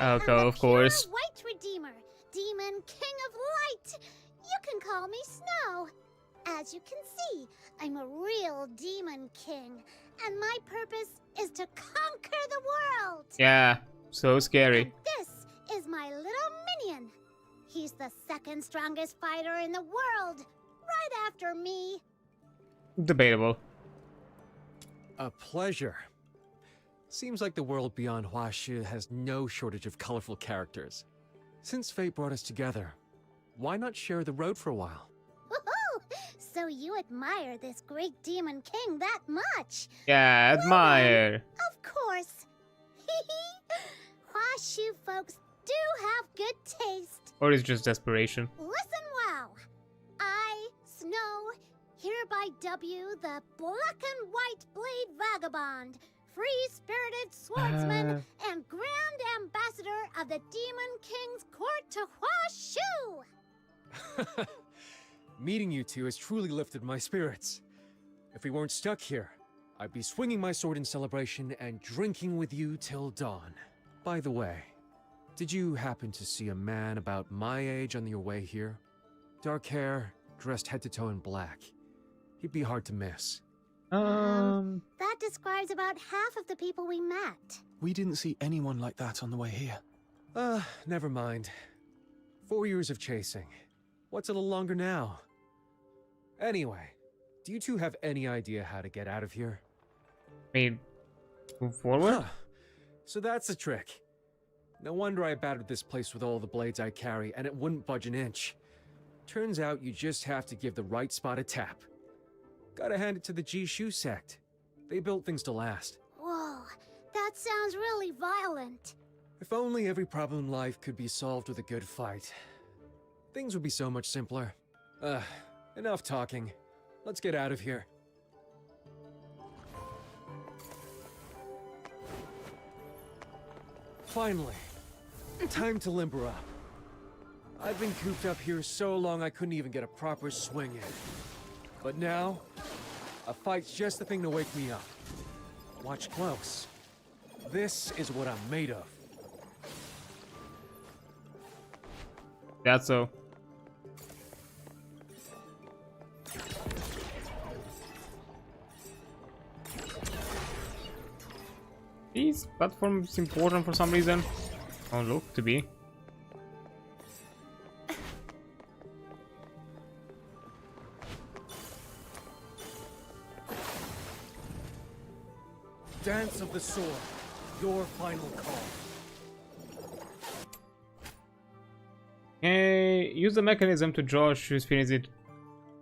Okay, of course. White Redeemer, Demon King of Light. You can call me Snow. As you can see, I'm a real Demon King, and my purpose is to conquer the world. Yeah, so scary. And this is my little minion. He's the second strongest fighter in the world, right after me. Debatable. A pleasure. Seems like the world beyond Huashi has no shortage of colorful characters. Since fate brought us together, why not share the road for a while? Woohoo! So you admire this great Demon King that much? Yeah, admire. Well, of course. Huashi folks do have good taste. Or is it just desperation? Listen well. I, Snow, hereby dub you the Black and White Blade Vagabond, free-spirited swordsman, and Grand Ambassador of the Demon King's court to Huashu! Meeting you two has truly lifted my spirits. If we weren't stuck here, I'd be swinging my sword in celebration and drinking with you till dawn. By the way, did you happen to see a man about my age on your way here? Dark hair, dressed head to toe in black. He'd be hard to miss. That describes about half of the people we met. We didn't see anyone like that on the way here. Never mind. 4 years of chasing. What's a little longer now? Anyway, do you two have any idea how to get out of here? I mean, move forward? Huh. So that's the trick. No wonder I battered this place with all the blades I carry, and it wouldn't budge an inch. Turns out you just have to give the right spot a tap. Gotta hand it to the Jishu sect. They built things to last. Whoa, that sounds really violent. If only every problem in life could be solved with a good fight. Things would be so much simpler. Enough talking. Let's get out of here. Finally. Time to limber up. I've been cooped up here so long I couldn't even get a proper swing in. But now, a fight's just the thing to wake me up. Watch close. This is what I'm made of. That's so. These platforms important for some reason. Don't look to be. Dance of the sword. Your final call. Use the mechanism to draw shoe spirits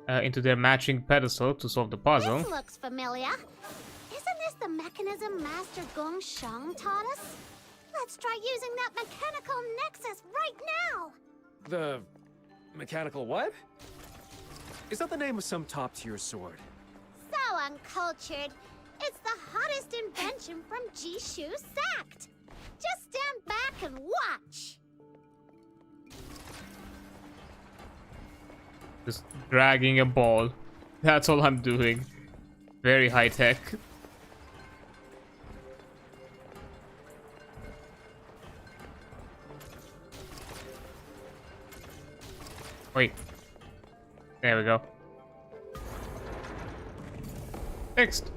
into their matching pedestal to solve the puzzle. This looks familiar. Isn't this the mechanism Master Gong Shang taught us? Let's try using that mechanical nexus right now! The... mechanical what? Is that the name of some top-tier sword? So uncultured. It's the hottest invention from Jishu sect. Just stand back and watch. Just dragging a ball. That's all I'm doing. Very high tech. Wait. There we go. Fixed.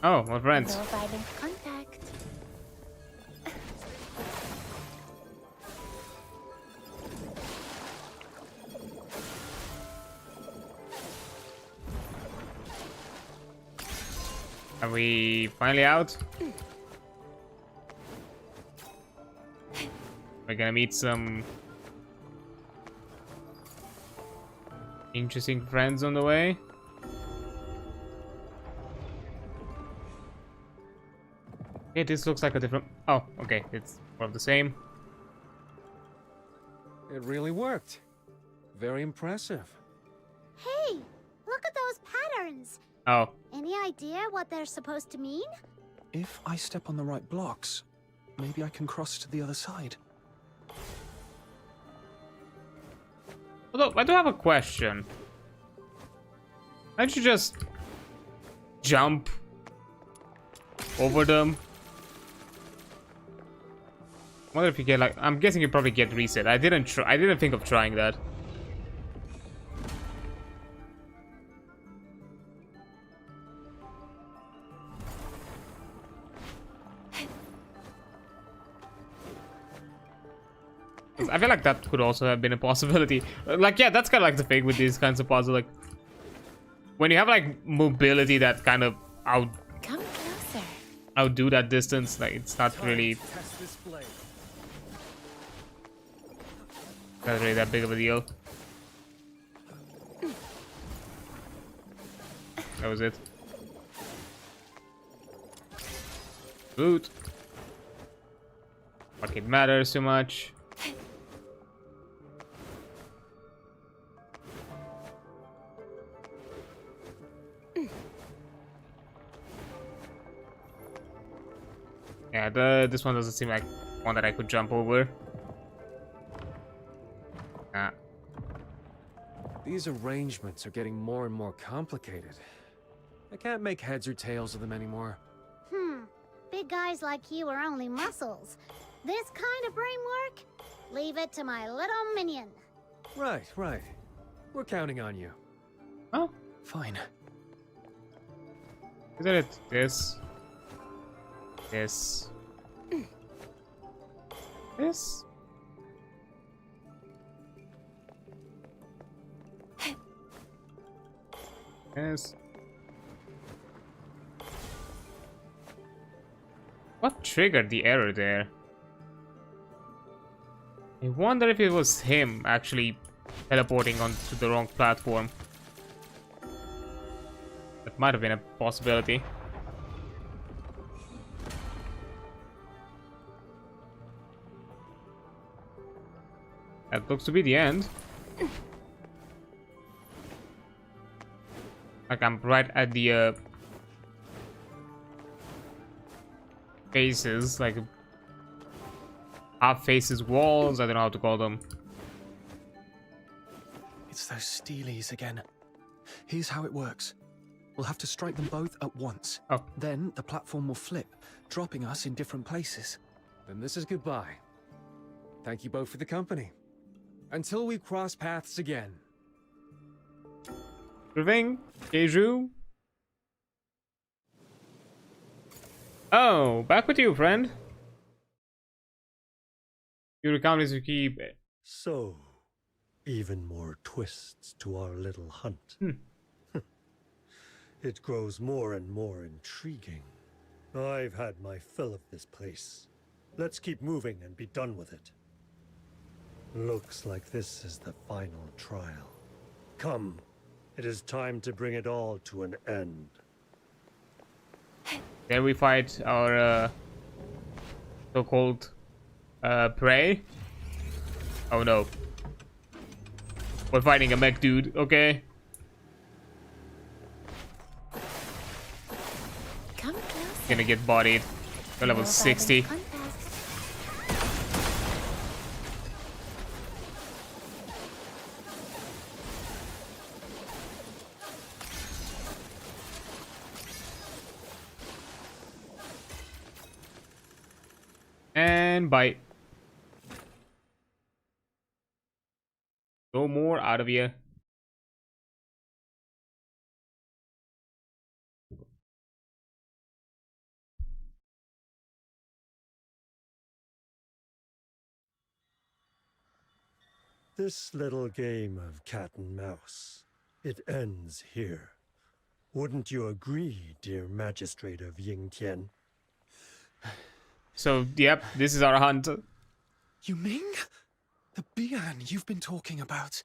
Oh, my friends. No violent contact. Are we finally out? We're gonna meet some interesting friends on the way. Okay, this looks like a different... Oh, okay, it's more of the same. It really worked. Very impressive. Hey, look at those patterns. Oh. Any idea what they're supposed to mean? If I step on the right blocks, maybe I can cross to the other side. Although, I do have a question. Can't you just jump over them? I wonder if you get like... I'm guessing you probably get reset. I didn't think of trying that. I feel like that could also have been a possibility. Like, yeah, that's kind of like the thing with these kinds of puzzles. Like, when you have like mobility that kind of outdo that distance, like it's not really that big of a deal. That was it. Loot. Like it matters too much. Yeah, this one doesn't seem like one that I could jump over. Nah. These arrangements are getting more and more complicated. I can't make heads or tails of them anymore. Big guys like you are only muscles. This kind of brain work? Leave it to my little minion. Right. We're counting on you. Oh, fine. Isn't it this? This. This. Yes. What triggered the error there? I wonder if it was him actually teleporting onto the wrong platform. That might have been a possibility. That looks to be the end. Like I'm right at the faces, like half faces walls. I don't know how to call them. It's those steelies again. Here's how it works. We'll have to strike them both at once. Oh. Then the platform will flip, dropping us in different places. Then this is goodbye. Thank you both for the company. Until we cross paths again. Reving, Keiju. Oh, back with you, friend. You recount as you keep. So, even more twists to our little hunt. It grows more and more intriguing. I've had my fill of this place. Let's keep moving and be done with it. Looks like this is the final trial. Come, it is time to bring it all to an end. There we fight our so-called prey. Oh no. We're fighting a mech dude, okay? Come closer. Gonna get bodied. We're level 60. and bite. No more out of here. This little game of cat and mouse, it ends here. Wouldn't you agree, dear magistrate of Yingtian? So, yep, this is our hunt. You Ming? The Bian you've been talking about.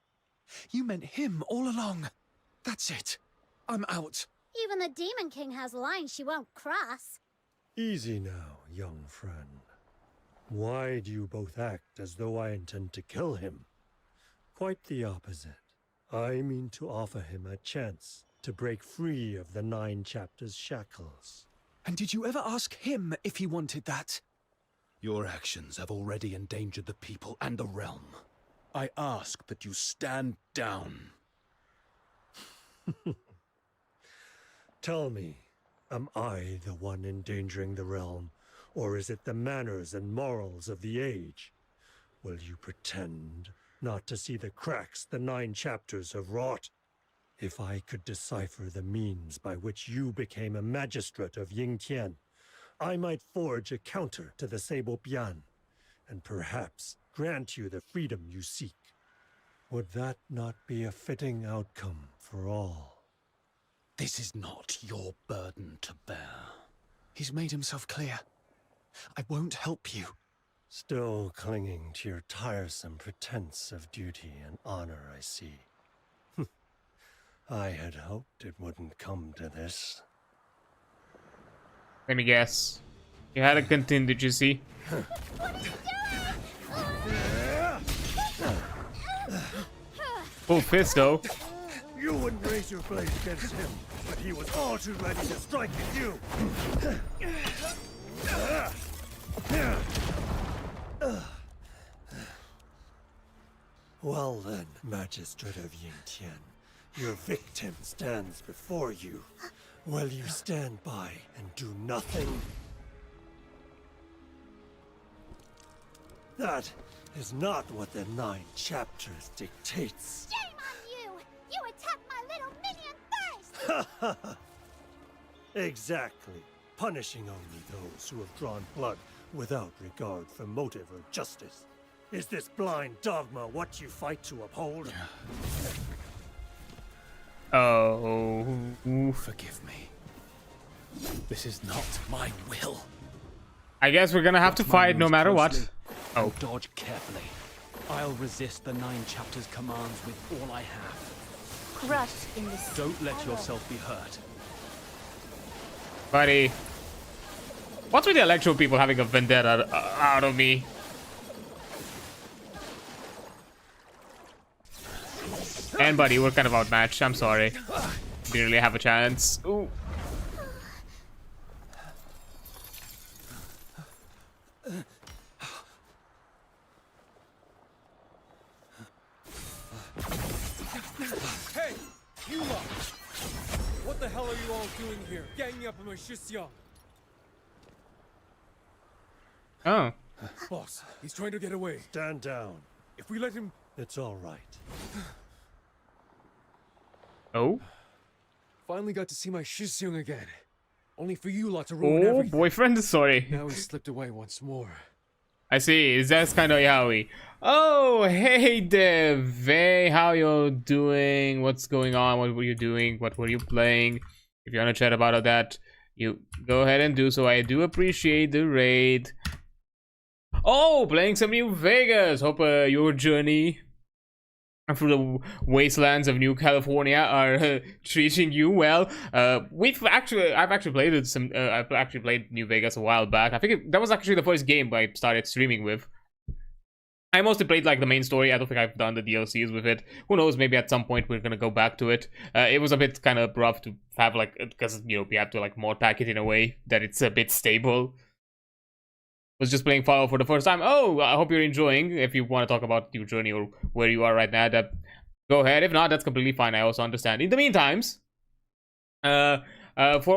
You meant him all along. That's it. I'm out. Even the Demon King has lines she won't cross. Easy now, young friend. Why do you both act as though I intend to kill him? Quite the opposite. I mean to offer him a chance to break free of the 9 chapters shackles. And did you ever ask him if he wanted that? Your actions have already endangered the people and the realm. I ask that you stand down. Tell me, am I the one endangering the realm, or is it the manners and morals of the age? Will you pretend not to see the cracks the 9 chapters have wrought? If I could decipher the means by which you became a magistrate of Yingtian, I might forge a counter to the Sable Bian, and perhaps grant you the freedom you seek. Would that not be a fitting outcome for all? This is not your burden to bear. He's made himself clear. I won't help you. Still clinging to your tiresome pretense of duty and honor, I see. I had hoped it wouldn't come to this. Let me guess. You had a contingency. Full fist, though. You wouldn't raise your blade against him, but he was all too ready to strike at you. Well then, Magistrate of Yingtian, your victim stands before you. Will you stand by and do nothing? That is not what the 9 chapters dictates. Shame on you! You attacked my little minion first! Exactly. Punishing only those who have drawn blood without regard for motive or justice. Is this blind dogma what you fight to uphold? Oh. Forgive me. This is not my will. I guess we're gonna have to fight no matter what. Oh. Dodge carefully. I'll resist the 9 chapters commands with all I have. Crushed in the sea. Don't let yourself be hurt. Buddy. What's with the Electro people having a vendetta out of me? And buddy, we're kind of outmatched. I'm sorry. Didn't really have a chance. Ooh. Hey, you lot! What the hell are you all doing here? Ganging up on my Shisyang. Oh. Boss, he's trying to get away. Stand down. If we let him... It's all right. Oh? Finally got to see my Shisyang again. Only for you lot to ruin Oh, everything. boyfriend? Sorry. Now he slipped away once more. I see. That's kind of yaoi. Oh, hey Dev. Hey, how you doing? What's going on? What were you doing? What were you playing? If you want to chat about that, you go ahead and do so. I do appreciate the raid. Oh, playing some New Vegas. Hope your journey through the wastelands of New California are treating you well. I've actually played some. I've actually played New Vegas a while back. I think that was actually the first game I started streaming with. I mostly played like the main story. I don't think I've done the DLCs with it. Who knows? Maybe at some point we're gonna go back to it. It was a bit kind of rough to have like, because you know we have to like mod pack it in a way that it's a bit stable. Was just playing Fallout for the first time. Oh, I hope you're enjoying. If you want to talk about your journey or where you are right now, go ahead. If not, that's completely fine. I also understand. In the meantime, for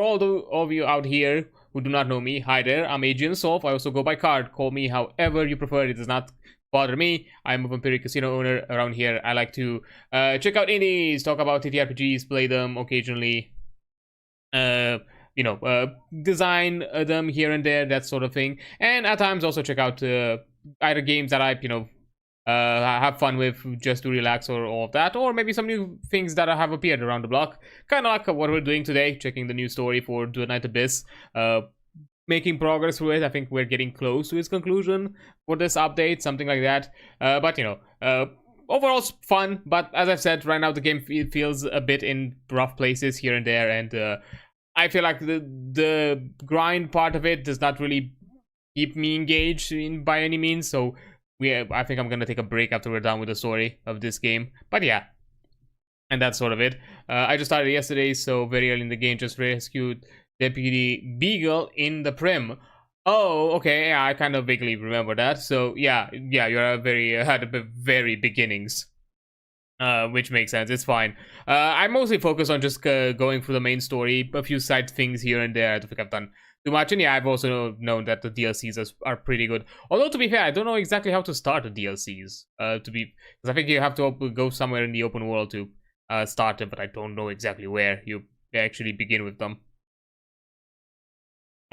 all of you out here who do not know me, hi there, I'm adreancsulph. I also go by card. Call me however you prefer. It does not bother me. I'm a vampiric casino owner around here. I like to check out indies, talk about TTRPGs, play them occasionally, you know, design them here and there, that sort of thing, and at times also check out either games that I, you know, have fun with just to relax or all of that, or maybe some new things that have appeared around the block, kind of like what we're doing today, checking the new story for Duet Night Abyss, making progress through it. I think we're getting close to its conclusion for this update, something like that, but you know, overall it's fun, but as I've said, right now the game feels a bit in rough places here and there, and I feel like the grind part of it does not really keep me engaged in by any means, so I think I'm gonna take a break after we're done with the story of this game. But yeah, and that's sort of it. I just started yesterday, so very early in the game, just rescued Deputy Beagle in the Prim. Oh, okay, yeah, I kind of vaguely remember that. So yeah, you're at the very beginnings, which makes sense. It's fine. I'm mostly focused on just going through the main story, a few side things here and there. I don't think I've done too much, and yeah, I've also known that the DLCs are pretty good. Although, to be fair, I don't know exactly how to start the DLCs. Because I think you have to go somewhere in the open world to start it, but I don't know exactly where you actually begin with them.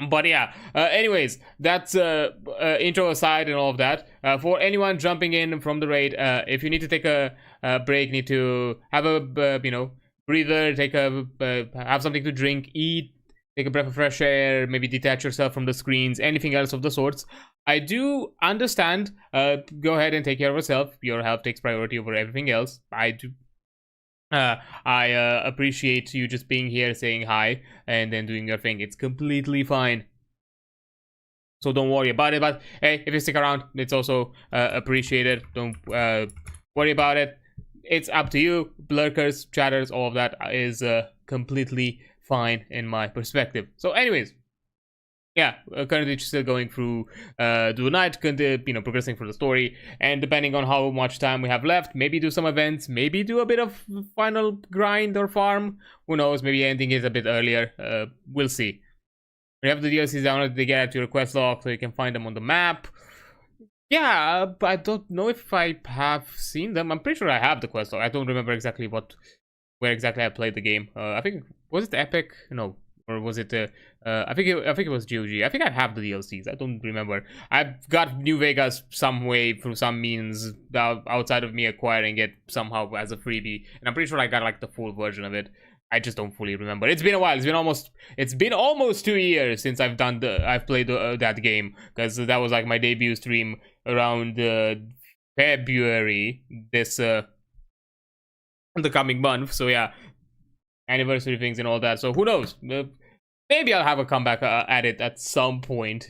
But yeah, anyways, that's intro aside and all of that. For anyone jumping in from the raid, if you need to take a break, need to have a you know, breather, take a have something to drink, eat, take a breath of fresh air, maybe detach yourself from the screens, anything else of the sorts, I do understand. Go ahead and take care of yourself. Your health takes priority over everything else. I do. I appreciate you just being here, saying hi, and then doing your thing. It's completely fine. So don't worry about it. But hey, if you stick around, it's also appreciated. Don't worry about it. It's up to you. Lurkers, chatters, all of that is completely fine in my perspective. So anyways, yeah, currently still going through Duet Night, you know, progressing through the story, and depending on how much time we have left, maybe do some events, maybe do a bit of final grind or farm. Who knows? Maybe ending it a bit earlier. We'll see. We have the DLCs downloaded. They get to your quest log, so you can find them on the map. Yeah, but I don't know if I have seen them. I'm pretty sure I have the quest log. I don't remember exactly where exactly I played the game. I think, was it Epic? No. Or was it? I think it was GOG. I think I have the DLCs. I don't remember. I've got New Vegas some way through some means outside of me acquiring it somehow as a freebie, and I'm pretty sure I got like the full version of it. I just don't fully remember. It's been a while. It's been almost 2 years since I've played that game, because that was like my debut stream around February this the coming month. So yeah, anniversary things and all that. So who knows? Maybe I'll have a comeback at it at some point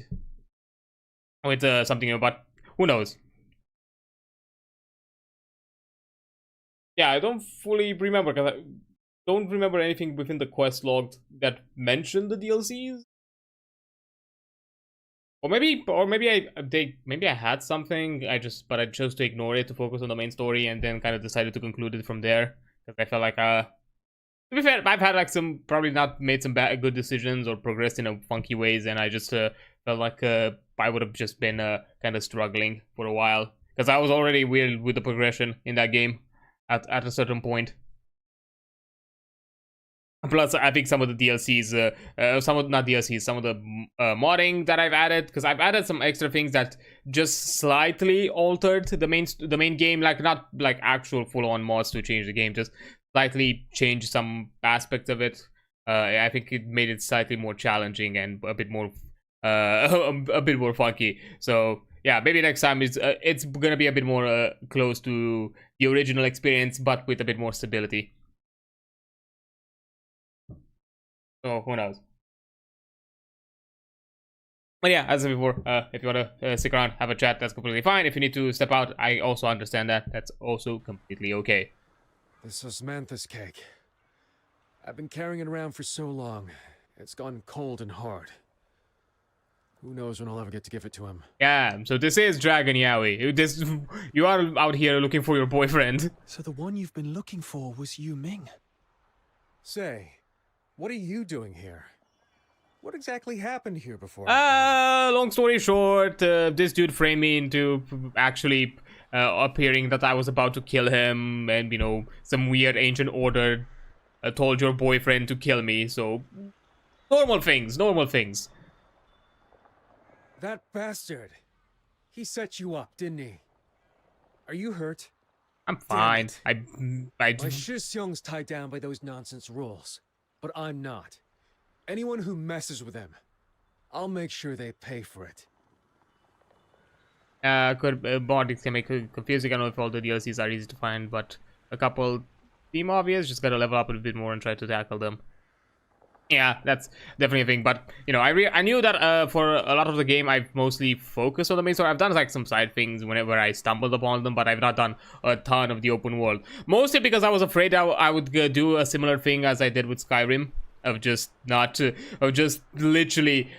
with something new, but who knows? Yeah, I don't fully remember, because I don't remember anything within the quest log that mentioned the DLCs. Or maybe I had something. But I chose to ignore it to focus on the main story, and then kind of decided to conclude it from there, because I felt like to be fair, I've had like probably not made some good decisions or progressed in a funky ways, and I just felt like I would have just been kind of struggling for a while, because I was already weird with the progression in that game at a certain point. Plus, I think some of the DLCs, some of the modding that I've added, because I've added some extra things that just slightly altered the main game, like not like actual full-on mods to change the game, just slightly change some aspects of it. I think it made it slightly more challenging and a bit more funky. So yeah, maybe next time it's gonna be a bit more close to the original experience, but with a bit more stability. So who knows? But yeah, as I said before, if you want to stick around, have a chat, that's completely fine. If you need to step out, I also understand that. That's also completely okay. This osmanthus cake. I've been carrying it around for so long. It's gone cold and hard. Who knows when I'll ever get to give it to him. Yeah, so this is Dragon Yaoi. You are out here looking for your boyfriend. So the one you've been looking for was Yu Ming. Say, what are you doing here? What exactly happened here before? Long story short, this dude framed me into actually appearing that I was about to kill him, and you know, some weird ancient order told your boyfriend to kill me, so normal things, normal things. That bastard. He set you up, didn't he? Are you hurt? I'm fine. My Shisyung's tied down by those nonsense rules, but I'm not. Anyone who messes with him, I'll make sure they pay for it. Bodies can make it confusing. I don't know if all the DLCs are easy to find, but a couple seem obvious. Just gotta level up a bit more and try to tackle them. Yeah, that's definitely a thing. But you know, I knew that for a lot of the game, I've mostly focused on the main story. I've done like some side things whenever I stumbled upon them, but I've not done a ton of the open world. Mostly because I was afraid I would do a similar thing as I did with Skyrim. Of just literally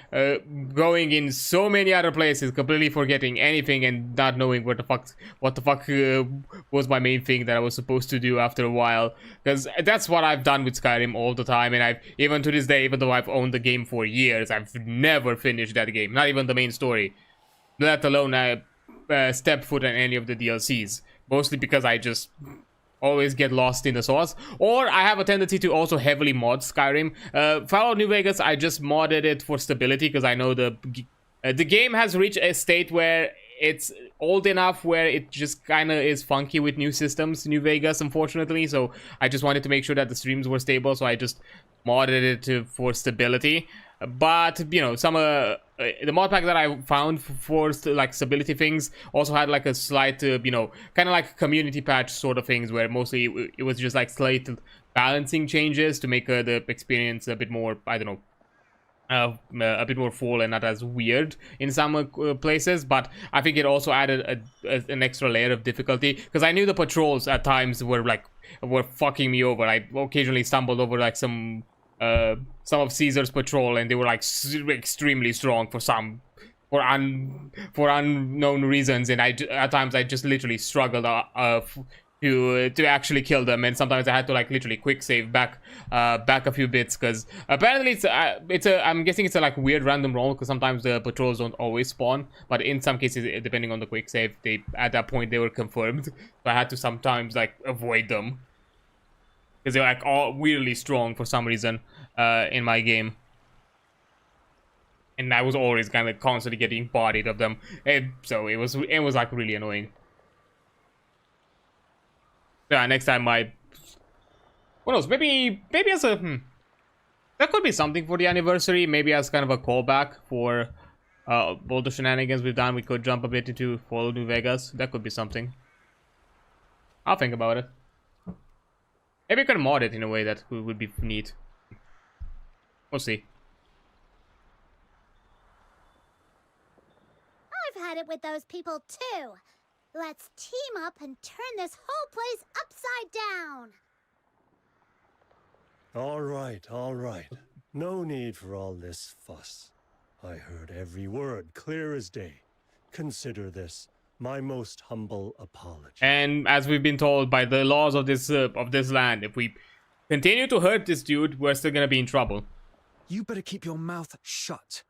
going in so many other places, completely forgetting anything and not knowing what the fuck was my main thing that I was supposed to do after a while. Because that's what I've done with Skyrim all the time, and I've even to this day, even though I've owned the game for years, I've never finished that game, not even the main story, let alone step foot in any of the DLCs. Mostly because I just always get lost in the source, or I have a tendency to also heavily mod Skyrim. Fallout New Vegas, I just modded it for stability because I know the game has reached a state where it's old enough where it just kind of is funky with new systems, New Vegas, unfortunately. So I just wanted to make sure that the streams were stable, so I just modded it for stability. But you know, some the mod pack that I found for like stability things also had like a slight you know, kind of like community patch sort of things, where mostly it was just like slight balancing changes to make the experience a bit more, I don't know, a bit more full and not as weird in some places. But I think it also added an extra layer of difficulty, because I knew the patrols at times were fucking me over. I occasionally stumbled over like some of Caesar's patrol, and they were like extremely strong for unknown reasons, and at times I just literally struggled to actually kill them, and sometimes I had to like literally quick save back a few bits, because apparently I'm guessing it's a like weird random roll, because sometimes the patrols don't always spawn, but in some cases, depending on the quick save, at that point they were confirmed, so I had to sometimes like avoid them, because they're like all weirdly strong for some reason in my game, and I was always kind of constantly getting bodied of them, and so it was like really annoying. Yeah, next time what knows? Maybe as a that could be something for the anniversary. Maybe as kind of a callback for all the shenanigans we've done. We could jump a bit into Fallout New Vegas. That could be something. I'll think about it. Maybe I could mod it in a way that would be neat. We'll see. I've had it with those people too. Let's team up and turn this whole place upside down. All right. No need for all this fuss. I heard every word clear as day. Consider this my most humble apology. And as we've been told by the laws of this land, if we continue to hurt this dude, we're still gonna be in trouble. You better keep your mouth shut.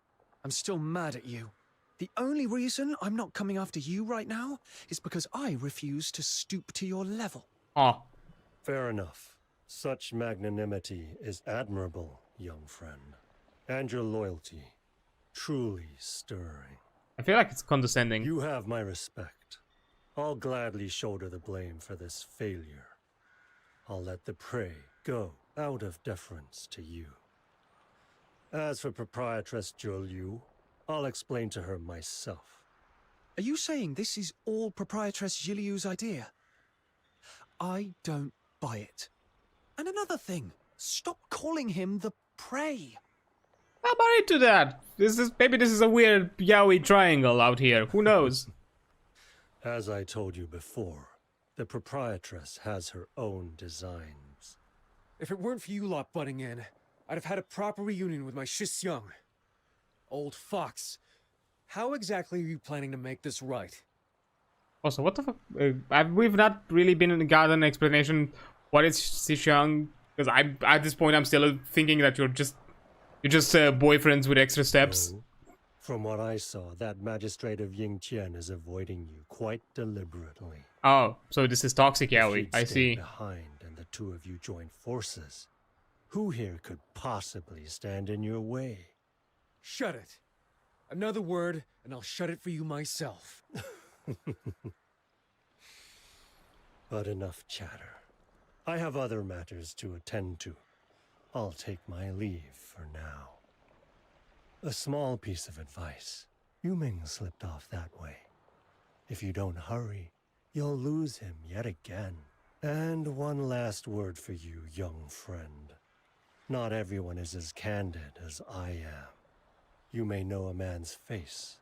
I'm still mad at you. The only reason I'm not coming after you right now is because I refuse to stoop to your level. Oh. Fair enough. Such magnanimity is admirable, young friend. And your loyalty, truly stirring. I feel like it's condescending. You have my respect. I'll gladly shoulder the blame for this failure. I'll let the prey go out of deference to you. As for Proprietress Liu, I'll explain to her myself. Are you saying this is all Proprietress Liu's idea? I don't buy it. And another thing, stop calling him the prey. I'm married to that. Maybe this is a weird yaoi triangle out here. Who knows? As I told you before, the Proprietress has her own designs. If it weren't for you lot butting in, I'd have had a proper reunion with my Shisyung. Old fox, how exactly are you planning to make this right? Also, what the fuck? We've not really gotten an explanation what is Shisyung, because at this point I'm still thinking that you're just You're just boyfriends with extra steps. No. From what I saw, that magistrate of Yingtian is avoiding you quite deliberately. Oh, so this is toxic yaoi. If I you'd see. stayed behind and the two of you joined forces, who here could possibly stand in your way? Shut it. Another word, and I'll shut it for you myself. But enough chatter. I have other matters to attend to. I'll take my leave for now. A small piece of advice. Yuming slipped off that way. If you don't hurry, you'll lose him yet again. And one last word for you, young friend. Not everyone is as candid as I am. You may know a man's face,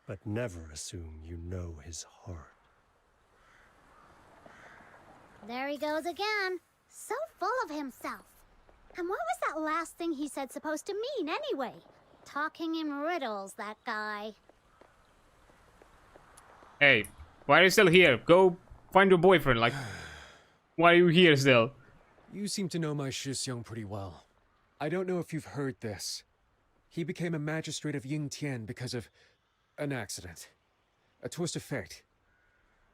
but never assume you know his heart. There he goes again. So full of himself. And what was that last thing he said supposed to mean anyway? Talking in riddles, that guy. Hey, why are you still here? Go find your boyfriend. Like, why are you here still? You seem to know my Shixiong pretty well. I don't know if you've heard this. He became a magistrate of Yingtian because of an accident. A twist of fate.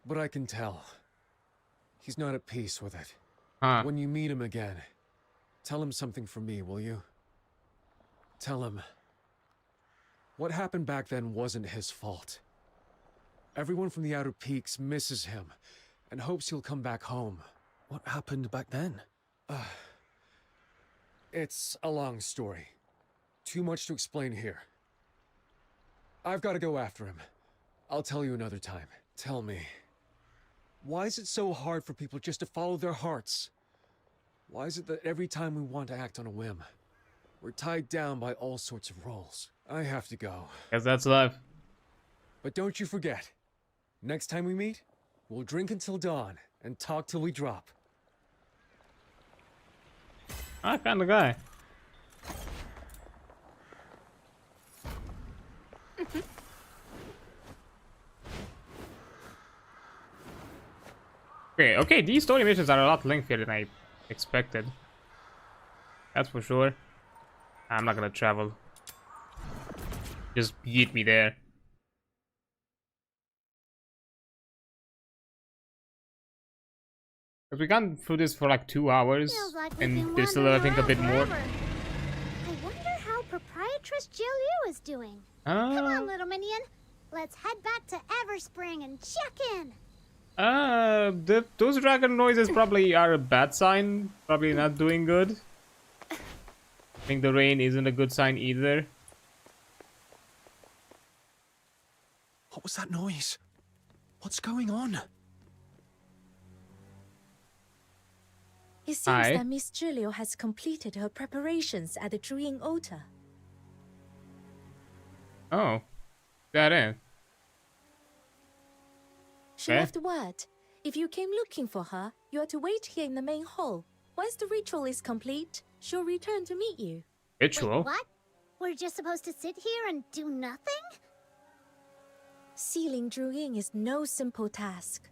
But I can tell. He's not at peace with it. Huh. When you meet him again, tell him something from me, will you? Tell him what happened back then wasn't his fault. Everyone from the Outer Peaks misses him and hopes he'll come back home. What happened back then? It's a long story. Too much to explain here. I've got to go after him. I'll tell you another time. Tell me, why is it so hard for people just to follow their hearts? Why is it that every time we want to act on a whim, we're tied down by all sorts of roles? I have to go. Guess that's life. But don't you forget, next time we meet, we'll drink until dawn and talk till we drop. That kind of guy. Okay, these story missions are a lot lengthier than I expected. That's for sure. I'm not gonna travel. Just beat me there. Because we gone through this for like 2 hours, and there's still, I think, a bit more. I wonder how Proprietress Jill Liu is doing. Come on, little minion. Let's head back to Everspring and check in. Those dragon noises probably are a bad sign. Probably not doing good. I think the rain isn't a good sign either. What was that noise? What's going on? It seems Hi. that Miss Julio has completed her preparations at the Druid altar. Oh, that in. She Okay. left word. If you came looking for her, you are to wait here in the main hall. Once the ritual is complete, she'll return to meet you. Ritual? Wait, what? We're just supposed to sit here and do nothing? Sealing Druid is no simple task.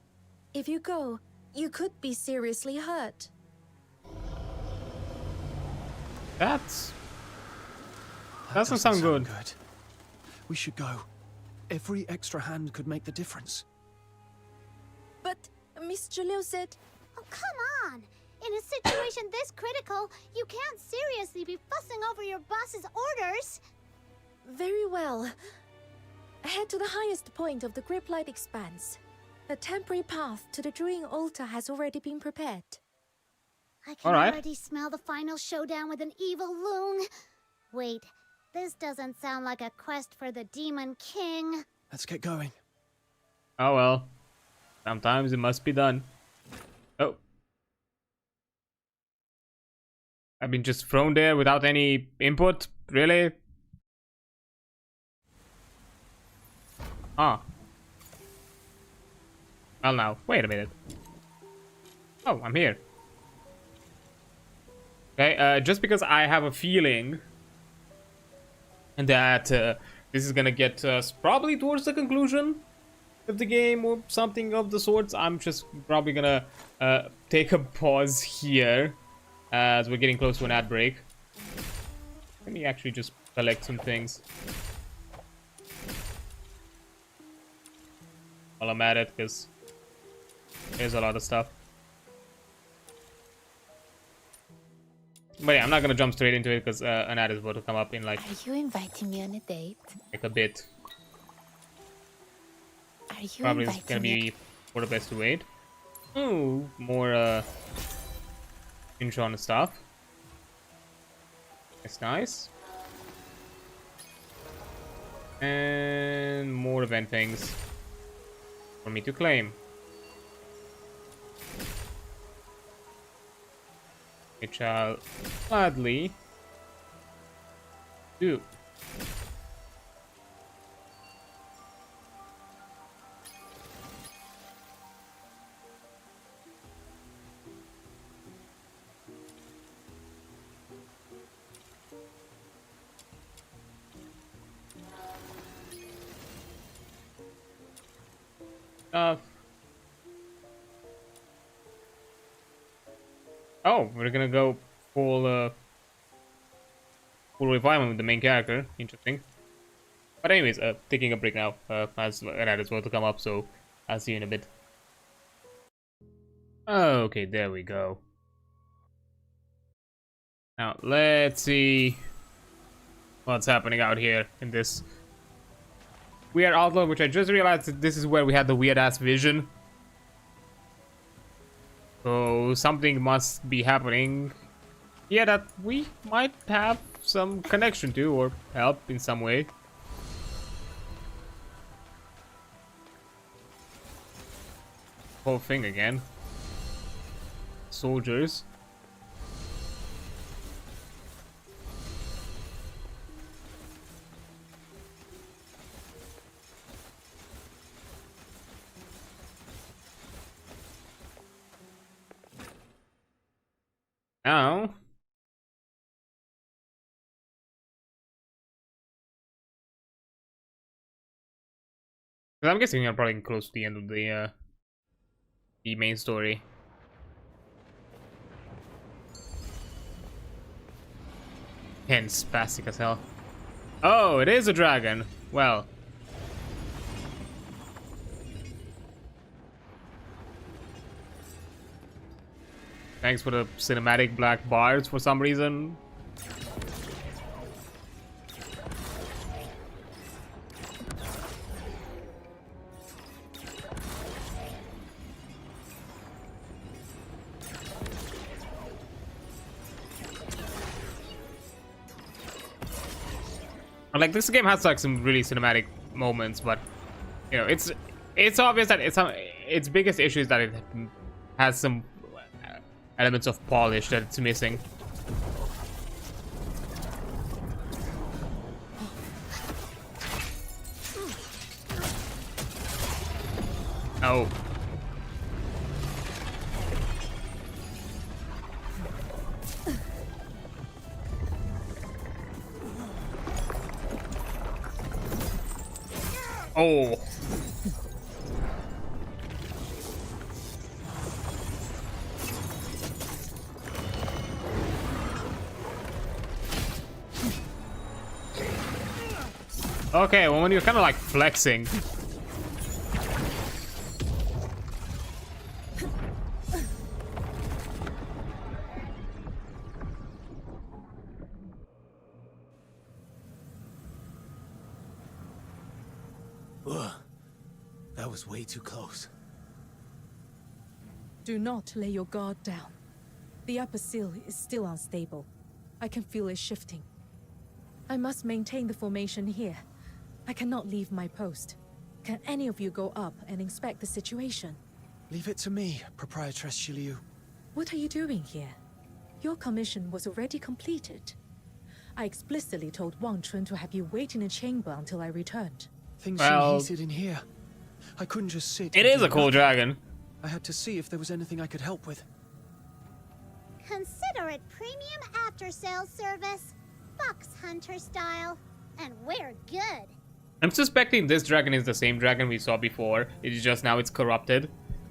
If you go, you could be seriously hurt. That doesn't sound good. We should go. Every extra hand could make the difference. But Miss Julio said... Oh, come on! In a situation this critical, you can't seriously be fussing over your boss's orders! Very well. Head to the highest point of the Griplight Expanse. A temporary path to the Druid altar has already been prepared. I can Alright. already smell the final showdown with an evil loon. Wait, this doesn't sound like a quest for the Demon King. Let's get going. Oh well. Sometimes it must be done. Oh. I've been just thrown there without any input? Really? Ah. Well now, wait a minute. Oh, I'm here. Okay, just because I have a feeling that this is gonna get us probably towards the conclusion of the game or something of the sorts, I'm just probably gonna take a pause here as we're getting close to an ad break. Let me actually just collect some things while I'm at it, because there's a lot of stuff. But yeah, I'm not gonna jump straight into it because an ad is about to come up in like. Are you inviting me on a date? Like a bit. Are you Probably inviting gonna me? be for the best to wait. Ooh, more intro and stuff. That's nice. And more event things for me to claim. Which I'll gladly do. Oh, we're gonna go full refinement with the main character. Interesting. But anyways, taking a break now. As an ad is about to come up, so I'll see you in a bit. Okay, there we go. Now let's see what's happening out here in this weird outlook, which I just realized that this is where we had the weird ass vision. So something must be happening here that we might have some connection to or help in some way. Whole thing again. Soldiers. Now, I'm guessing we're probably close to the end of the main story. And spastic as hell. Oh, it is a dragon. Well. Thanks for the cinematic black bars for some reason. Like, this game has like some really cinematic moments, but you know, it's obvious that its biggest issue is that it has some elements of polish that it's missing. Oh. Oh. Okay, well, when you're kind of like flexing. Ugh, that was way too close. Do not lay your guard down. The upper seal is still unstable. I can feel it shifting. I must maintain the formation here. I cannot leave my post. Can any of you go up and inspect the situation? Leave it to me, Proprietress Shiliu. What are you doing here? Your commission was already completed. I explicitly told Wang Chun to have you wait in a chamber until I returned. Things seem heated in here. I couldn't just sit. It is a cool dragon. I had to see if there was anything I could help with. Consider it premium after-sales service. Fox Hunter style. And we're good. I'm suspecting this dragon is the same dragon we saw before. It is just now it's corrupted,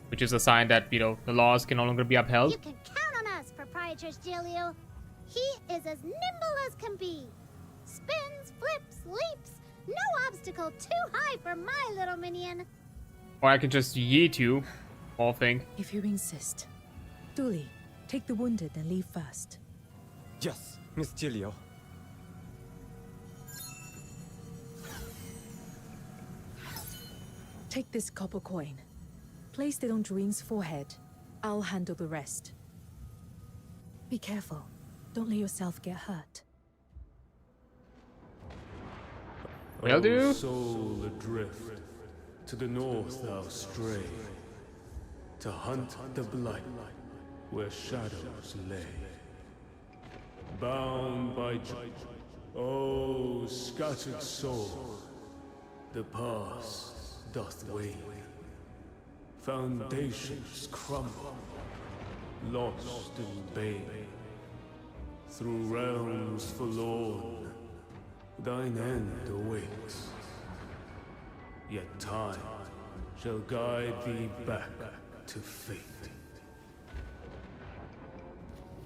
which is a sign that, you know, the laws can no longer be upheld. You can count on us, Proprietress Jilliu. He is as nimble as can be. spins, flips, leaps. No obstacle too high for my little minion. Or I can just yeet you, whole thing. If you insist. Dooley, take the wounded and leave first. Yes, Miss Gilio. Take this copper coin. Place it on Dream's forehead. I'll handle the rest. Be careful. Don't let yourself get hurt. Will do. O soul adrift, to the north thou stray, to hunt the blight where shadows lay. Bound by O scattered soul, the past doth wane. Foundations crumble, lost in bane. Through realms forlorn, thine end awaits. Yet time shall guide thee back to fate.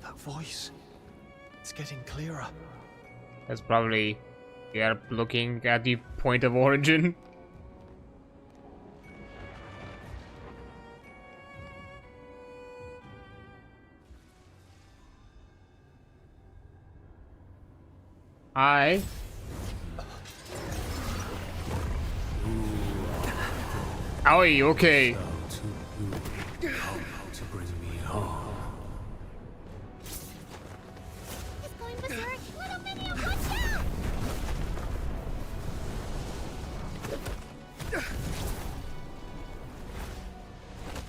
That voice, it's getting clearer. That's probably they are looking at the point of origin. Hi. How are you? Okay. To bring me harm. He's going berserk. Little minion, watch out!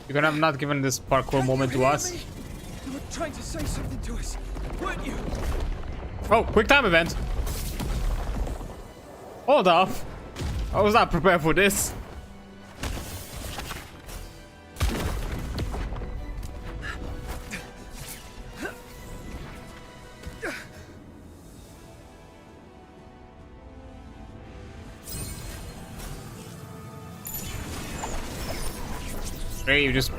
You're gonna have not given this parkour moment to us. You were trying to say something to us, weren't you? Oh, quick time event. Hold up. I was not prepared for this. Hey, you just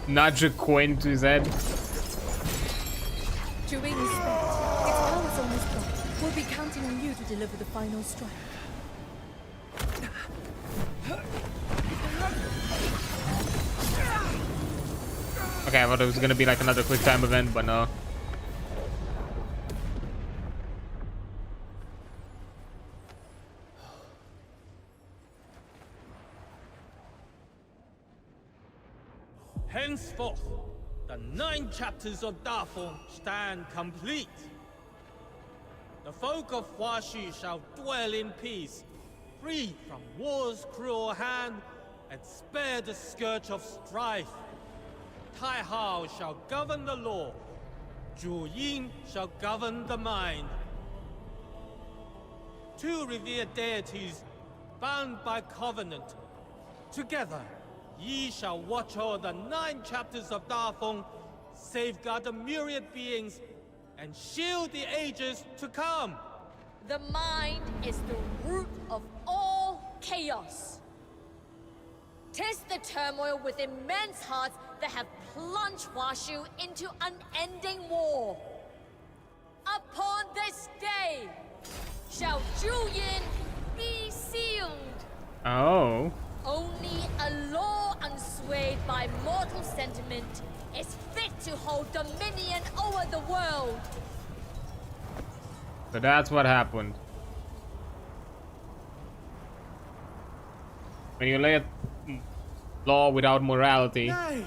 nudge a coin to his head. During is spent. Its power's almost gone. We'll be counting on you to deliver the final strike. Okay, I thought it was gonna be like another quick time event, but no. Henceforth, the 9 chapters of Dafeng stand complete. The folk of Huaxu shall dwell in peace, free from war's cruel hand, and spare the scourge of strife. Tai Hao shall govern the law, Zhu Ying shall govern the mind. 2 revered deities, bound by covenant, together ye shall watch o'er the 9 chapters of Dafeng, safeguard the myriad beings, and shield the ages to come. The mind is the root of all chaos. 'Tis the turmoil within men's hearts that have plunged Huaxu into unending war. Upon this day shall Juyin be sealed. Oh. Only a law unswayed by mortal sentiment is fit to hold dominion over the world. So that's what happened. When you lay a law without morality. Nay,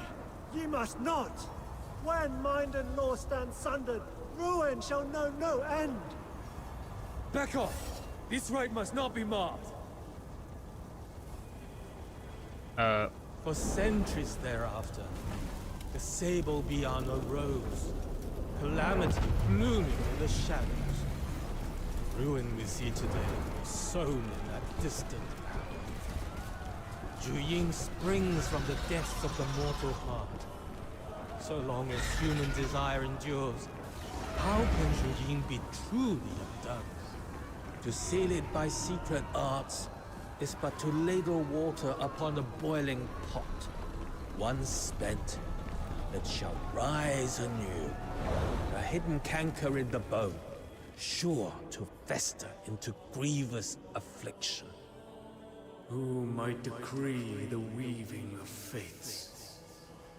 ye must not. When mind and law stand sundered, ruin shall know no end. Back off! This rite must not be marked. For centuries thereafter, the sable beyond arose, calamity blooming in the shadows. The ruin we see today was sown in that distant valley. Zhu Ying springs from the depths of the mortal heart. So long as human desire endures, how can Zhu Ying be truly undone? To seal it by secret arts is but to ladle water upon a boiling pot. Once spent, it shall rise anew, a hidden canker in the bone, sure to fester into grievous affliction. Who might decree the weaving of fates,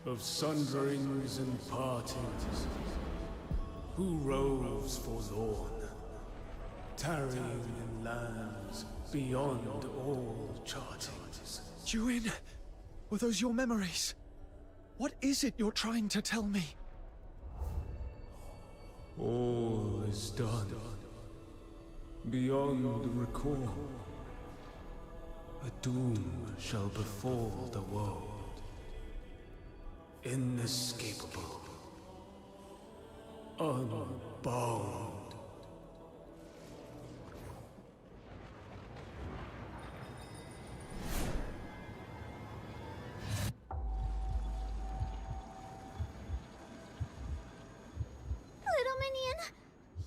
of sunderings and partings? Who roves forlorn, tarrying in lands beyond all chartings? Juin, were those your memories? What is it you're trying to tell me? All is done. Beyond recall. A doom shall befall the world. Inescapable. Unbound. Little Minion,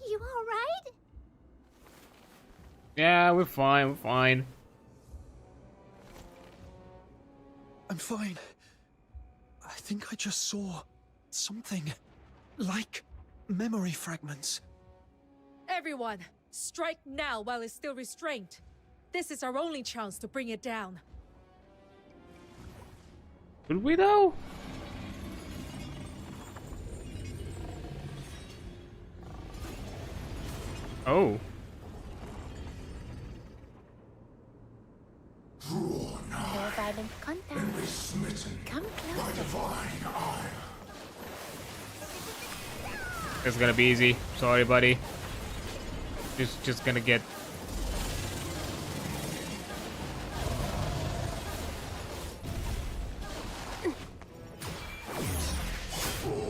you alright? Yeah, we're fine, we're fine. I'm fine. I think I just saw something like memory fragments. Everyone, strike now while it's still restrained. This is our only chance to bring it down. Could we though? Oh. No violent contact. Come closer. It's gonna be easy. Sorry, buddy. Just gonna get.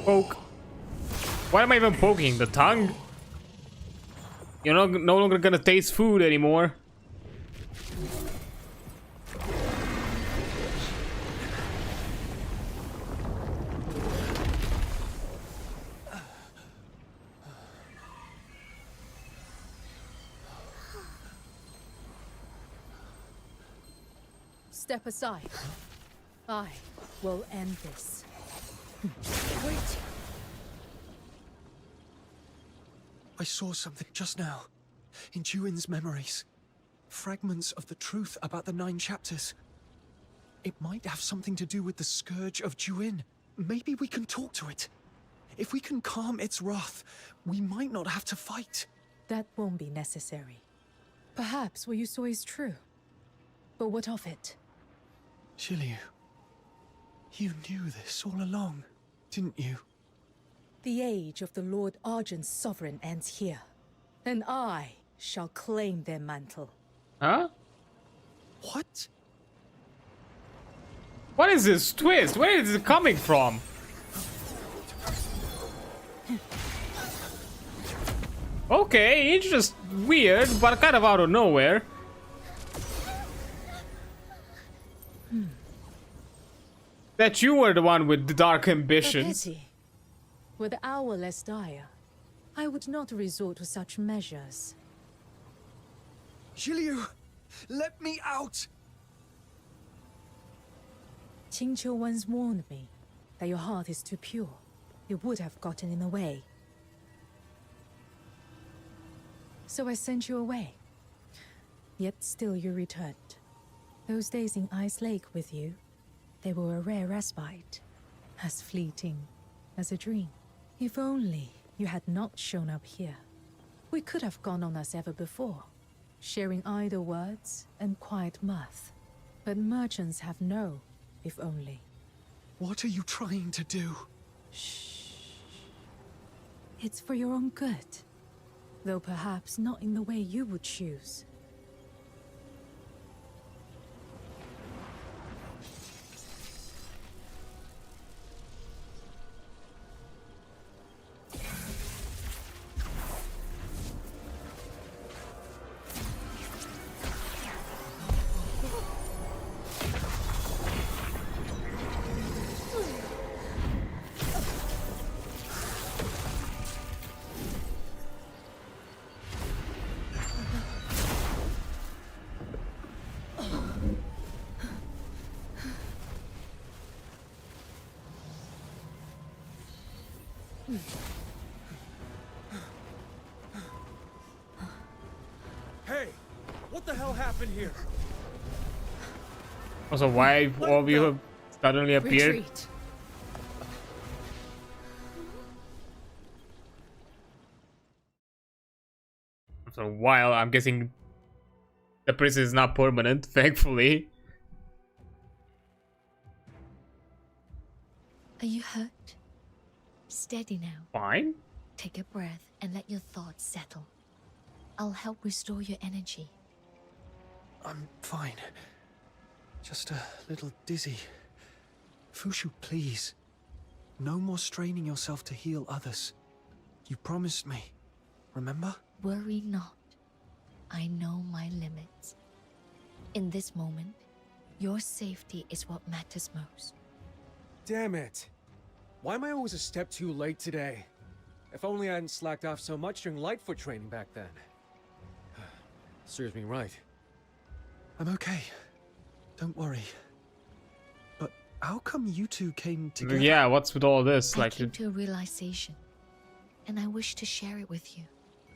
Poke. Why am I even poking? The tongue? You're no longer gonna taste food anymore. Step aside. I will end this. Wait. I saw something just now. In Juin's memories. Fragments of the truth about the 9 chapters. It might have something to do with the Scourge of Juin. Maybe we can talk to it. If we can calm its wrath, we might not have to fight. That won't be necessary. Perhaps what you saw is true. But what of it? Shiryu, you knew this all along, didn't you? The age of the Lord Argent's sovereign ends here. And I shall claim their mantle. Huh? What? What is this twist? Where is it coming from? Okay, it's just weird, but kind of out of nowhere. That you were the one with the dark ambitions. A pity. Were the hour less dire, I would not resort to such measures. Shiryu, let me out! Qingqiu once warned me that your heart is too pure. It would have gotten in the way. So I sent you away. Yet still you returned. Those days in Ice Lake with you, they were a rare respite, as fleeting as a dream. If only you had not shown up here, we could have gone on as ever before, sharing idle words and quiet mirth. But merchants have no if only. What are you trying to do? Shh. It's for your own good, though perhaps not in the way you would choose. What the hell happened here? Also, why all of you have suddenly appeared? Retreat. So while I'm guessing the prison is not permanent, thankfully. Are you hurt? Steady now. Fine. Take a breath and let your thoughts settle. I'll help restore your energy. I'm fine. Just a little dizzy. Fushu, please. No more straining yourself to heal others. You promised me. Remember? Worry not. I know my limits. In this moment, your safety is what matters most. Damn it. Why am I always a step too late today? If only I hadn't slacked off so much during Lightfoot training back then. Serves me right. I'm okay. Don't worry. But how come you two came together? Yeah, what's with all this? I came to a realization, and I wish to share it with you.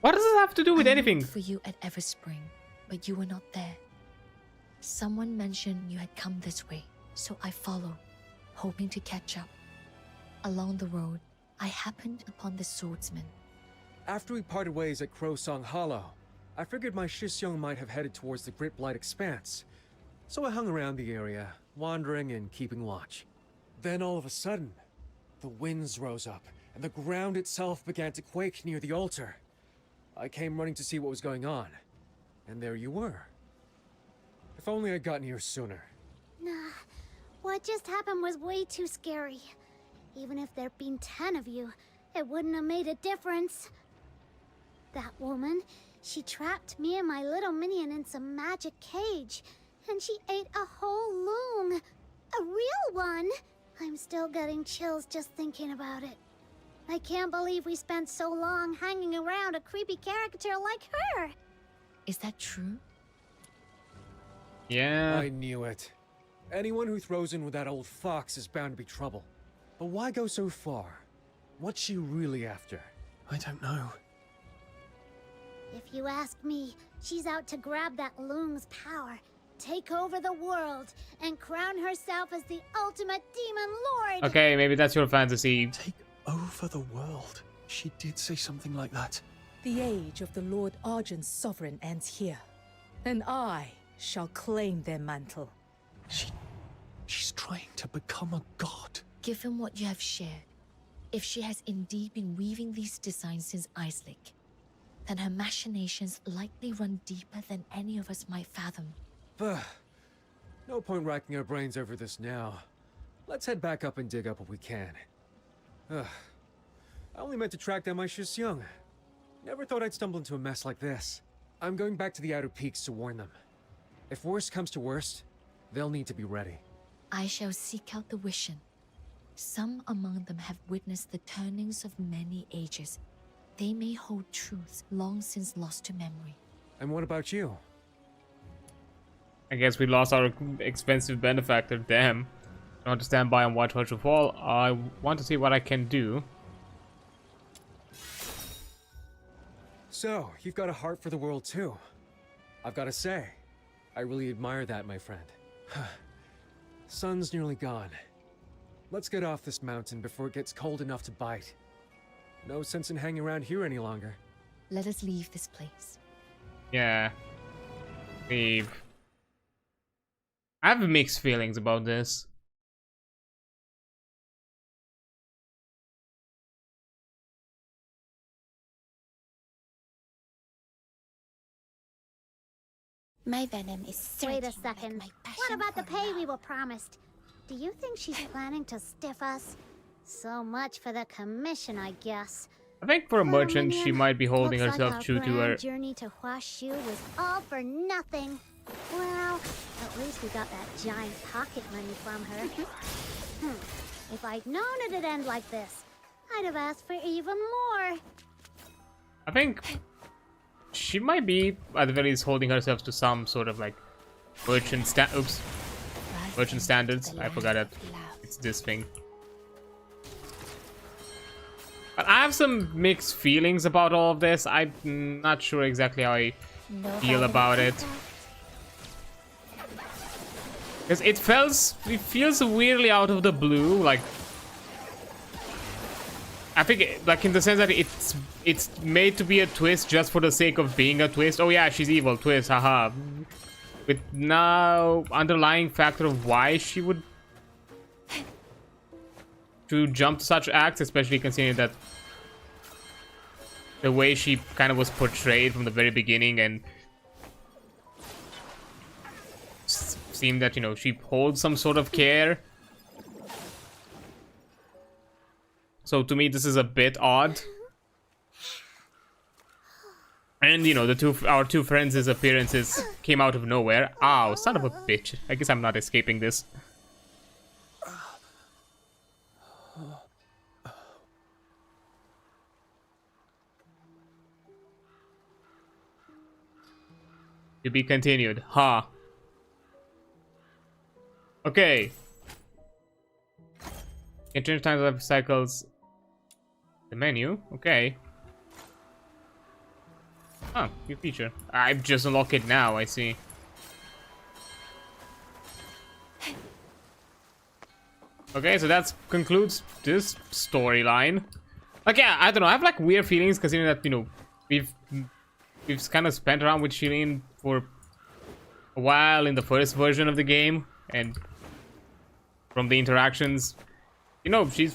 What does this have to do with I anything? looked for you at Everspring, but you were not there. Someone mentioned you had come this way, so I followed, hoping to catch up. Along the road, I happened upon the swordsman. After we parted ways at Crowsong Hollow, I figured my Shisyong might have headed towards the Grit Blight Expanse. So I hung around the area, wandering and keeping watch. Then all of a sudden, the winds rose up, and the ground itself began to quake near the altar. I came running to see what was going on, and there you were. If only I'd gotten here sooner. Nah, what just happened was way too scary. Even if there'd been 10 of you, it wouldn't have made a difference. That woman, she trapped me and my little minion in some magic cage, and she ate a whole loon. A real one! I'm still getting chills just thinking about it. I can't believe we spent so long hanging around a creepy character like her. Is that true? Yeah. I knew it. Anyone who throws in with that old fox is bound to be trouble. But why go so far? What's she really after? I don't know. If you ask me, she's out to grab that loon's power, take over the world, and crown herself as the ultimate demon lord. Okay, maybe that's your fantasy. Take over the world. She did say something like that. The age of the Lord Argent's sovereign ends here, and I shall claim their mantle. She's trying to become a god. Given what you have shared, if she has indeed been weaving these designs since Iceland, then her machinations likely run deeper than any of us might fathom. No point racking our brains over this now. Let's head back up and dig up what we can. I only meant to track down my Shisyong. Never thought I'd stumble into a mess like this. I'm going back to the Outer Peaks to warn them. If worst comes to worst, they'll need to be ready. I shall seek out the Wishen. Some among them have witnessed the turnings of many ages. They may hold truths long since lost to memory. And what about you? I guess we lost our expensive benefactor. Damn. I want to stand by and watch her to fall. I want to see what I can do. So, you've got a heart for the world too. I've got to say, I really admire that, my friend. Sun's nearly gone. Let's get off this mountain before it gets cold enough to bite. No sense in hanging around here any longer. Let us leave this place. Yeah. Leave. I have mixed feelings about this. My venom is Wait a second. What about the pay we were promised? Do you think she's planning to stiff us? So much for the commission, I guess. I think for a merchant, she might be holding herself true to her. Journey to Huashu was all for nothing. Well, at least we got that giant pocket money from her. If I'd known it'd end like this, I'd have asked for even more. I think she might be, at the very least, holding herself to some sort of like merchant merchant standards. I forgot that it's this thing. But I have some mixed feelings about all of this. I'm not sure exactly how I feel about it. Because it feels weirdly out of the blue, like I think like in the sense that it's made to be a twist just for the sake of being a twist. Oh yeah, she's evil, twist, haha. With no underlying factor of why she would to jump to such acts, especially considering that the way she kind of was portrayed from the very beginning, and seemed that, you know, she holds some sort of care. So to me, this is a bit odd. And, you know, our two friends' appearances came out of nowhere. Ow, son of a bitch. I guess I'm not escaping this. To be continued. Ha. Okay. Can change times of cycles. The menu. Okay. Ah, new feature. I've just unlocked it now, I see. Okay, so that concludes this storyline. Okay, I don't know. I have like weird feelings considering that, you know, we've kind of spent around with Shilin for a while in the first version of the game, and from the interactions, you know, she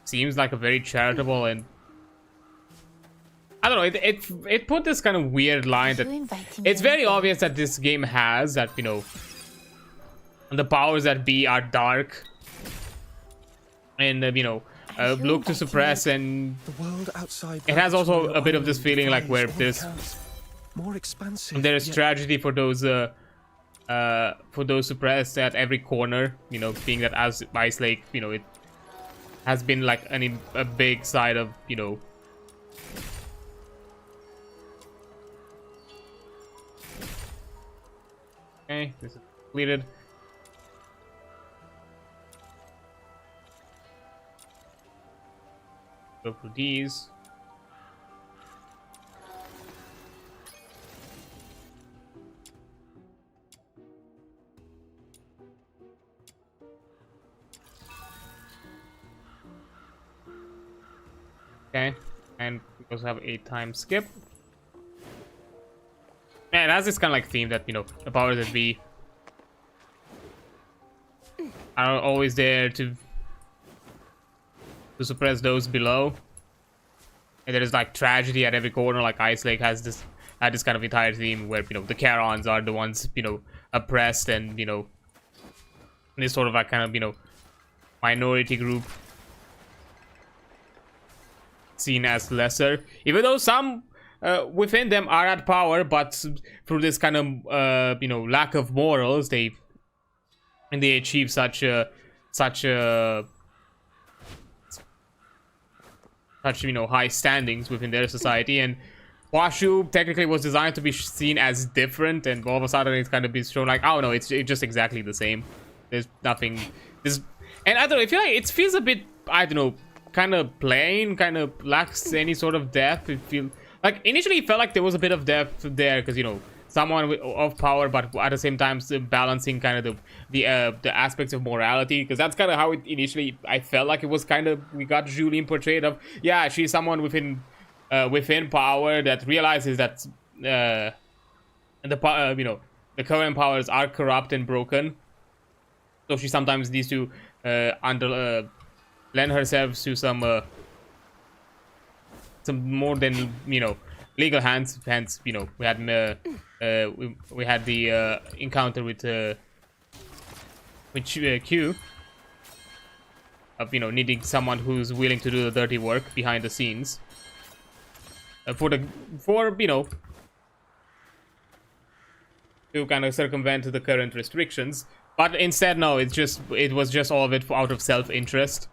seems like a very charitable, and I don't know, it put this kind of weird line that it's very obvious that this game has that, you know, the powers that be are dark and you know, look to suppress, and the world outside it has also a bit of this feeling like where there's more expansive. There is tragedy for those suppressed at every corner. You know, being that as Ice Lake, you know, it has been like a big side of, you know, okay, this is completed. Go for these. Okay, and we also have a time skip. And it has this kind of like theme that, you know, the powers that be are always there to suppress those below. And there is like tragedy at every corner. Like Ice Lake had this kind of entire theme where, you know, the Charons are the ones, you know, oppressed, and, you know, this sort of like kind of, you know, minority group seen as lesser, even though some within them are at power, but through this kind of you know, lack of morals, they achieve such you know, high standings within their society. And Washu technically was designed to be seen as different, and all of a sudden it's kind of been shown like, oh no, it's just exactly the same. There's nothing. And I don't know, I feel like it feels a bit, I don't know, kind of plain, kind of lacks any sort of depth. It feels like initially it felt like there was a bit of depth there, because, you know, someone of power, but at the same time balancing kind of the aspects of morality, because that's kind of how it initially I felt like it was kind of, we got Julien portrayed of, yeah, she's someone within power that realizes that you know, the current powers are corrupt and broken, so she sometimes needs to lend herself to some more than, you know, legal hands. Hence, you know, we had the encounter with Q of, you know, needing someone who's willing to do the dirty work behind the scenes for you know, to kind of circumvent the current restrictions. But instead, no, it was just all of it out of self-interest.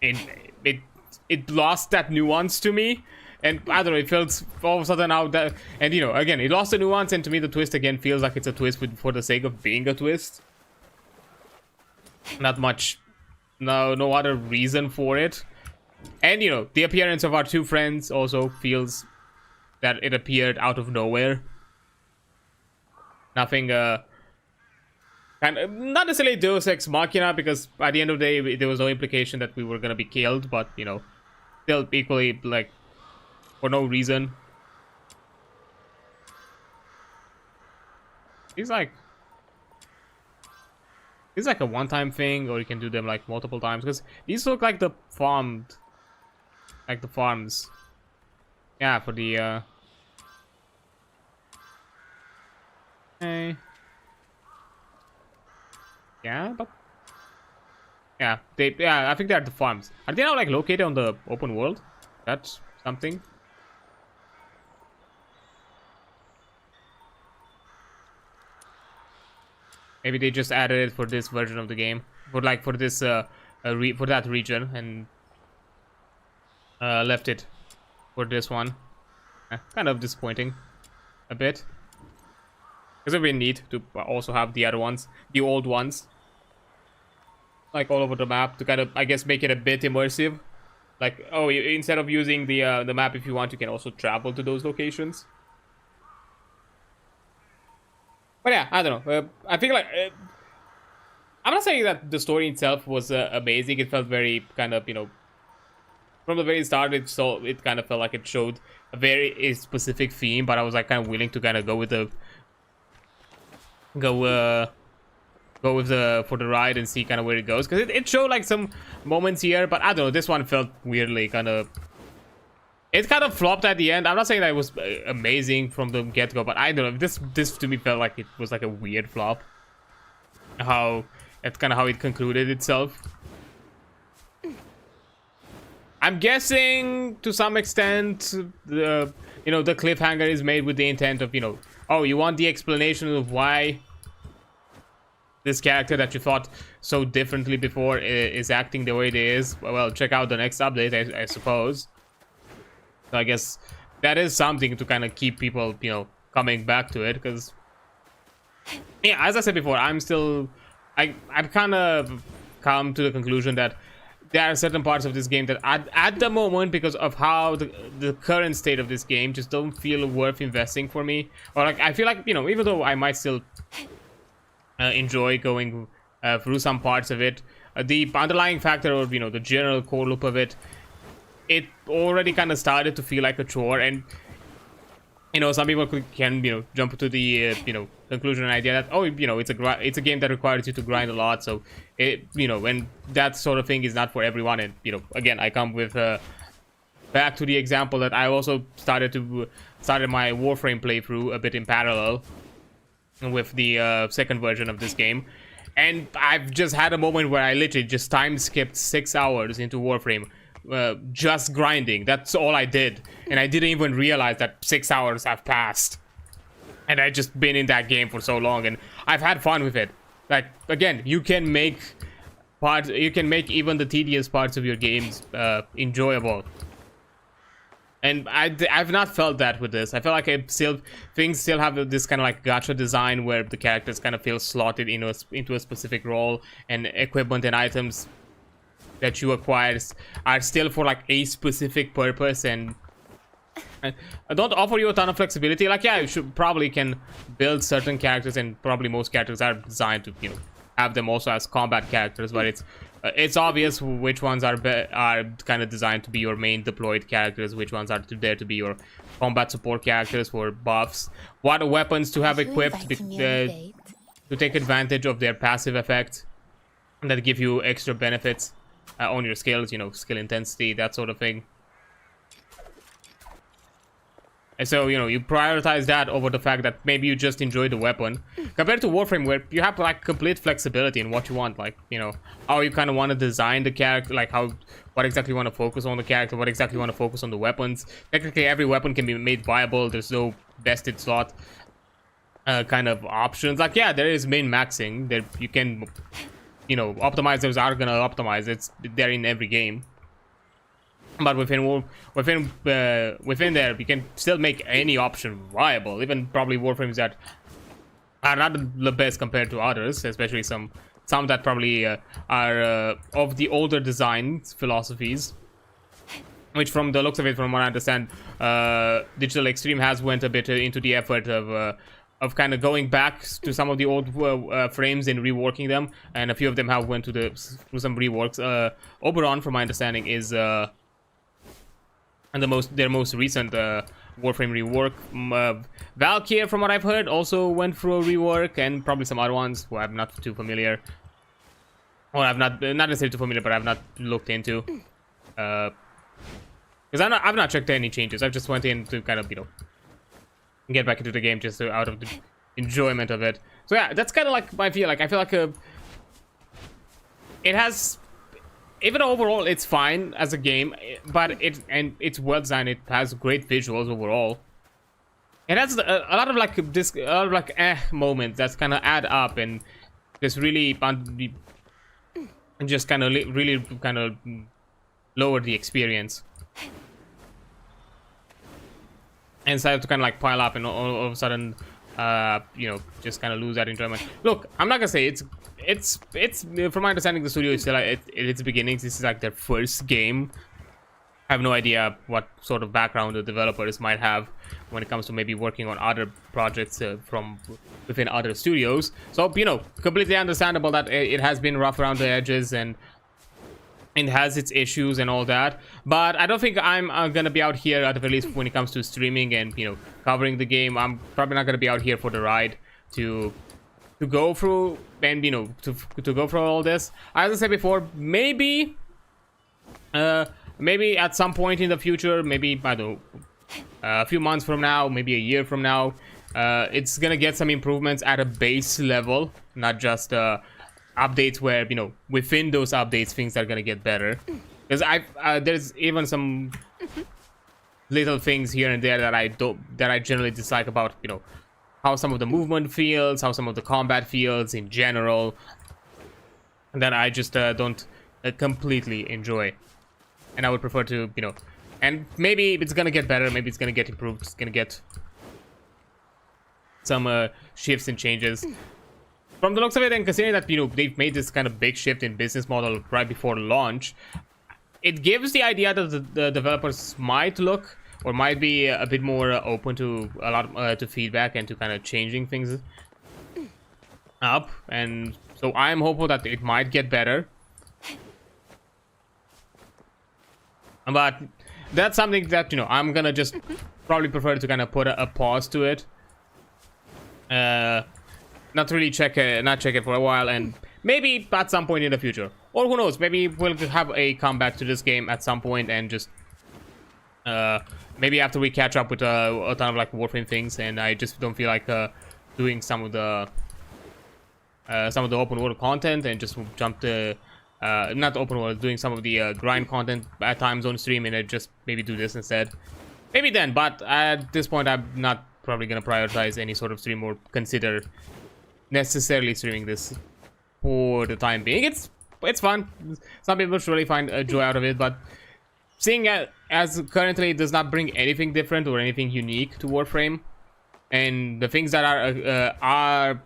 It lost that nuance to me, and I don't know, it feels all of a sudden out that, and, you know, again, it lost the nuance, and to me the twist again feels like it's a twist for the sake of being a twist. Not much, no other reason for it. And, you know, the appearance of our two friends also feels that it appeared out of nowhere. Nothing And not necessarily Deus Ex Machina, because at the end of the day, there was no implication that we were gonna be killed, but, you know, still equally, like, for no reason. It's like a one-time thing, or you can do them, like, multiple times, because these look like the farmed, like the farms. Yeah, for the, Hey. Yeah, but yeah, I think they're the farms. Are they now like located on the open world? That's something. Maybe they just added it for this version of the game, for this for that region, and left it for this one. Kind of disappointing, a bit. Because it would be neat to also have the other ones, the old ones, like all over the map, to kind of, I guess, make it a bit immersive. Like, oh, instead of using the map, if you want, you can also travel to those locations. But yeah, I don't know. I think like I'm not saying that the story itself was amazing. It felt very kind of, you know, from the very start, it kind of felt like it showed a very specific theme. But I was like kind of willing to kind of go with the for the ride and see kind of where it goes, because it showed like some moments here, but I don't know, this one felt weirdly kind of, it kind of flopped at the end. I'm not saying that it was amazing from the get-go, but I don't know, this to me felt like it was like a weird flop, it's kind of how it concluded itself. I'm guessing to some extent the cliffhanger is made with the intent of, you know, oh, you want the explanation of why this character that you thought so differently before is acting the way it is. Well, check out the next update, I suppose. So I guess that is something to kind of keep people, you know, coming back to it, because yeah, as I said before, I've kind of come to the conclusion that there are certain parts of this game that at the moment, because of how the current state of this game, just don't feel worth investing for me. Or like, I feel like, you know, even though I might still enjoy going through some parts of it, the underlying factor, or, you know, the general core loop of it, it already kind of started to feel like a chore. And, you know, some people can, you know, jump to the, you know, conclusion and idea that, oh, you know, it's a game that requires you to grind a lot, so it, you know, and that sort of thing is not for everyone. And, you know, again, I come with back to the example that I also started my Warframe playthrough a bit in parallel with the second version of this game, and I've just had a moment where I literally just time skipped 6 hours into Warframe, just grinding. That's all I did, and I didn't even realize that 6 hours have passed. And I just been in that game for so long, and I've had fun with it. Like, again, you can make even the tedious parts of your games enjoyable. And I've not felt that with this. I feel like things still have this kind of like gacha design where the characters kind of feel slotted into a specific role, and equipment and items that you acquire are still for like a specific purpose, and I don't offer you a ton of flexibility. Like, yeah, you probably can build certain characters, and probably most characters are designed to, you know, have them also as combat characters, but it's obvious which ones are kind of designed to be your main deployed characters, which ones are there to be your combat support characters for buffs, what weapons to have equipped to take advantage of their passive effects that give you extra benefits on your skills, you know, skill intensity, that sort of thing. And so, you know, you prioritize that over the fact that maybe you just enjoy the weapon, compared to Warframe, where you have like complete flexibility in what you want, like, you know, how you kind of want to design the character, like what exactly you want to focus on the character, what exactly you want to focus on the weapons. Technically, every weapon can be made viable. There's no vested slot kind of options. Like, yeah, there is min maxing that you can, you know, optimizers are gonna optimize. They're in every game. But within there, you can still make any option viable. Even probably Warframes that are not the best compared to others, especially some that probably are of the older design philosophies. Which, from the looks of it, from what I understand, Digital Extreme has went a bit into the effort of of kind of going back to some of the old frames and reworking them, and a few of them have went through some reworks. Oberon, from my understanding, is and their most recent Warframe rework. Valkyr, from what I've heard, also went through a rework, and probably some other ones who I'm not too familiar, or I've not necessarily too familiar, but I've not looked into. Because I've not checked any changes. I've just went in to kind of, you know, get back into the game just out of the enjoyment of it. So yeah, that's kind of like my feel. Like I feel like it has, even overall it's fine as a game, but it's well designed. It has great visuals overall. It has a lot of like moments that kind of add up and just really just kind of really kind of lower the experience. And so I have to kind of like pile up and all of a sudden, you know, just kind of lose that enjoyment. Look, I'm not gonna say it's from my understanding, the studio is still at its beginnings. This is like their first game. I have no idea what sort of background the developers might have when it comes to maybe working on other projects from within other studios. So, you know, completely understandable that it has been rough around the edges and it has its issues and all that, but I don't think I'm gonna be out here, at the very least when it comes to streaming and, you know, covering the game. I'm probably not gonna be out here for the ride to go through and, you know, to go through all this. As I said before, maybe at some point in the future, maybe I don't know, a few months from now, maybe a year from now, it's gonna get some improvements at a base level, not just updates where, you know, within those updates things are gonna get better. Because there's even some little things here and there that I generally dislike about, you know, how some of the movement feels, how some of the combat feels in general, that I just don't completely enjoy. And I would prefer to, you know, and maybe it's gonna get better, maybe it's gonna get improved, it's gonna get some shifts and changes. From the looks of it, and considering that, you know, they've made this kind of big shift in business model right before launch, it gives the idea that the developers might be a bit more open to a lot to feedback and to kind of changing things up. And so I'm hopeful that it might get better. But that's something that, you know, I'm gonna just probably prefer to kind of put a pause to it. Not really check it for a while, and maybe at some point in the future, or who knows, maybe we'll have a comeback to this game at some point, and just maybe after we catch up with a ton of like Warframe things, and I just don't feel like doing some of the open world content, and just jump to not open world, doing some of the grind content at times on stream, and I just maybe do this instead. Maybe then, but at this point I'm not probably gonna prioritize any sort of stream or consider necessarily streaming this for the time being. It's fun. Some people should really find a joy out of it, but seeing as currently it does not bring anything different or anything unique to Warframe, and the things that are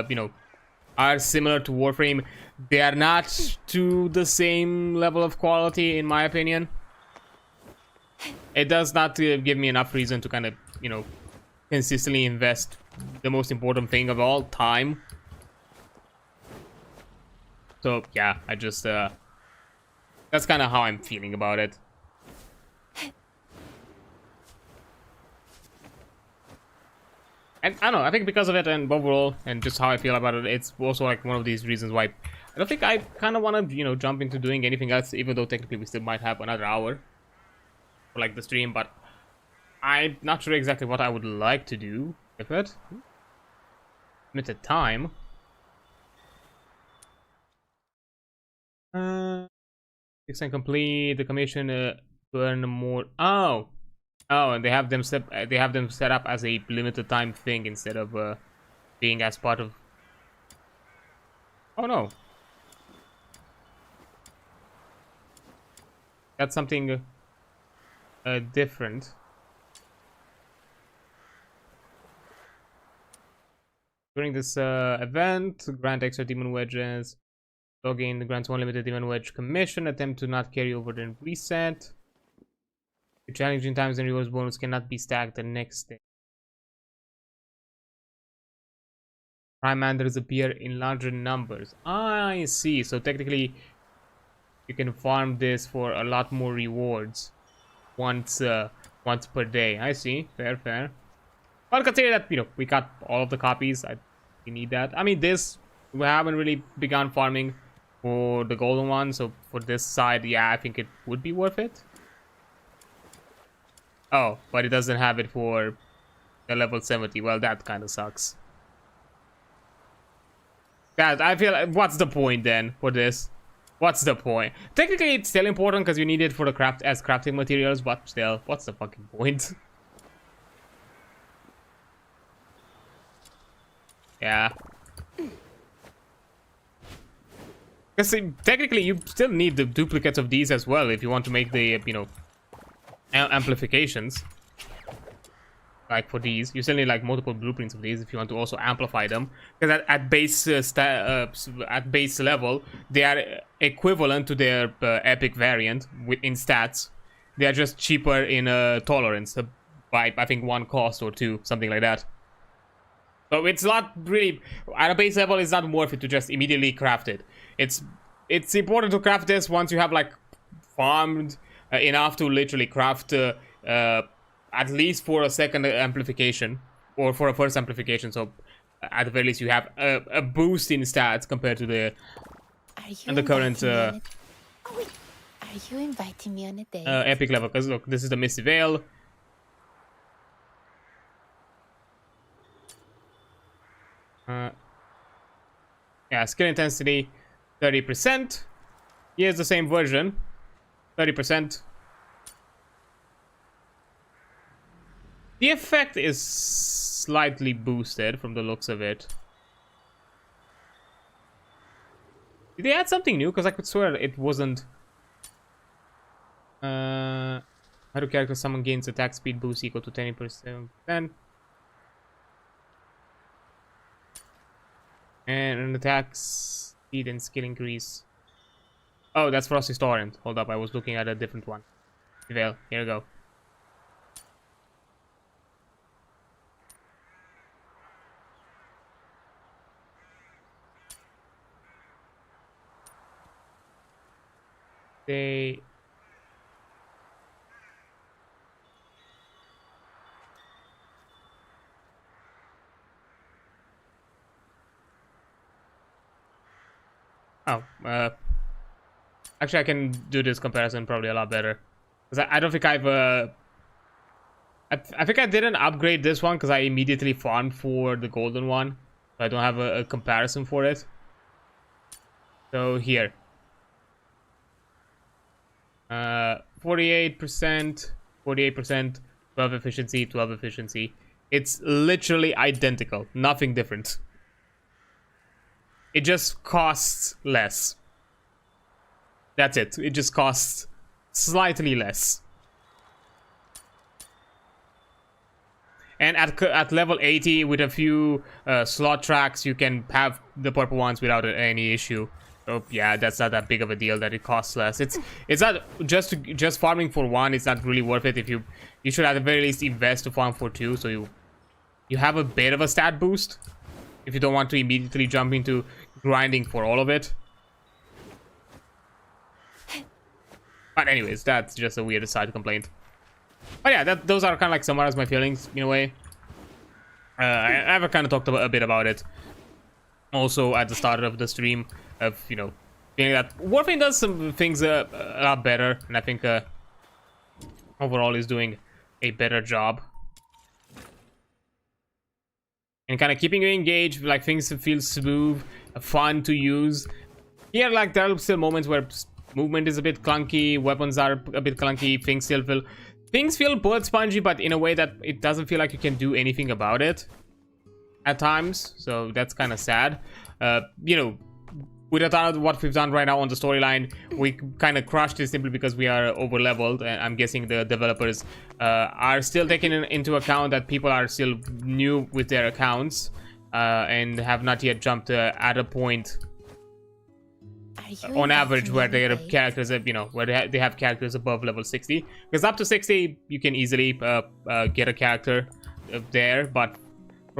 you know, are similar to Warframe, they are not to the same level of quality, in my opinion. It does not give me enough reason to kind of, you know, consistently invest the most important thing of all, time. So yeah, I just that's kind of how I'm feeling about it. And I don't know, I think because of it and overall and just how I feel about it, it's also like one of these reasons why I don't think I kind of want to, you know, jump into doing anything else, even though technically we still might have another hour for like the stream, but I'm not sure exactly what I would like to do with it. Limited time. Extend complete the commission. Burn more. Oh, and they have them set up as a limited time thing instead of being as part of. Oh no, that's something different. During this event, grant extra demon wedges. Login grants one limited demon wedge commission. Attempt to not carry over then reset. Challenging times and rewards bonus cannot be stacked the next day. Primanders appear in larger numbers. I see. So technically, you can farm this for a lot more rewards once per day. I see. Fair. I'll consider that, you know, we got all of the copies. We need that. I mean, this, we haven't really begun farming for the golden one, so for this side, yeah, I think it would be worth it. Oh, but it doesn't have it for the level 70. Well, that kind of sucks. That, I feel like, what's the point then for this? What's the point? Technically, it's still important because you need it for the craft as crafting materials, but still, what's the fucking point? Yeah. Because technically, you still need the duplicates of these as well if you want to make the, you know, amplifications. Like for these, you still need like multiple blueprints of these if you want to also amplify them. Because at base level, they are equivalent to their epic variant in stats. They are just cheaper in tolerance by I think 1 cost or 2, something like that. So it's not really at a base level. It's not worth it to just immediately craft it. It's important to craft this once you have like farmed enough to literally craft. At least for a second amplification or for a first amplification, so at the very least you have a boost in stats compared to the current are you inviting me on a date? Epic level. Because look, this is the Misty Veil. Yeah, skill intensity 30%. Here's the same version, 30%. The effect is slightly boosted from the looks of it. Did they add something new? Because I could swear it wasn't. How do characters summon gains attack speed boost equal to 10%? And an attack speed and skill increase. Oh, that's Frosty Torrent. Hold up, I was looking at a different one. Veil, here we go. They actually I can do this comparison probably a lot better because I don't think I've I think I didn't upgrade this one because I immediately farmed for the golden one, so I don't have a comparison for it. So here 48%, 12 efficiency, 12 efficiency. It's literally identical, nothing different. It just costs less. That's it. It just costs slightly less. And at level 80, with a few slot tracks, you can have the purple ones without any issue. So yeah, that's not that big of a deal that it costs less. It's not just farming for 1. It's not really worth it. If you should at the very least invest to farm for 2, so you have a bit of a stat boost if you don't want to immediately jump into grinding for all of it. But anyways, that's just a weird side complaint. But yeah, those are kind of like summarize my feelings in a way. I have kind of talked a bit about it also at the start of the stream, of, you know, feeling that Warframe does some things a lot better, and I think overall is doing a better job and kind of keeping you engaged. Like, things feel smooth, fun to use. Here, like, there are still moments where movement is a bit clunky, weapons are a bit clunky, things feel bullet spongy, but in a way that it doesn't feel like you can do anything about it at times. So that's kind of sad. You know, with what we've done right now on the storyline, we kind of crushed it simply because we are over leveled, and I'm guessing the developers are still taking into account that people are still new with their accounts and have not yet jumped at a point on average where their characters have, you know, where they have characters above level 60. Because up to 60 you can easily get a character there, but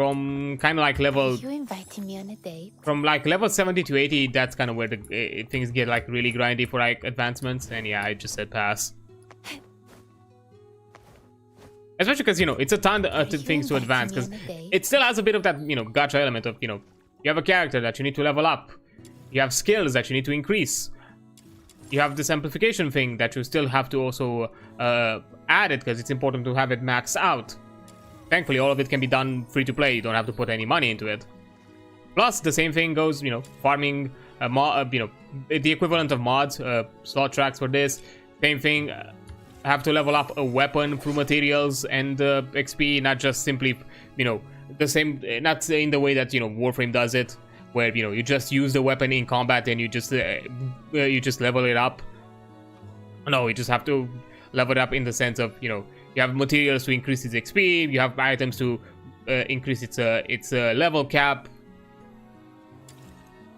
from kind of like level. You inviting me on a date? From like level 70 to 80, that's kind of where the things get like really grindy for like advancements. And yeah, I just said pass. Especially because, you know, it's a ton of things to advance, because it still has a bit of that, you know, gacha element of, you know, you have a character that you need to level up. You have skills that you need to increase. You have this amplification thing that you still have to also add it, because it's important to have it maxed out. Thankfully, all of it can be done free to play. You don't have to put any money into it. Plus, the same thing goes, you know, farming, you know, the equivalent of mods, slot tracks for this. Same thing. Have to level up a weapon through materials and XP, not just simply, you know, the same, not in the way that, you know, Warframe does it, where, you know, you just use the weapon in combat and you just level it up. No, you just have to level it up in the sense of, you know, you have materials to increase its XP, you have items to increase its level cap,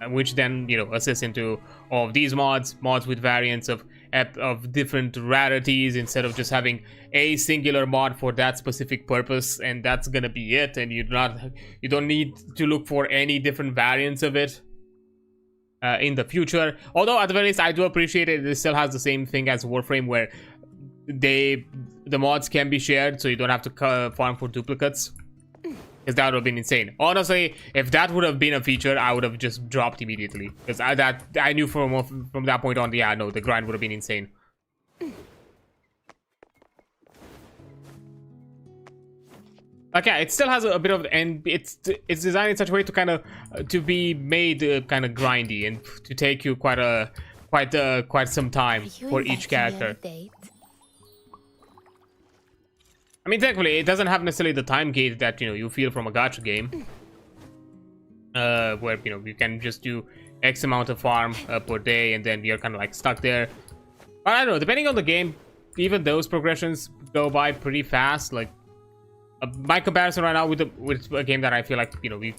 which then, you know, assists into all of these mods with variants of different rarities, instead of just having a singular mod for that specific purpose, and that's gonna be it, and you don't need to look for any different variants of it in the future. Although at the very least, I do appreciate it. It still has the same thing as Warframe, where the mods can be shared, so you don't have to farm for duplicates. Because that would have been insane. Honestly, if that would have been a feature, I would have just dropped immediately. Because I knew from that point on, yeah, no, the grind would have been insane. Okay, it still has a bit of, and it's designed in such a way to kind of to be made kind of grindy and to take you quite some time for each character. I mean, thankfully, it doesn't have necessarily the time gate that, you know, you feel from a gacha game, where, you know, you can just do X amount of farm per day, and then you're kind of like stuck there. But I don't know, depending on the game, even those progressions go by pretty fast. Like my comparison right now with a game that I feel like, you know, you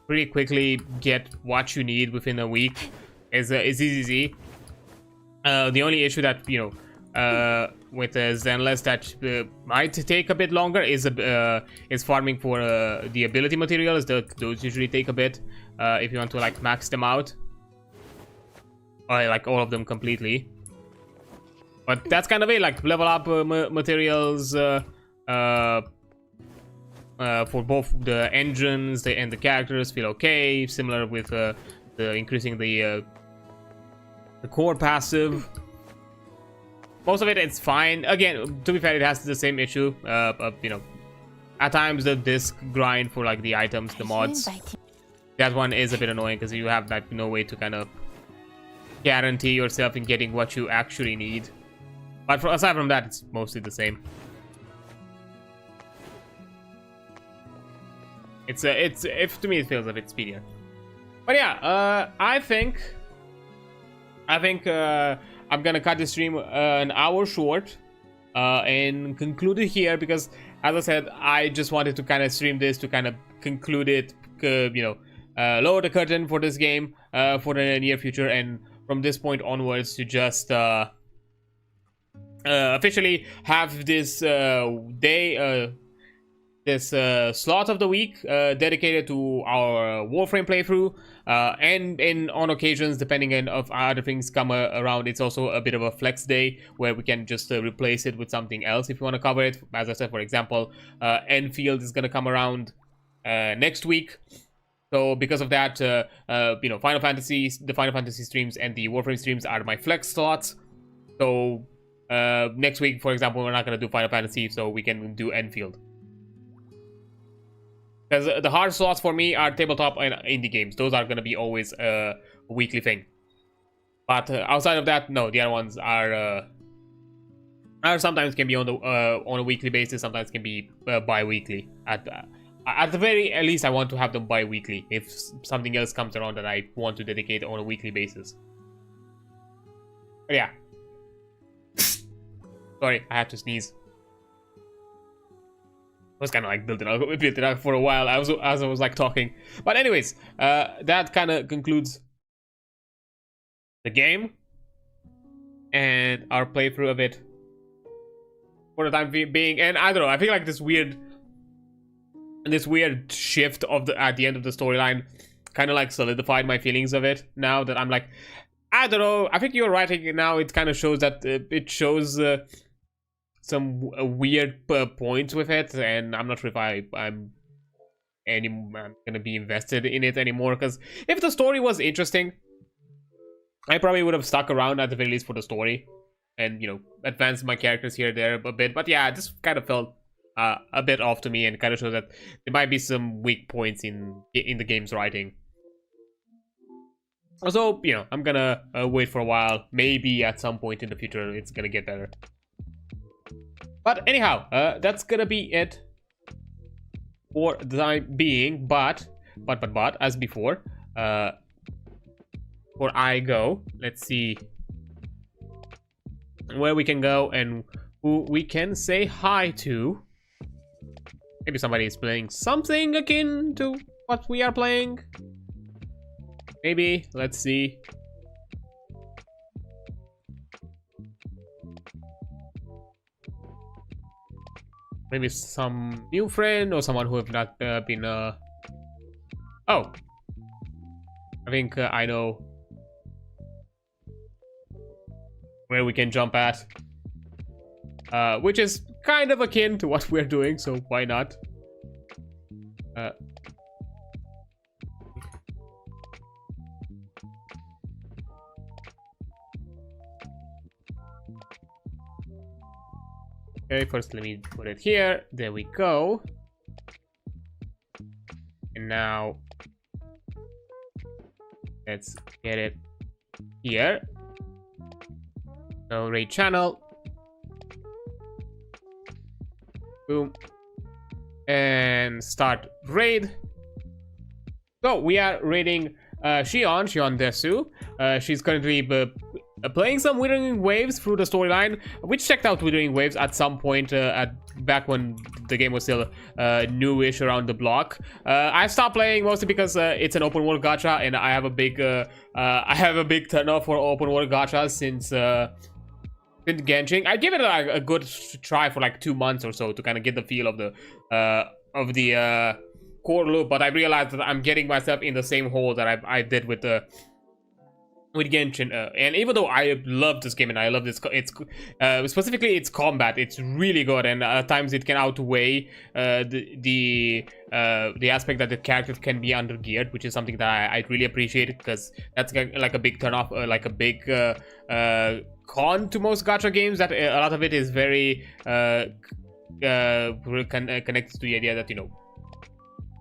pretty quickly get what you need within a week is ZZZ. The only issue that, you know, with Zenless that might take a bit longer is farming for the ability materials. Those usually take a bit if you want to like max them out, or like all of them completely. But that's kind of it. Like level up materials for both the engines and the characters feel okay. Similar with the increasing the core passive. Most of it's fine. Again, to be fair, it has the same issue of, you know, at times the disc grind for like the items, the mods. That one is a bit annoying because you have like no way to kind of guarantee yourself in getting what you actually need. But aside from that, it's mostly the same. To me it feels a bit speedier. But yeah, I think I'm gonna cut the stream an hour short and conclude it here, because as I said, I just wanted to kind of stream this to kind of conclude it, you know, lower the curtain for this game for the near future, and from this point onwards to just officially have this this slot of the week dedicated to our Warframe playthrough, and on occasions, depending on if other things come around, it's also a bit of a flex day where we can just replace it with something else if you want to cover it. As I said, for example, Enfield is going to come around next week. So because of that, you know, the Final Fantasy streams and the Warframe streams are my flex slots. So next week, for example, we're not going to do Final Fantasy, so we can do Enfield. Because the hard slots for me are tabletop and indie games. Those are going to be always a weekly thing. But outside of that, no, the other ones are sometimes can be on a weekly basis. Sometimes can be bi-weekly. At the very least, I want to have them bi-weekly if something else comes around that I want to dedicate on a weekly basis. But yeah. Sorry, I had to sneeze. I was kind of like building it up for a while as I was like talking. But anyways, that kind of concludes the game and our playthrough of it for the time being. And I don't know, I feel like this weird this weird shift of at the end of the storyline kind of like solidified my feelings of it. Now that I'm like, I don't know, I think you're writing now, it kind of shows that it shows some weird points with it, and I'm not sure if I'm gonna be invested in it anymore, because if the story was interesting, I probably would have stuck around at the very least for the story and, you know, advanced my characters here there a bit. But yeah, this kind of felt a bit off to me, and kind of shows that there might be some weak points in the game's writing. So, you know, I'm gonna wait for a while. Maybe at some point in the future it's gonna get better. But anyhow, that's gonna be it for the time being. But as before, before I go, let's see where we can go and who we can say hi to. Maybe somebody is playing something akin to what we are playing. Maybe, let's see. Maybe some new friend or someone who have not been oh, I think I know where we can jump at, which is kind of akin to what we're doing, so why not? Okay, first let me put it here. There we go. And now let's get it here. So raid channel. Boom. And start raid. So we are raiding Shion Desu. She's currently playing some Withering Waves through the storyline, which checked out Withering Waves at some point back when the game was still newish around the block. I stopped playing mostly because it's an open world gacha, and I have a big turn off for open world gachas since Genshin. I gave it a good try for like 2 months or so to kind of get the feel of the core loop, but I realized that I'm getting myself in the same hole that I did with Genshin, and even though I love this game and I love it's specifically its combat, it's really good, and at times it can outweigh the aspect that the characters can be under geared, which is something that I really appreciate, because that's like a big turn off, like a big con to most gacha games, that a lot of it is very connected to the idea that, you know,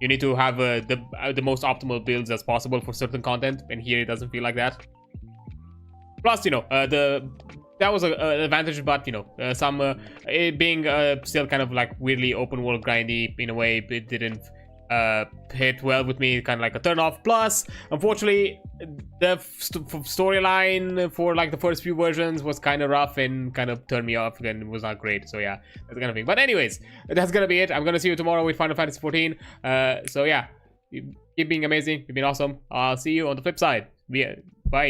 you need to have the most optimal builds as possible for certain content, and here it doesn't feel like that. Plus, you know, that was an advantage, but, you know, it being still kind of like weirdly open world grindy in a way, it didn't hit well with me, kind of like a turn off. Plus, unfortunately, the storyline for like the first few versions was kind of rough and kind of turned me off, and it was not great. So yeah, that's the kind of thing. But anyways, that's gonna be it. I'm gonna see you tomorrow with Final Fantasy 14. So yeah, keep being amazing. You've been awesome. I'll see you on the flip side. Bye.